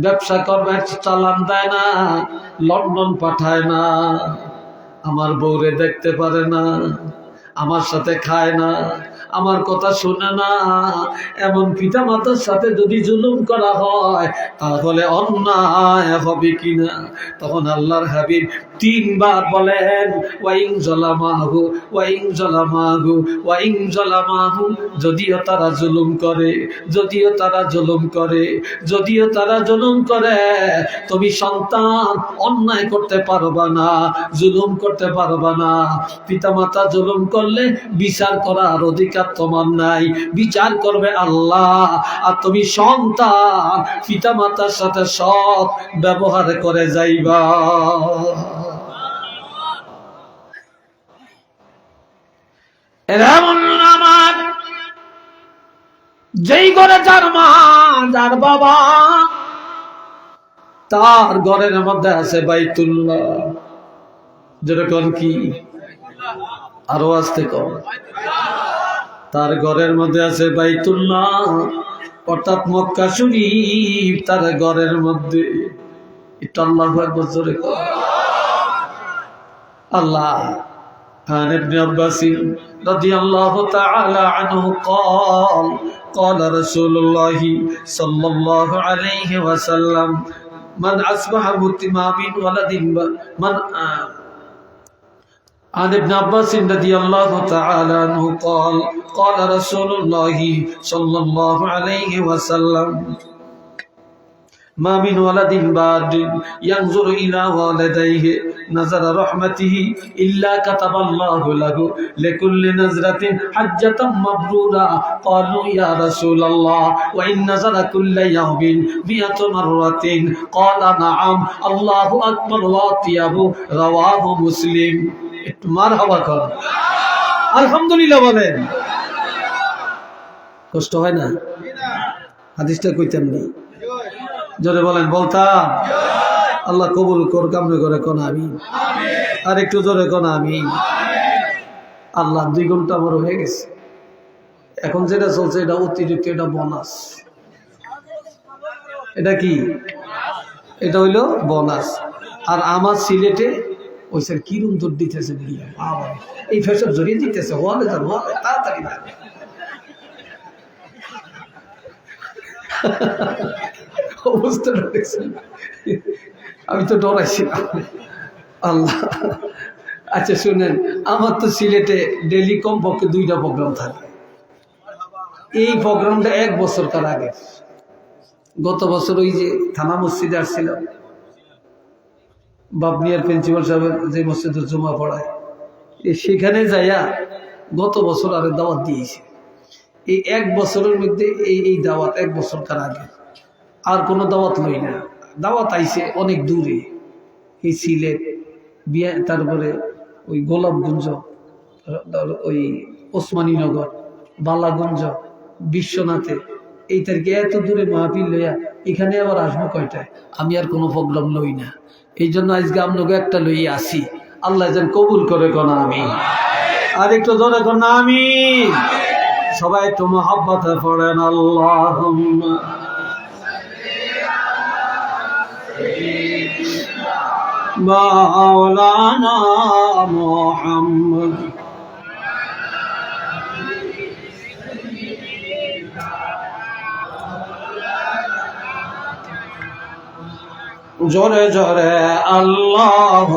ব্যবসা করবার চালান দেয় না, লন্ডন পাঠায় না, আমার বউরে দেখতে পারে না, আমার সাথে খায় না, আমার কথা শুনে না। এমন পিতা মাতার সাথে যদি জুলুম করা হয় তাহলে অন্যায় হবে কিনা? তখন আল্লাহর হাবিব 3বার বলেন, ওয়াইন যালামাহু ওয়াইন যালামাহু ওয়াইন যালামাহু। যদিও তারা জুলুম করে, যদিও তারা জুলুম করে, যদিও তারা জুলুম করে, তুমি সন্তান অন্যায় করতে পারবা না, জুলুম করতে পারবা না। পিতা মাতা জুলুম করলে বিচার করার অধিকার তোমার নাই, বিচার করবে আল্লাহ। আর তুমি সন্তান পিতা মাতার সাথে সৎ ব্যবহার করে যাইবা। আমার যেই ঘরে যার মা যার বাবা, তার ঘরের মধ্যে আছে বাইতুল্লাহ। যেরকম কি আরো আসতে কম, তার ঘরের মধ্যে আছে বাইতুল্লাহ, অর্থাৎ মক্কা শরীফ তার ঘরের মধ্যে। এটা আল্লাহু আকবার জোরে কর। আল্লাহ عن ابن عباس رضي الله تعالى عنه قال قال رسول الله صلى الله عليه وسلم من أصبح متما من ولد من عن ابن عباس رضي الله تعالى عنه قال قال رسول الله صلى الله عليه وسلم ما من ولد بار ينظر إلى والديه نظر رحمته إلا كتب الله له لكل نظرة حجة مبرورة. قالوا يا رسول الله وإن نظر كل يوم 100 مرة. قال نعم. الله أكبر وأطيب. رواه مسلم. মারহাবা কর, আলহামদুলিল্লাহ বলেন। কষ্ট হয় না? হাদিসটা কইতাম নি, জোরে বলেন। বলতাম আল্লাহ কবুল কর, কামনে করে কোন আমি, আর একটু জোরে কোন আমি। আল্লাহ 2 ঘন্টা আমার হয়ে গেছে। এখন যেটা চলছে এটা অতিরিক্ত, এটা বোনাস। এটা কি? এটা হইলো বোনাস। আর আমার সিলেটে ওই স্যার কিরম দৌড় দিতেছে, এই ফেসব জড়িয়ে দিতেছে, হলে যান হলে তাড়াতাড়ি যান। অবস্থাটা দেখছেন? আমি তো ডরাইছিলাম। আল্লাহ। আচ্ছা শুনেন, আমার তো সিলেটে ডেলি কমপক্ষে 2টা প্রোগ্রাম থাকে। এই প্রোগ্রামটা 1 বছরকার আগে। গত বছর ওই যে থানা মসজিদে আসছিলাম, বাবনিয়ার প্রিন্সিপাল সাহেবের যে মসজিদে জুমা পড়ায়, সেখানে যাইয়া গত বছর আরে দাওয়াত দিয়েছে। এই 1 বছরের মধ্যে এই দাওয়াত 1 বছরকার আগে আর কোনো দাওয়াত লই না। দাওয়াত আইছে অনেক দূরে, এই সিলেট, তারপরে ওই গোলাপগঞ্জ, ওই ওসমানীনগর, বালাগঞ্জ, বিশ্বনাথে, এই তারিখে এত দূরে মাহফিল লইয়া এখানে আবার আসবো কয়টায়? আমি আর কোনো প্রোগ্রাম লই না। এই জন্য আজকে আপনাকে একটা লই আসি। আল্লাহ যেন কবুল করে কোন আমি, আর একটু ধরে কোন আমি। সবাই একটু মহব্বতে পড়েন আল্লাহুম্মা مولانا محمد জোরে জোরে আল্লাহ